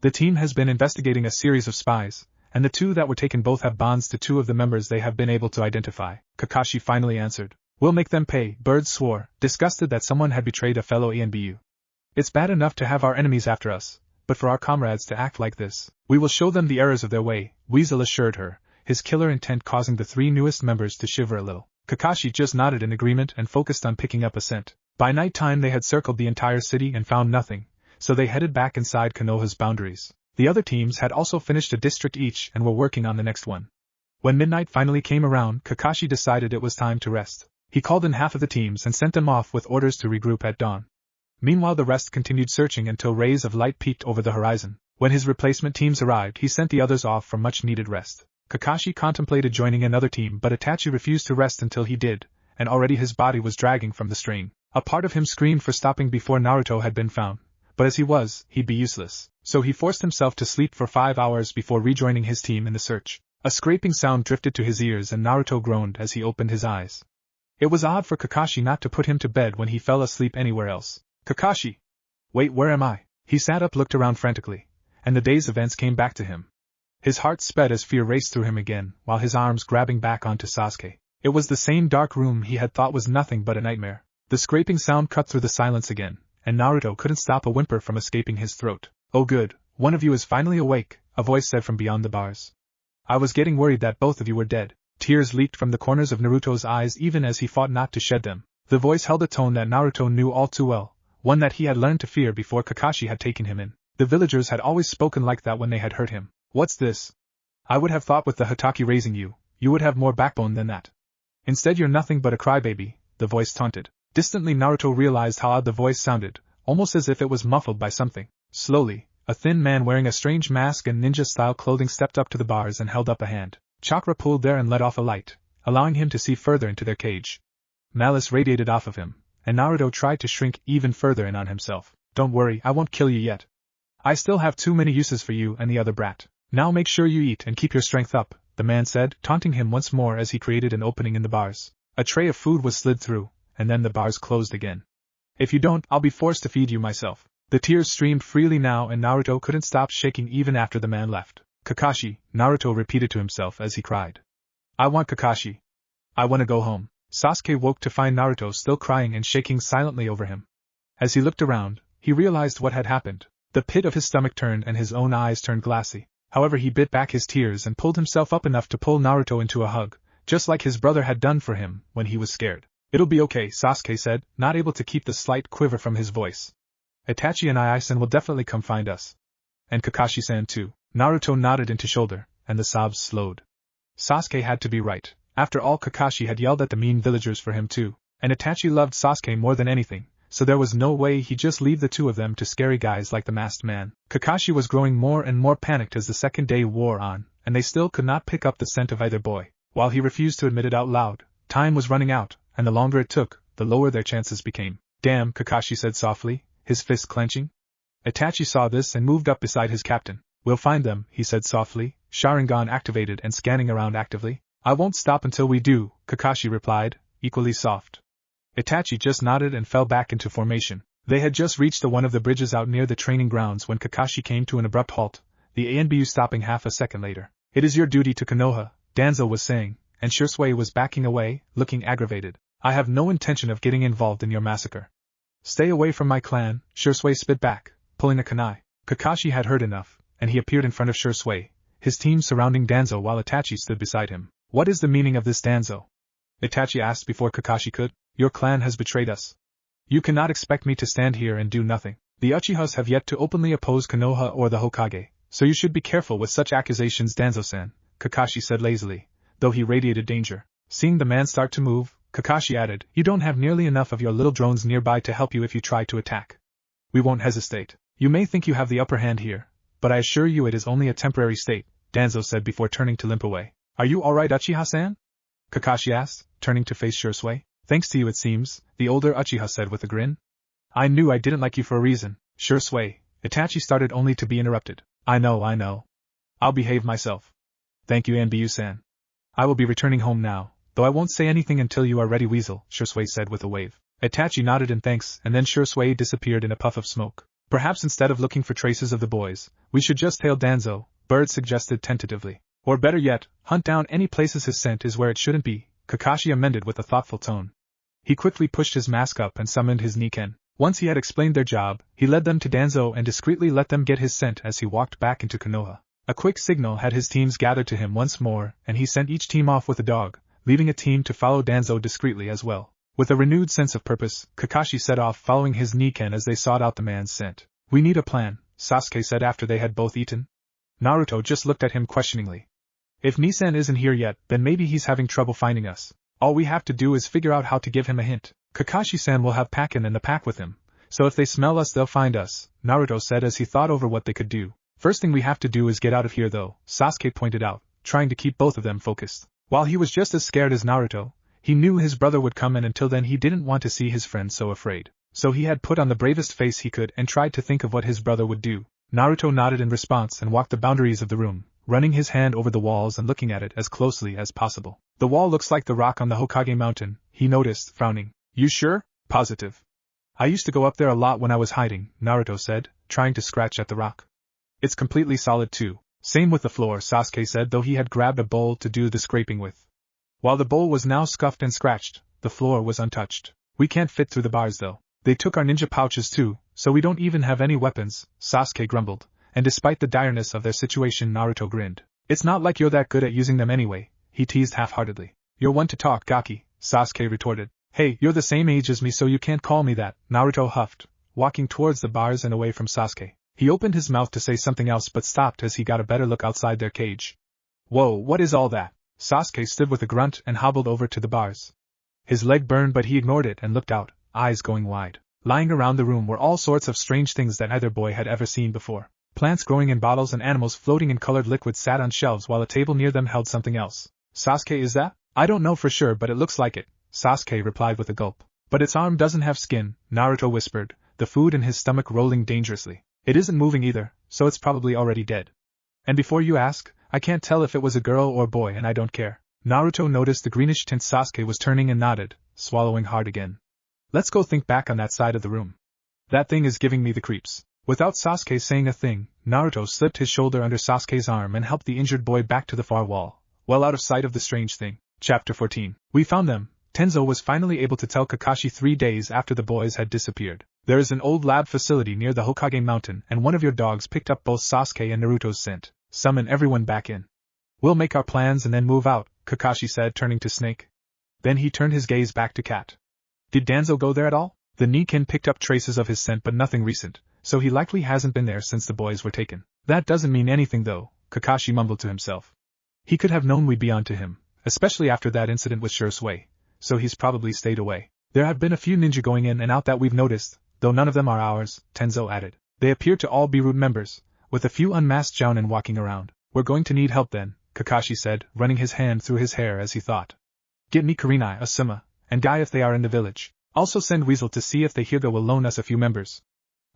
The team has been investigating a series of spies, and the two that were taken both have bonds to two of the members they have been able to identify, Kakashi finally answered. We'll make them pay, Bird swore, disgusted that someone had betrayed a fellow ANBU. It's bad enough to have our enemies after us, but for our comrades to act like this, we will show them the errors of their way, Weasel assured her, his killer intent causing the three newest members to shiver a little. Kakashi just nodded in agreement and focused on picking up a scent. By night time they had circled the entire city and found nothing, so they headed back inside Konoha's boundaries. The other teams had also finished a district each and were working on the next one. When midnight finally came around, Kakashi decided it was time to rest. He called in half of the teams and sent them off with orders to regroup at dawn. Meanwhile the rest continued searching until rays of light peeked over the horizon. When his replacement teams arrived, he sent the others off for much-needed rest. Kakashi contemplated joining another team, but Itachi refused to rest until he did, and already his body was dragging from the strain. A part of him screamed for stopping before Naruto had been found, but as he was, he'd be useless. So he forced himself to sleep for 5 hours before rejoining his team in the search. A scraping sound drifted to his ears and Naruto groaned as he opened his eyes. It was odd for Kakashi not to put him to bed when he fell asleep anywhere else. Kakashi! Wait, where am I? He sat up, looked around frantically, and the day's events came back to him. His heart sped as fear raced through him again, while his arms grabbing back onto Sasuke. It was the same dark room he had thought was nothing but a nightmare. The scraping sound cut through the silence again, and Naruto couldn't stop a whimper from escaping his throat. Oh good, one of you is finally awake, a voice said from beyond the bars. I was getting worried that both of you were dead. Tears leaked from the corners of Naruto's eyes even as he fought not to shed them. The voice held a tone that Naruto knew all too well, one that he had learned to fear before Kakashi had taken him in. The villagers had always spoken like that when they had hurt him. What's this? I would have thought with the Hatake raising you, you would have more backbone than that. Instead you're nothing but a crybaby, the voice taunted. Distantly Naruto realized how odd the voice sounded, almost as if it was muffled by something. Slowly, a thin man wearing a strange mask and ninja-style clothing stepped up to the bars and held up a hand. Chakra pulled there and let off a light, allowing him to see further into their cage. Malice radiated off of him, and Naruto tried to shrink even further in on himself. Don't worry, I won't kill you yet. I still have too many uses for you and the other brat. Now make sure you eat and keep your strength up, the man said, taunting him once more as he created an opening in the bars. A tray of food was slid through, and then the bars closed again. If you don't, I'll be forced to feed you myself. The tears streamed freely now and Naruto couldn't stop shaking even after the man left. Kakashi, Naruto repeated to himself as he cried. I want Kakashi. I want to go home. Sasuke woke to find Naruto still crying and shaking silently over him. As he looked around, he realized what had happened. The pit of his stomach turned and his own eyes turned glassy. However, he bit back his tears and pulled himself up enough to pull Naruto into a hug, just like his brother had done for him when he was scared. It'll be okay, Sasuke said, not able to keep the slight quiver from his voice. Itachi and Iisen will definitely come find us. And Kakashi-san too. Naruto nodded into shoulder, and the sobs slowed. Sasuke had to be right. After all, Kakashi had yelled at the mean villagers for him too, and Itachi loved Sasuke more than anything, so there was no way he'd just leave the two of them to scary guys like the masked man. Kakashi was growing more and more panicked as the second day wore on, and they still could not pick up the scent of either boy. While he refused to admit it out loud, time was running out, and the longer it took, the lower their chances became. Damn, Kakashi said softly, his fist clenching. Itachi saw this and moved up beside his captain. We'll find them, he said softly, Sharingan activated and scanning around actively. I won't stop until we do, Kakashi replied, equally soft. Itachi just nodded and fell back into formation. They had just reached one of the bridges out near the training grounds when Kakashi came to an abrupt halt, the ANBU stopping half a second later. It is your duty to Konoha, Danzo was saying, and Shisui was backing away, looking aggravated. I have no intention of getting involved in your massacre. Stay away from my clan, Shursui spit back, pulling a kunai. Kakashi had heard enough, and he appeared in front of Shursui, his team surrounding Danzo while Itachi stood beside him. What is the meaning of this, Danzo? Itachi asked before Kakashi could. Your clan has betrayed us. You cannot expect me to stand here and do nothing. The Uchihas have yet to openly oppose Konoha or the Hokage, so you should be careful with such accusations, Danzo-san, Kakashi said lazily, though he radiated danger. Seeing the man start to move, Kakashi added, you don't have nearly enough of your little drones nearby to help you if you try to attack. We won't hesitate. You may think you have the upper hand here, but I assure you it is only a temporary state, Danzo said before turning to limp away. Are you alright, Uchiha-san? Kakashi asked, turning to face Shursui. Thanks to you it seems, the older Uchiha said with a grin. I knew I didn't like you for a reason, Shursui. Itachi started only to be interrupted. I know. I'll behave myself. Thank you, ANBU-san. I will be returning home now, though I won't say anything until you are ready, Weasel, Shursui said with a wave. Itachi nodded in thanks and then Shursui disappeared in a puff of smoke. Perhaps instead of looking for traces of the boys, we should just tail Danzo, Bird suggested tentatively. Or better yet, hunt down any places his scent is where it shouldn't be, Kakashi amended with a thoughtful tone. He quickly pushed his mask up and summoned his Niken. Once he had explained their job, he led them to Danzo and discreetly let them get his scent as he walked back into Konoha. A quick signal had his teams gathered to him once more, and he sent each team off with a dog, leaving a team to follow Danzo discreetly as well. With a renewed sense of purpose, Kakashi set off following his Niken as they sought out the man's scent. We need a plan, Sasuke said after they had both eaten. Naruto just looked at him questioningly. If Nissen isn't here yet, then maybe he's having trouble finding us. All we have to do is figure out how to give him a hint. Kakashi-san will have Pakin and the pack with him, so if they smell us they'll find us, Naruto said as he thought over what they could do. First thing we have to do is get out of here though, Sasuke pointed out, trying to keep both of them focused. While he was just as scared as Naruto, he knew his brother would come and until then he didn't want to see his friend so afraid. So he had put on the bravest face he could and tried to think of what his brother would do. Naruto nodded in response and walked the boundaries of the room, running his hand over the walls and looking at it as closely as possible. The wall looks like the rock on the Hokage mountain, he noticed, frowning. You sure? Positive. I used to go up there a lot when I was hiding, Naruto said, trying to scratch at the rock. It's completely solid too. Same with the floor, Sasuke said, though he had grabbed a bowl to do the scraping with. While the bowl was now scuffed and scratched, the floor was untouched. We can't fit through the bars though. They took our ninja pouches too, so we don't even have any weapons, Sasuke grumbled, and despite the direness of their situation Naruto grinned. It's not like you're that good at using them anyway, he teased half-heartedly. You're one to talk, Gaki, Sasuke retorted. Hey, you're the same age as me so you can't call me that, Naruto huffed, walking towards the bars and away from Sasuke. He opened his mouth to say something else but stopped as he got a better look outside their cage. Whoa, what is all that? Sasuke stood with a grunt and hobbled over to the bars. His leg burned but he ignored it and looked out, eyes going wide. Lying around the room were all sorts of strange things that neither boy had ever seen before. Plants growing in bottles and animals floating in colored liquids sat on shelves while a table near them held something else. Sasuke, is that? I don't know for sure but it looks like it, Sasuke replied with a gulp. But its arm doesn't have skin, Naruto whispered, the food in his stomach rolling dangerously. It isn't moving either, so it's probably already dead. And before you ask, I can't tell if it was a girl or boy and I don't care. Naruto noticed the greenish tint Sasuke was turning and nodded, swallowing hard again. Let's go think back on that side of the room. That thing is giving me the creeps. Without Sasuke saying a thing, Naruto slipped his shoulder under Sasuke's arm and helped the injured boy back to the far wall, well out of sight of the strange thing. Chapter 14. We found them. Tenzo was finally able to tell Kakashi 3 days after the boys had disappeared. There is an old lab facility near the Hokage mountain and one of your dogs picked up both Sasuke and Naruto's scent. Summon everyone back in. We'll make our plans and then move out, Kakashi said, turning to Snake. Then he turned his gaze back to Cat. Did Danzo go there at all? The Niken picked up traces of his scent but nothing recent, so he likely hasn't been there since the boys were taken. That doesn't mean anything though, Kakashi mumbled to himself. He could have known we'd be onto him, especially after that incident with Shursui, so he's probably stayed away. There have been a few ninja going in and out that we've noticed, though none of them are ours, Tenzo added. They appear to all be root members, with a few unmasked jounin walking around. We're going to need help then, Kakashi said, running his hand through his hair as he thought. Get me Kurenai, Asuma, and Guy if they are in the village. Also send Weasel to see if the Hyuga will loan us a few members.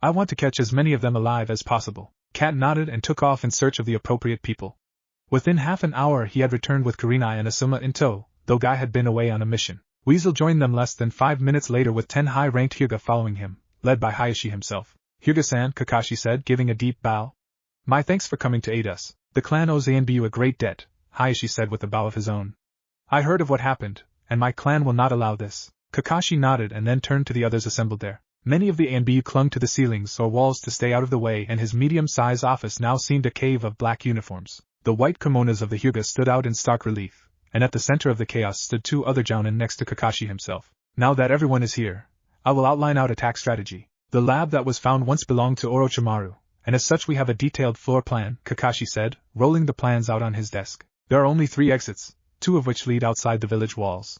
I want to catch as many of them alive as possible. Cat nodded and took off in search of the appropriate people. Within half an hour he had returned with Kurenai and Asuma in tow, though Guy had been away on a mission. Weasel joined them less than 5 minutes later with 10 high-ranked Hyuga following him, led by Hichiisai himself. Hyuga-san, Kakashi said, giving a deep bow. My thanks for coming to aid us. The clan owes ANBU a great debt, Hichiisai said with a bow of his own. I heard of what happened, and my clan will not allow this. Kakashi nodded and then turned to the others assembled there. Many of the ANBU clung to the ceilings or walls to stay out of the way, and his medium-sized office now seemed a cave of black uniforms. The white kimonos of the Hyuga stood out in stark relief, and at the center of the chaos stood two other jounin next to Kakashi himself. Now that everyone is here, I will outline out attack strategy. The lab that was found once belonged to Orochimaru, and as such we have a detailed floor plan, Kakashi said, rolling the plans out on his desk. There are only 3 exits, 2 of which lead outside the village walls.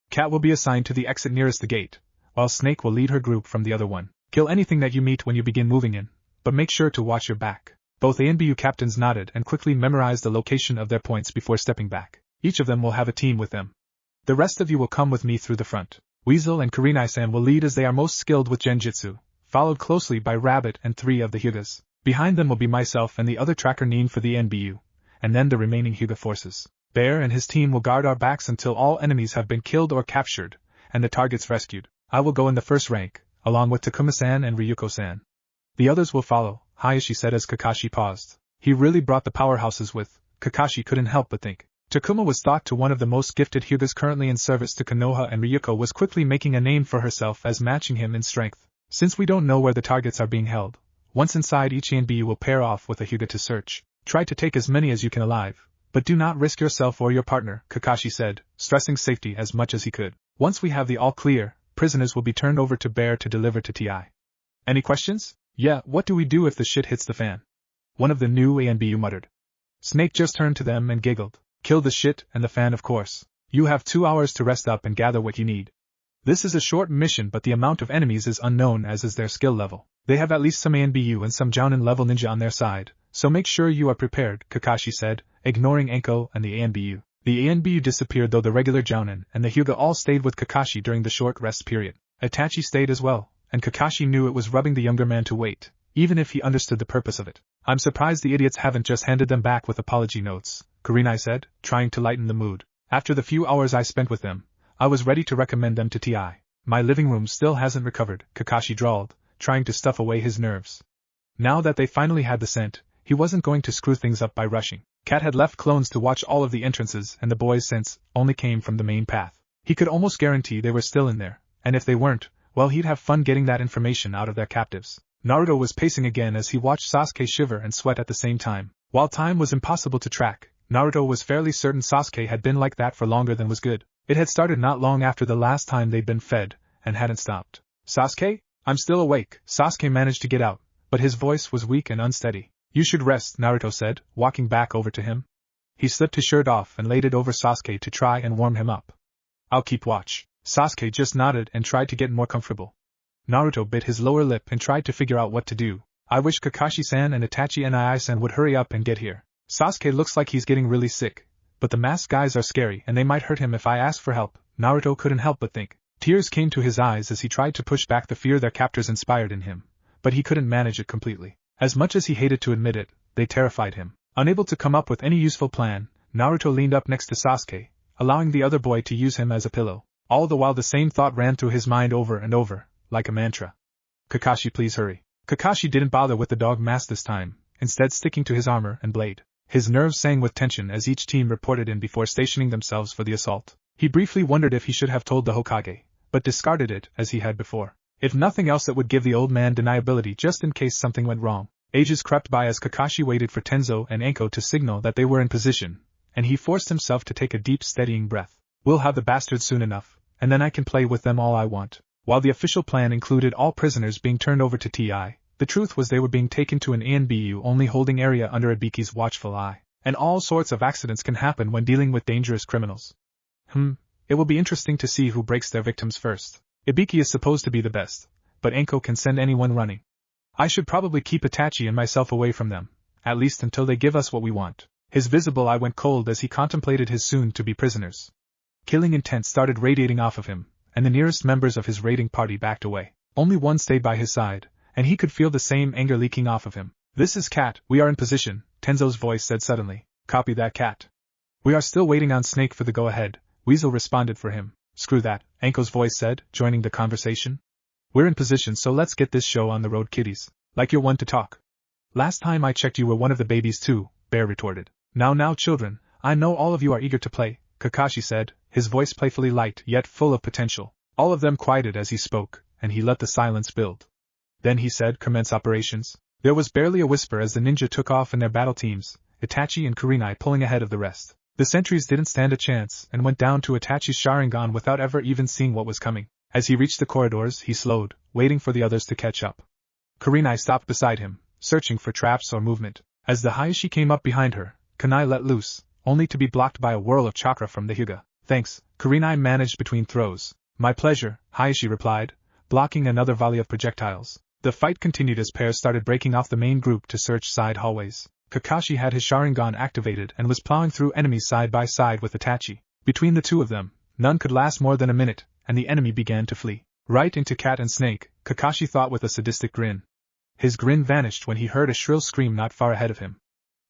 Cat will be assigned to the exit nearest the gate, while Snake will lead her group from the other one. Kill anything that you meet when you begin moving in, but make sure to watch your back. Both ANBU captains nodded and quickly memorized the location of their points before stepping back. Each of them will have a team with them. The rest of you will come with me through the front. Weasel and Kurenai-san will lead as they are most skilled with Genjutsu, followed closely by Rabbit and 3 of the Hyugas. Behind them will be myself and the other tracker Nin for the ANBU, and then the remaining Hyuga forces. Bear and his team will guard our backs until all enemies have been killed or captured, and the targets rescued. I will go in the first rank, along with Takuma-san and Ryuko-san. The others will follow, Hayashi said as Kakashi paused. He really brought the powerhouses with, Kakashi couldn't help but think. Takuma was thought to one of the most gifted Hyugas currently in service to Konoha, and Ryuko was quickly making a name for herself as matching him in strength. Since we don't know where the targets are being held, once inside each ANBU will pair off with a Hyuga to search. Try to take as many as you can alive, but do not risk yourself or your partner, Kakashi said, stressing safety as much as he could. Once we have the all clear, prisoners will be turned over to Bear to deliver to TI. Any questions? Yeah, what do we do if the shit hits the fan? One of the new ANBU muttered. Snake just turned to them and giggled. Kill the shit and the fan, of course. You have 2 hours to rest up and gather what you need. This is a short mission, but the amount of enemies is unknown, as is their skill level. They have at least some ANBU and some Jounin level ninja on their side, so make sure you are prepared, Kakashi said, ignoring Anko and the ANBU. The ANBU disappeared, though the regular Jounin and the Hyuga all stayed with Kakashi during the short rest period. Itachi stayed as well, and Kakashi knew it was rubbing the younger man to wait, even if he understood the purpose of it. I'm surprised the idiots haven't just handed them back with apology notes, Kurenai said, trying to lighten the mood. After the few hours I spent with them, I was ready to recommend them to TI. My living room still hasn't recovered, Kakashi drawled, trying to stuff away his nerves. Now that they finally had the scent, he wasn't going to screw things up by rushing. Cat had left clones to watch all of the entrances, and the boys' scents only came from the main path. He could almost guarantee they were still in there, and if they weren't, well, he'd have fun getting that information out of their captives. Naruto was pacing again as he watched Sasuke shiver and sweat at the same time. While time was impossible to track, Naruto was fairly certain Sasuke had been like that for longer than was good. It had started not long after the last time they'd been fed, and hadn't stopped. Sasuke? I'm still awake. Sasuke managed to get out, but his voice was weak and unsteady. You should rest, Naruto said, walking back over to him. He slipped his shirt off and laid it over Sasuke to try and warm him up. I'll keep watch. Sasuke just nodded and tried to get more comfortable. Naruto bit his lower lip and tried to figure out what to do. I wish Kakashi-san and Itachi and Ai-san would hurry up and get here. Sasuke looks like he's getting really sick, but the masked guys are scary and they might hurt him if I ask for help. Naruto couldn't help but think. Tears came to his eyes as he tried to push back the fear their captors inspired in him, but he couldn't manage it completely. As much as he hated to admit it, they terrified him. Unable to come up with any useful plan, Naruto leaned up next to Sasuke, allowing the other boy to use him as a pillow. All the while the same thought ran through his mind over and over, like a mantra. Kakashi, please hurry. Kakashi didn't bother with the dog mask this time, instead sticking to his armor and blade. His nerves sang with tension as each team reported in before stationing themselves for the assault. He briefly wondered if he should have told the Hokage, but discarded it as he had before. If nothing else, it would give the old man deniability just in case something went wrong. Ages crept by as Kakashi waited for Tenzo and Anko to signal that they were in position, and he forced himself to take a deep, steadying breath. We'll have the bastards soon enough, and then I can play with them all I want. While the official plan included all prisoners being turned over to TI, the truth was they were being taken to an ANBU-only holding area under Ibiki's watchful eye, and all sorts of accidents can happen when dealing with dangerous criminals. It will be interesting to see who breaks their victims first. Ibiki is supposed to be the best, but Anko can send anyone running. I should probably keep Itachi and myself away from them, at least until they give us what we want. His visible eye went cold as he contemplated his soon-to-be prisoners. Killing intent started radiating off of him, and the nearest members of his raiding party backed away. Only one stayed by his side, and he could feel the same anger leaking off of him. This is Cat, we are in position, Tenzo's voice said suddenly. Copy that, Cat. We are still waiting on Snake for the go-ahead, Weasel responded for him. Screw that, Anko's voice said, joining the conversation. We're in position, so let's get this show on the road, kiddies. Like you're one to talk. Last time I checked you were one of the babies too, Bear retorted. Now children, I know all of you are eager to play, Kakashi said, his voice playfully light yet full of potential. All of them quieted as he spoke, and he let the silence build. Then he said, "Commence operations." There was barely a whisper as the ninja took off in their battle teams, Itachi and Kurenai pulling ahead of the rest. The sentries didn't stand a chance and went down to Itachi's Sharingan without ever even seeing what was coming. As he reached the corridors, he slowed, waiting for the others to catch up. Kurenai stopped beside him, searching for traps or movement. As the Hichiisai came up behind her, Kunai let loose, only to be blocked by a whirl of chakra from the Hyuga. "Thanks," Kurenai managed between throws. "My pleasure," Hichiisai replied, blocking another volley of projectiles. The fight continued as pairs started breaking off the main group to search side hallways. Kakashi had his Sharingan activated and was plowing through enemies side by side with Itachi. Between the two of them, none could last more than a minute, and the enemy began to flee. Right into Cat and Snake, Kakashi thought with a sadistic grin. His grin vanished when he heard a shrill scream not far ahead of him.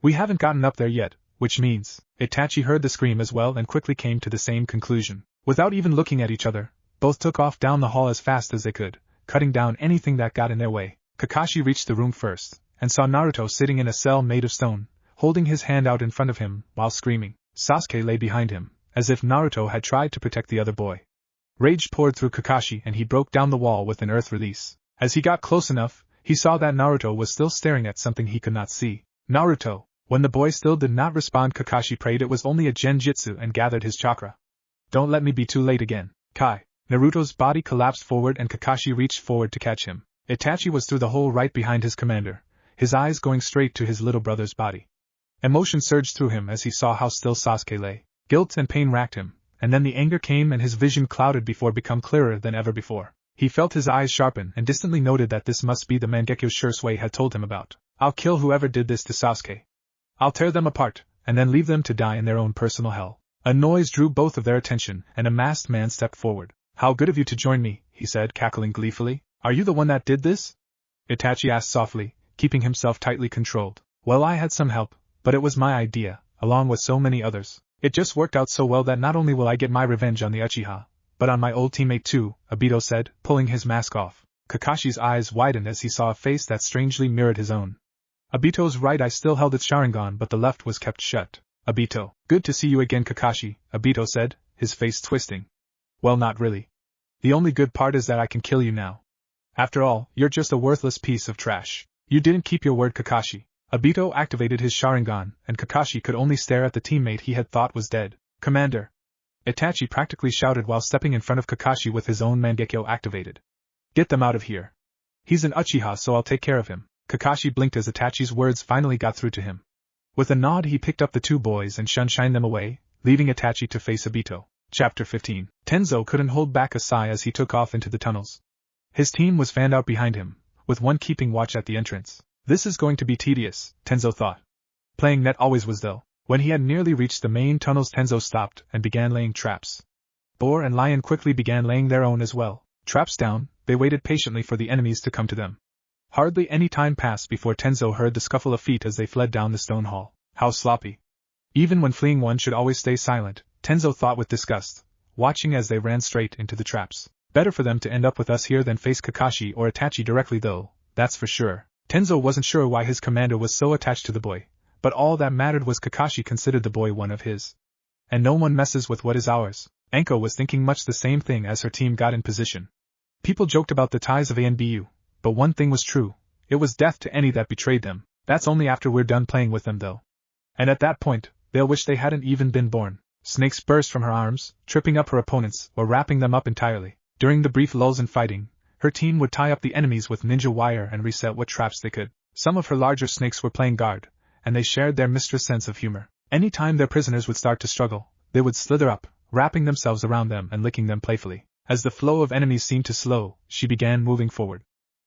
"We haven't gotten up there yet, which means..." Itachi heard the scream as well and quickly came to the same conclusion. Without even looking at each other, both took off down the hall as fast as they could, cutting down anything that got in their way. Kakashi reached the room first, and saw Naruto sitting in a cell made of stone, holding his hand out in front of him, while screaming. Sasuke lay behind him, as if Naruto had tried to protect the other boy. Rage poured through Kakashi and he broke down the wall with an earth release. As he got close enough, he saw that Naruto was still staring at something he could not see. "Naruto!" When the boy still did not respond, Kakashi prayed it was only a genjutsu and gathered his chakra. "Don't let me be too late again." Kai. Naruto's body collapsed forward and Kakashi reached forward to catch him. Itachi was through the hole right behind his commander, his eyes going straight to his little brother's body. Emotion surged through him as he saw how still Sasuke lay. Guilt and pain racked him, and then the anger came and his vision clouded before become clearer than ever before. He felt his eyes sharpen and distantly noted that this must be the Mangekyo Shursui had told him about. "I'll kill whoever did this to Sasuke. I'll tear them apart, and then leave them to die in their own personal hell." A noise drew both of their attention, and a masked man stepped forward. "How good of you to join me," he said, cackling gleefully. "Are you the one that did this?" Itachi asked softly, keeping himself tightly controlled. "Well, I had some help, but it was my idea, along with so many others. It just worked out so well that not only will I get my revenge on the Uchiha, but on my old teammate too," Obito said, pulling his mask off. Kakashi's eyes widened as he saw a face that strangely mirrored his own. Obito's right eye still held its Sharingan but the left was kept shut. "Obito, good to see you again, Kakashi," Obito said, his face twisting. "Well, not really. The only good part is that I can kill you now. After all, you're just a worthless piece of trash. You didn't keep your word, Kakashi." Obito activated his Sharingan, and Kakashi could only stare at the teammate he had thought was dead. "Commander!" Itachi practically shouted while stepping in front of Kakashi with his own Mangekyo activated. "Get them out of here. He's an Uchiha, so I'll take care of him." Kakashi blinked as Itachi's words finally got through to him. With a nod he picked up the two boys and shunshined them away, leaving Itachi to face Obito. Chapter 15. Tenzo couldn't hold back a sigh as he took off into the tunnels. His team was fanned out behind him, with one keeping watch at the entrance. This is going to be tedious, Tenzo thought. Playing net always was though. When he had nearly reached the main tunnels, Tenzo stopped and began laying traps. Boar and Lion quickly began laying their own as well. Traps down, they waited patiently for the enemies to come to them. Hardly any time passed before Tenzo heard the scuffle of feet as they fled down the stone hall. How sloppy. Even when fleeing, one should always stay silent, Tenzo thought with disgust, watching as they ran straight into the traps. Better for them to end up with us here than face Kakashi or Itachi directly though, that's for sure. Tenzo wasn't sure why his commander was so attached to the boy, but all that mattered was Kakashi considered the boy one of his. And no one messes with what is ours. Anko was thinking much the same thing as her team got in position. People joked about the ties of ANBU, but one thing was true, it was death to any that betrayed them. That's only after we're done playing with them though. And at that point, they'll wish they hadn't even been born. Snakes burst from her arms, tripping up her opponents or wrapping them up entirely. During the brief lulls in fighting, her team would tie up the enemies with ninja wire and reset what traps they could. Some of her larger snakes were playing guard, and they shared their mistress' sense of humor. Any time their prisoners would start to struggle, they would slither up, wrapping themselves around them and licking them playfully. As the flow of enemies seemed to slow, she began moving forward.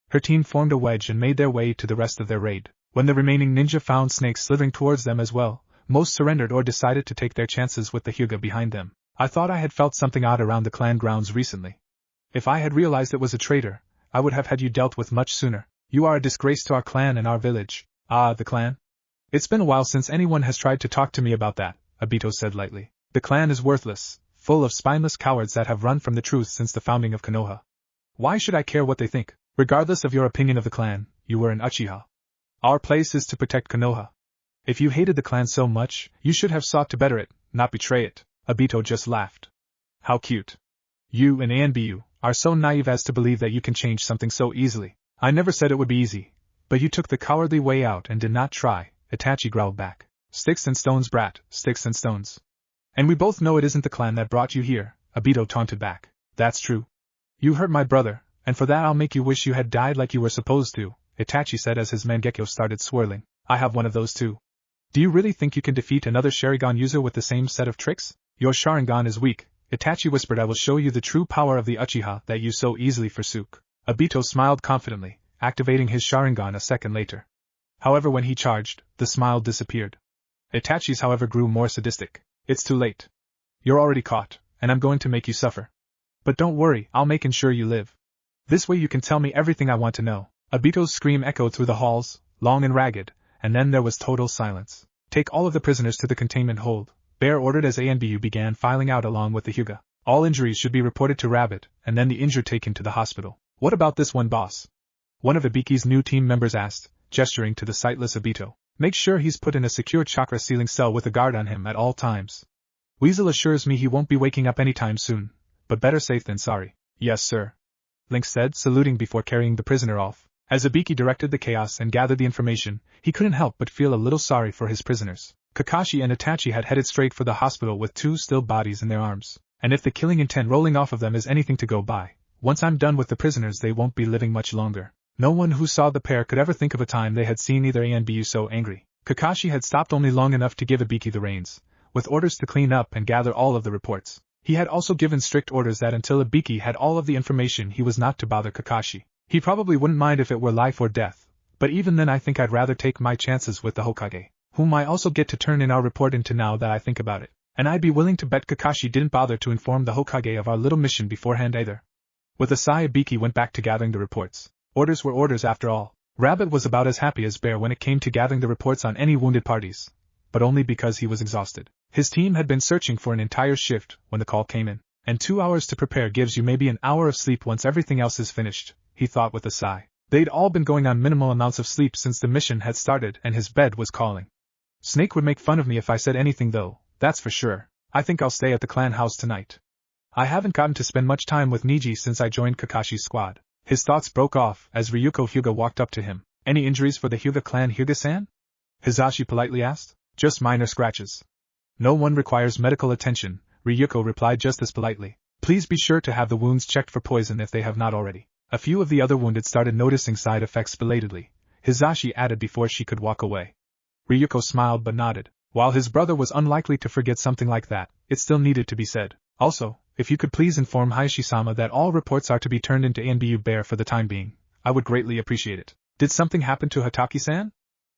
Her team formed a wedge and made their way to the rest of their raid. When the remaining ninja found snakes slithering towards them as well, most surrendered or decided to take their chances with the Hyuga behind them. I thought I had felt something odd around the clan grounds recently. If I had realized it was a traitor, I would have had you dealt with much sooner. You are a disgrace to our clan and our village. Ah, the clan? It's been a while since anyone has tried to talk to me about that, Obito said lightly. The clan is worthless, full of spineless cowards that have run from the truth since the founding of Konoha. Why should I care what they think? Regardless of your opinion of the clan, you were an Uchiha. Our place is to protect Konoha. If you hated the clan so much, you should have sought to better it, not betray it. Obito just laughed. How cute. You and ANBU are so naive as to believe that you can change something so easily. I never said it would be easy, but you took the cowardly way out and did not try, Itachi growled back. Sticks and stones, brat, sticks and stones. And we both know it isn't the clan that brought you here, Obito taunted back. That's true. You hurt my brother, and for that I'll make you wish you had died like you were supposed to, Itachi said as his Mangekyo started swirling. I have one of those too. Do you really think you can defeat another Sharingan user with the same set of tricks? Your Sharingan is weak, Itachi whispered. I will show you the true power of the Uchiha that you so easily forsook. Obito smiled confidently, activating his Sharingan a second later. However, when he charged, the smile disappeared. Itachi's, however, grew more sadistic. It's too late. You're already caught, and I'm going to make you suffer. But don't worry, I'll make sure you live. This way you can tell me everything I want to know. Obito's scream echoed through the halls, long and ragged, and then there was total silence. Take all of the prisoners to the containment hold, Bear ordered as ANBU began filing out along with the Hyuga. All injuries should be reported to Rabbit, and then the injured taken to the hospital. What about this one, boss? One of Ibiki's new team members asked, gesturing to the sightless Obito. Make sure he's put in a secure chakra sealing cell with a guard on him at all times. Weasel assures me he won't be waking up anytime soon, but better safe than sorry. Yes, sir. Link said, saluting before carrying the prisoner off. As Ibiki directed the chaos and gathered the information, he couldn't help but feel a little sorry for his prisoners. Kakashi and Itachi had headed straight for the hospital with two still bodies in their arms, and if the killing intent rolling off of them is anything to go by, once I'm done with the prisoners they won't be living much longer. No one who saw the pair could ever think of a time they had seen either ANBU so angry. Kakashi had stopped only long enough to give Ibiki the reins, with orders to clean up and gather all of the reports. He had also given strict orders that until Ibiki had all of the information he was not to bother Kakashi. He probably wouldn't mind if it were life or death, but even then I think I'd rather take my chances with the Hokage, whom I also get to turn in our report into now that I think about it. And I'd be willing to bet Kakashi didn't bother to inform the Hokage of our little mission beforehand either. With a sigh, Ibiki went back to gathering the reports. Orders were orders after all. Rabbit was about as happy as Bear when it came to gathering the reports on any wounded parties, but only because he was exhausted. His team had been searching for an entire shift when the call came in, and 2 hours to prepare gives you maybe an hour of sleep once everything else is finished, he thought with a sigh. They'd all been going on minimal amounts of sleep since the mission had started and his bed was calling. Snake would make fun of me if I said anything though, that's for sure. I think I'll stay at the clan house tonight. I haven't gotten to spend much time with Niji since I joined Kakashi's squad. His thoughts broke off as Ryuko Hyuga walked up to him. Any injuries for the Hyuga clan, Hyuga-san? Hisashi politely asked. Just minor scratches. No one requires medical attention, Ryuko replied just as politely. Please be sure to have the wounds checked for poison if they have not already. A few of the other wounded started noticing side effects belatedly. Hisashi added before she could walk away. Ryuko smiled but nodded. While his brother was unlikely to forget something like that, it still needed to be said. Also, if you could please inform Hichiisai that all reports are to be turned into ANBU Bear for the time being, I would greatly appreciate it. Did something happen to Hataki-san?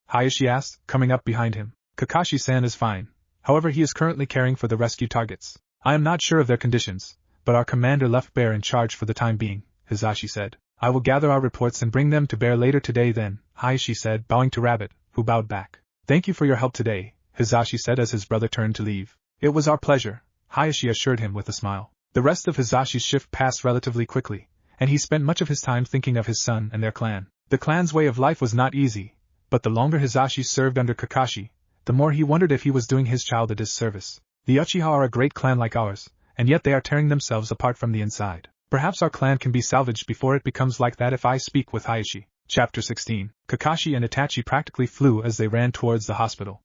Hayashi asked, coming up behind him. Kakashi-san is fine. However, he is currently caring for the rescue targets. I am not sure of their conditions, but our commander left Bear in charge for the time being, Hisashi said. I will gather our reports and bring them to Bear later today then, Hayashi said, bowing to Rabbit, who bowed back. Thank you for your help today, Hisashi said as his brother turned to leave. It was our pleasure, Hayashi assured him with a smile. The rest of Hisashi's shift passed relatively quickly, and he spent much of his time thinking of his son and their clan. The clan's way of life was not easy, but the longer Hisashi served under Kakashi, the more he wondered if he was doing his child a disservice. The Uchiha are a great clan like ours, and yet they are tearing themselves apart from the inside. Perhaps our clan can be salvaged before it becomes like that if I speak with Hayashi. Chapter 16. Kakashi and Itachi practically flew as they ran towards the hospital.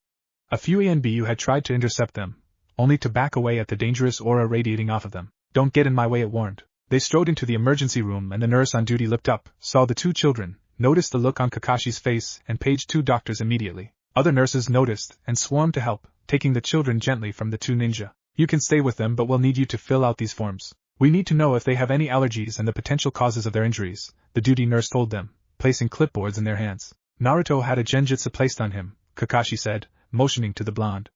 A few ANBU had tried to intercept them, only to back away at the dangerous aura radiating off of them. Don't get in my way, it warned. They strode into the emergency room and the nurse on duty looked up, saw the two children, noticed the look on Kakashi's face and paged 2 doctors immediately. Other nurses noticed and swarmed to help, taking the children gently from the 2 ninja. You can stay with them, but we'll need you to fill out these forms. We need to know if they have any allergies and the potential causes of their injuries, the duty nurse told them, placing clipboards in their hands. Naruto had a genjutsu placed on him, Kakashi said, motioning to the blonde.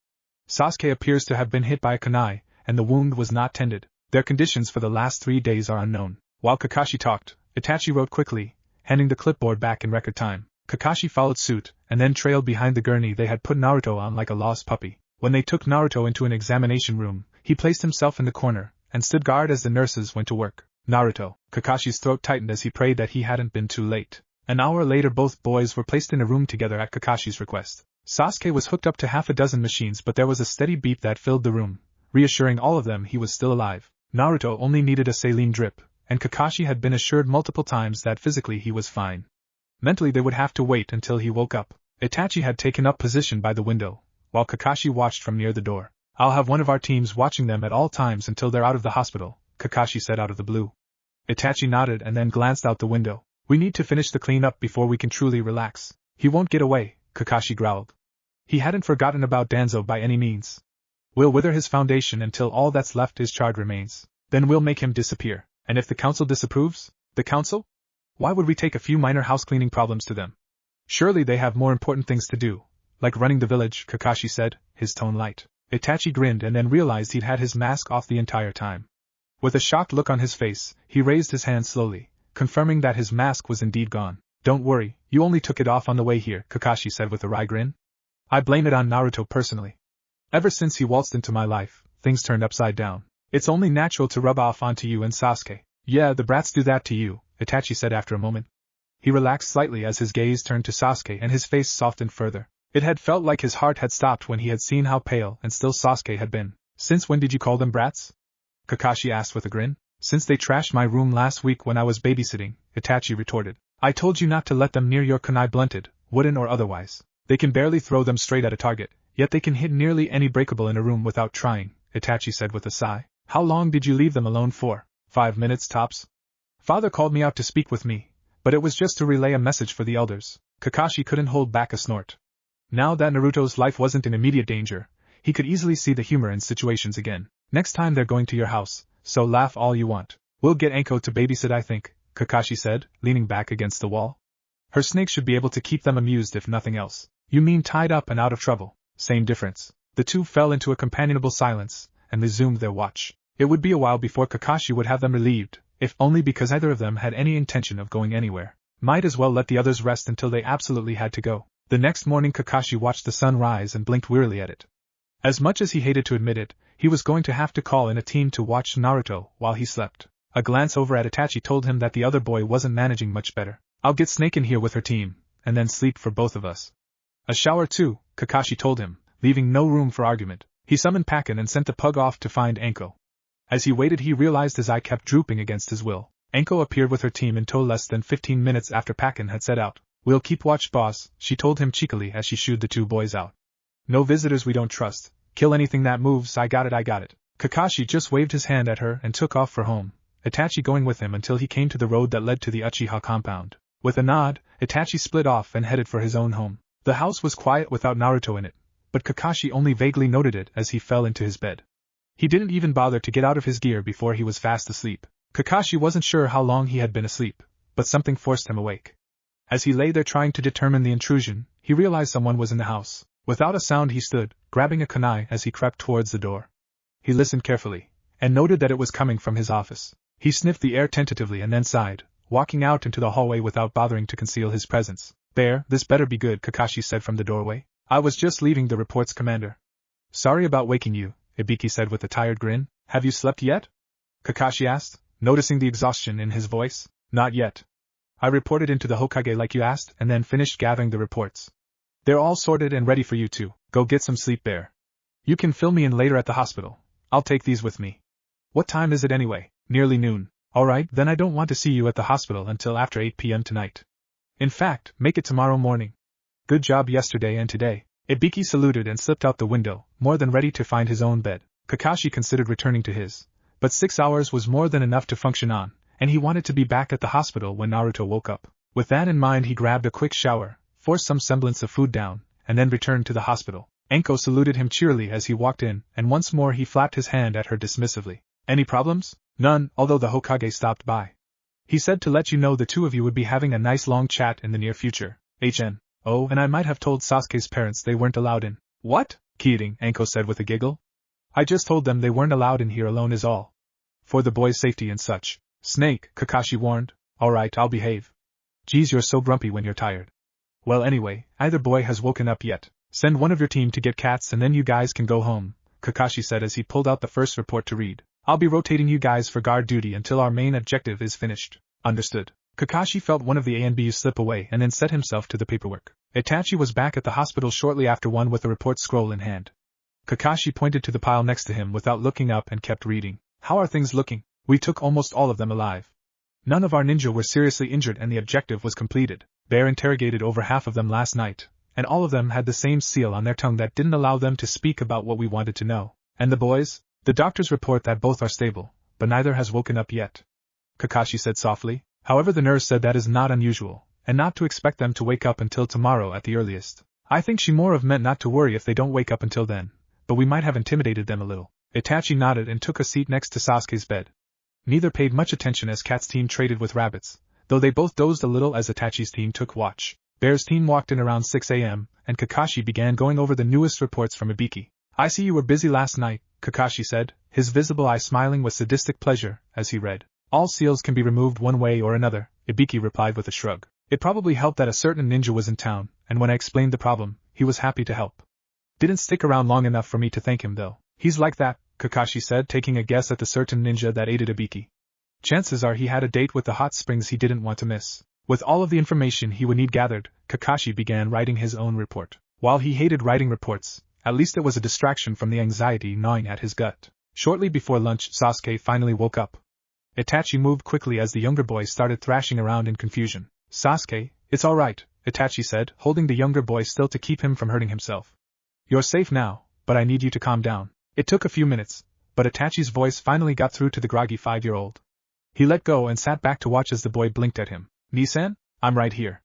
Sasuke appears to have been hit by a kunai, and the wound was not tended. Their conditions for the last 3 days are unknown. While Kakashi talked, Itachi wrote quickly, handing the clipboard back in record time. Kakashi followed suit, and then trailed behind the gurney they had put Naruto on like a lost puppy. When they took Naruto into an examination room, he placed himself in the corner, and stood guard as the nurses went to work. Naruto. Kakashi's throat tightened as he prayed that he hadn't been too late. An hour later both boys were placed in a room together at Kakashi's request. Sasuke was hooked up to half a dozen machines, but there was a steady beep that filled the room, reassuring all of them he was still alive. Naruto only needed a saline drip, and Kakashi had been assured multiple times that physically he was fine. Mentally they would have to wait until he woke up. Itachi had taken up position by the window, while Kakashi watched from near the door. I'll have one of our teams watching them at all times until they're out of the hospital, Kakashi said out of the blue. Itachi nodded and then glanced out the window. We need to finish the cleanup before we can truly relax. He won't get away, Kakashi growled. He hadn't forgotten about Danzo by any means. We'll wither his foundation until all that's left is charred remains. Then we'll make him disappear. And if the council disapproves? The council? Why would we take a few minor house-cleaning problems to them? Surely they have more important things to do, like running the village, Kakashi said, his tone light. Itachi grinned and then realized he'd had his mask off the entire time. With a shocked look on his face, he raised his hand slowly, confirming that his mask was indeed gone. Don't worry, you only took it off on the way here, Kakashi said with a wry grin. I blame it on Naruto personally. Ever since he waltzed into my life, things turned upside down. It's only natural to rub off onto you and Sasuke. Yeah, the brats do that to you, Itachi said after a moment. He relaxed slightly as his gaze turned to Sasuke and his face softened further. It had felt like his heart had stopped when he had seen how pale and still Sasuke had been. Since when did you call them brats? Kakashi asked with a grin. Since they trashed my room last week when I was babysitting, Itachi retorted. I told you not to let them near your kunai blunted, wooden or otherwise. They can barely throw them straight at a target, yet they can hit nearly any breakable in a room without trying, Itachi said with a sigh. How long did you leave them alone for? 5 minutes tops? Father called me out to speak with me, but it was just to relay a message for the elders. Kakashi couldn't hold back a snort. Now that Naruto's life wasn't in immediate danger, he could easily see the humor in situations again. Next time they're going to your house, so laugh all you want. We'll get Anko to babysit, I think, Kakashi said, leaning back against the wall. Her snake should be able to keep them amused if nothing else. You mean tied up and out of trouble? Same difference. The two fell into a companionable silence, and resumed their watch. It would be a while before Kakashi would have them relieved, if only because either of them had any intention of going anywhere. Might as well let the others rest until they absolutely had to go. The next morning Kakashi watched the sun rise and blinked wearily at it. As much as he hated to admit it, he was going to have to call in a team to watch Naruto while he slept. A glance over at Itachi told him that the other boy wasn't managing much better. I'll get Snake in here with her team, and then sleep for both of us. A shower too, Kakashi told him, leaving no room for argument. He summoned Pakken and sent the pug off to find Anko. As he waited he realized his eye kept drooping against his will. Anko appeared with her team in tow less than 15 minutes after Pakken had set out. We'll keep watch, boss, she told him cheekily as she shooed the two boys out. No visitors we don't trust. Kill anything that moves, I got it. Kakashi just waved his hand at her and took off for home, Itachi going with him until he came to the road that led to the Uchiha compound. With a nod, Itachi split off and headed for his own home. The house was quiet without Naruto in it, but Kakashi only vaguely noted it as he fell into his bed. He didn't even bother to get out of his gear before he was fast asleep. Kakashi wasn't sure how long he had been asleep, but something forced him awake. As he lay there trying to determine the intrusion, he realized someone was in the house. Without a sound he stood, grabbing a kunai as he crept towards the door. He listened carefully, and noted that it was coming from his office. He sniffed the air tentatively and then sighed, walking out into the hallway without bothering to conceal his presence. There, this better be good, Kakashi said from the doorway. I was just leaving the report's commander. Sorry about waking you, Ibiki said with a tired grin. Have you slept yet? Kakashi asked, noticing the exhaustion in his voice. Not yet. I reported into the Hokage like you asked and then finished gathering the reports. They're all sorted and ready for you to go get some sleep there. You can fill me in later at the hospital. I'll take these with me. What time is it anyway? Nearly noon. Alright, then I don't want to see you at the hospital until after 8 p.m. tonight. In fact, make it tomorrow morning. Good job yesterday and today. Ibiki saluted and slipped out the window, more than ready to find his own bed. Kakashi considered returning to his, but 6 hours was more than enough to function on, and he wanted to be back at the hospital when Naruto woke up. With that in mind he grabbed a quick shower, forced some semblance of food down, and then returned to the hospital. Anko saluted him cheerily as he walked in, and once more he flapped his hand at her dismissively. Any problems? None, although the Hokage stopped by. He said to let you know the two of you would be having a nice long chat in the near future. Oh, and I might have told Sasuke's parents they weren't allowed in. What? Kidding, Anko said with a giggle. I just told them they weren't allowed in here alone is all. For the boys' safety and such. Snake, Kakashi warned. Alright, I'll behave. Geez, you're so grumpy when you're tired. Well anyway, either boy has woken up yet. Send one of your team to get cats and then you guys can go home, Kakashi said as he pulled out the first report to read. I'll be rotating you guys for guard duty until our main objective is finished. Understood. Kakashi felt one of the ANBU slip away and then set himself to the paperwork. Itachi was back at the hospital shortly after one with a report scroll in hand. Kakashi pointed to the pile next to him without looking up and kept reading. How are things looking? We took almost all of them alive. None of our ninja were seriously injured and the objective was completed. Bear interrogated over half of them last night, and all of them had the same seal on their tongue that didn't allow them to speak about what we wanted to know. And the boys? The doctors report that both are stable, but neither has woken up yet. Kakashi said softly. However, the nurse said that is not unusual, and not to expect them to wake up until tomorrow at the earliest. I think she more of meant not to worry if they don't wake up until then, but we might have intimidated them a little. Itachi nodded and took a seat next to Sasuke's bed. Neither paid much attention as Cat's team traded with Rabbit's, though they both dozed a little as Itachi's team took watch. Bear's team walked in around 6 a.m., and Kakashi began going over the newest reports from Ibiki. I see you were busy last night, Kakashi said, his visible eye smiling with sadistic pleasure, as he read. All seals can be removed one way or another, Ibiki replied with a shrug. It probably helped that a certain ninja was in town, and when I explained the problem, he was happy to help. Didn't stick around long enough for me to thank him though. He's like that, Kakashi said, taking a guess at the certain ninja that aided Ibiki. Chances are he had a date with the hot springs he didn't want to miss. With all of the information he would need gathered, Kakashi began writing his own report. While he hated writing reports, at least it was a distraction from the anxiety gnawing at his gut. Shortly before lunch, Sasuke finally woke up. Itachi moved quickly as the younger boy started thrashing around in confusion. Sasuke, it's all right, Itachi said, holding the younger boy still to keep him from hurting himself. You're safe now, but I need you to calm down. It took a few minutes, but Itachi's voice finally got through to the groggy 5-year-old. He let go and sat back to watch as the boy blinked at him. Nisan? I'm right here.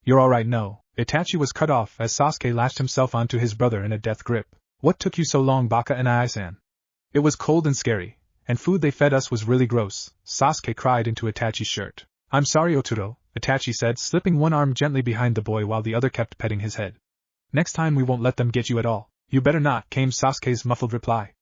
You're alright, no. Itachi was cut off as Sasuke lashed himself onto his brother in a death grip. What took you so long, Baka and Ai-san? It was cold and scary, and food they fed us was really gross, Sasuke cried into Itachi's shirt. I'm sorry, Oturo, Itachi said, slipping one arm gently behind the boy while the other kept petting his head. Next time we won't let them get you at all. You better not, came Sasuke's muffled reply.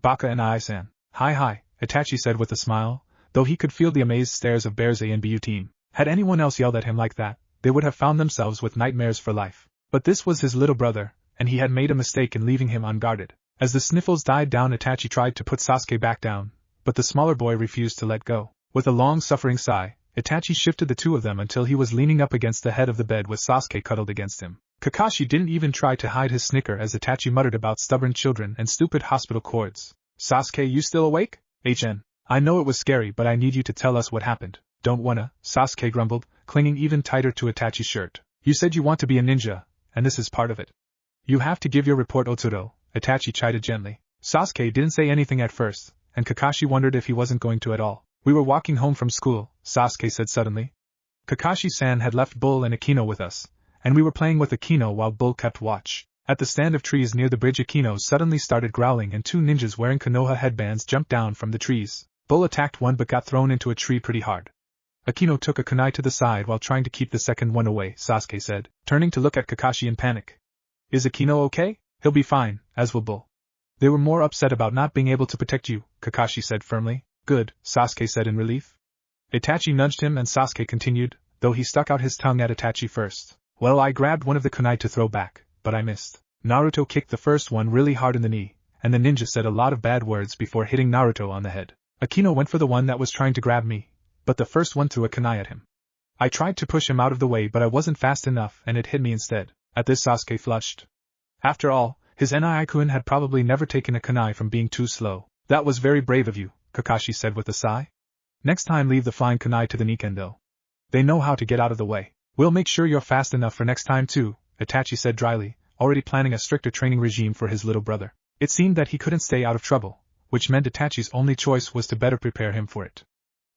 Baka and Ai-san. Hi, Itachi said with a smile, though he could feel the amazed stares of Bear's ANBU team. Had anyone else yelled at him like that, they would have found themselves with nightmares for life. But this was his little brother, and he had made a mistake in leaving him unguarded. As the sniffles died down, Itachi tried to put Sasuke back down, but the smaller boy refused to let go. With a long-suffering sigh, Itachi shifted the two of them until he was leaning up against the head of the bed with Sasuke cuddled against him. Kakashi didn't even try to hide his snicker as Itachi muttered about stubborn children and stupid hospital cords. Sasuke, you still awake? I know it was scary, but I need you to tell us what happened. Don't wanna, Sasuke grumbled, clinging even tighter to Itachi's shirt. You said you want to be a ninja, and this is part of it. You have to give your report, Oturo, Itachi chided gently. Sasuke didn't say anything at first, and Kakashi wondered if he wasn't going to at all. We were walking home from school, Sasuke said suddenly. Kakashi-san had left Bull and Akino with us, and we were playing with Akino while Bull kept watch. At the stand of trees near the bridge, Akino suddenly started growling and two ninjas wearing Konoha headbands jumped down from the trees. Bull attacked one but got thrown into a tree pretty hard. Akino took a kunai to the side while trying to keep the second one away, Sasuke said, turning to look at Kakashi in panic. Is Akino okay? He'll be fine, as will Bull. They were more upset about not being able to protect you, Kakashi said firmly. Good, Sasuke said in relief. Itachi nudged him and Sasuke continued, though he stuck out his tongue at Itachi first. Well, I grabbed one of the kunai to throw back, but I missed. Naruto kicked the first one really hard in the knee, and the ninja said a lot of bad words before hitting Naruto on the head. Akino went for the one that was trying to grab me, but the first one threw a kunai at him. I tried to push him out of the way, but I wasn't fast enough and it hit me instead. At this, Sasuke flushed. After all, his Nii-kun had probably never taken a kunai from being too slow. That was very brave of you, Kakashi said with a sigh. Next time leave the flying kunai to the Nikendo. They know how to get out of the way. We'll make sure you're fast enough for next time too, Itachi said dryly, already planning a stricter training regime for his little brother. It seemed that he couldn't stay out of trouble, which meant Itachi's only choice was to better prepare him for it.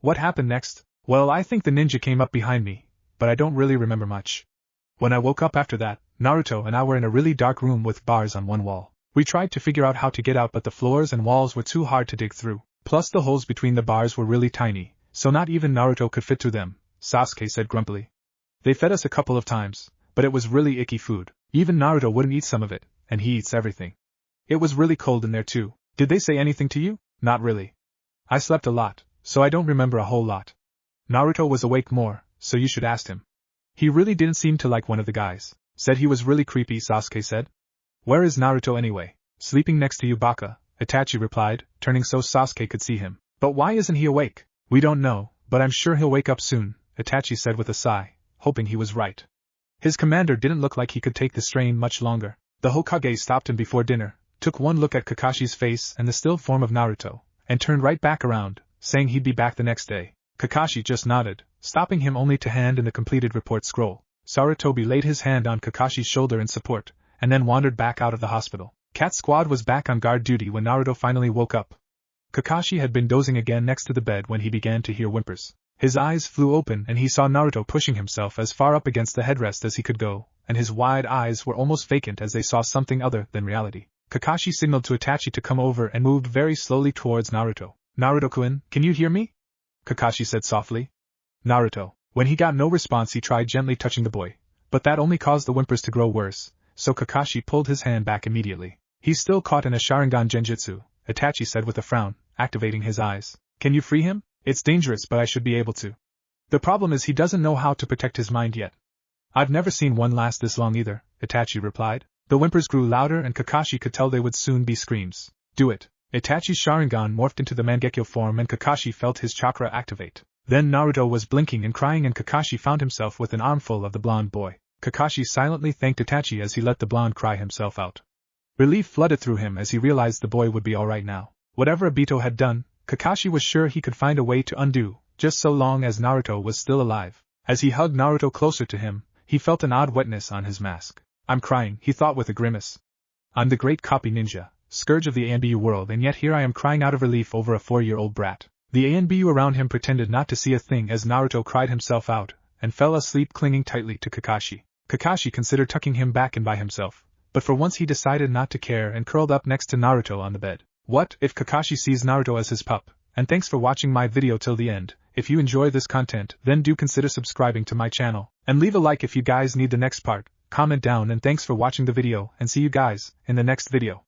What happened next? Well, I think the ninja came up behind me, but I don't really remember much. When I woke up after that, Naruto and I were in a really dark room with bars on one wall. We tried to figure out how to get out, but the floors and walls were too hard to dig through. Plus the holes between the bars were really tiny, so not even Naruto could fit through them, Sasuke said grumpily. They fed us a couple of times, but it was really icky food. Even Naruto wouldn't eat some of it, and he eats everything. It was really cold in there too. Did they say anything to you? Not really. I slept a lot, so I don't remember a whole lot. Naruto was awake more, so you should ask him. He really didn't seem to like one of the guys. Said he was really creepy, Sasuke said. Where is Naruto anyway? Sleeping next to you, Baka, Itachi replied, turning so Sasuke could see him. But why isn't he awake? We don't know, but I'm sure he'll wake up soon, Itachi said with a sigh, hoping he was right. His commander didn't look like he could take the strain much longer. The Hokage stopped him before dinner, took one look at Kakashi's face and the still form of Naruto, and turned right back around, saying he'd be back the next day. Kakashi just nodded, stopping him only to hand in the completed report scroll. Sarutobi laid his hand on Kakashi's shoulder in support, and then wandered back out of the hospital. Cat Squad was back on guard duty when Naruto finally woke up. Kakashi had been dozing again next to the bed when he began to hear whimpers. His eyes flew open and he saw Naruto pushing himself as far up against the headrest as he could go, and his wide eyes were almost vacant as they saw something other than reality. Kakashi signaled to Itachi to come over and moved very slowly towards Naruto. "Naruto-kun, can you hear me?" Kakashi said softly. Naruto. When he got no response, he tried gently touching the boy, but that only caused the whimpers to grow worse, so Kakashi pulled his hand back immediately. "He's still caught in a Sharingan Genjutsu," Itachi said with a frown, activating his eyes. "Can you free him? It's dangerous, but I should be able to. The problem is he doesn't know how to protect his mind yet." "I've never seen one last this long either," Itachi replied. The whimpers grew louder and Kakashi could tell they would soon be screams. "Do it." Itachi's Sharingan morphed into the Mangekyo form and Kakashi felt his chakra activate. Then Naruto was blinking and crying and Kakashi found himself with an armful of the blonde boy. Kakashi silently thanked Itachi as he let the blonde cry himself out. Relief flooded through him as he realized the boy would be alright now. Whatever Obito had done, Kakashi was sure he could find a way to undo, just so long as Naruto was still alive. As he hugged Naruto closer to him, he felt an odd wetness on his mask. "I'm crying," he thought with a grimace. "I'm the great copy ninja, scourge of the ANBU world, and yet here I am crying out of relief over a 4-year-old brat." The ANBU around him pretended not to see a thing as Naruto cried himself out, and fell asleep clinging tightly to Kakashi. Kakashi considered tucking him back in by himself, but for once he decided not to care and curled up next to Naruto on the bed. What if Kakashi sees Naruto as his pup? And thanks for watching my video till the end. If you enjoy this content, then do consider subscribing to my channel, and leave a like if you guys need the next part. Comment down and thanks for watching the video, and see you guys in the next video.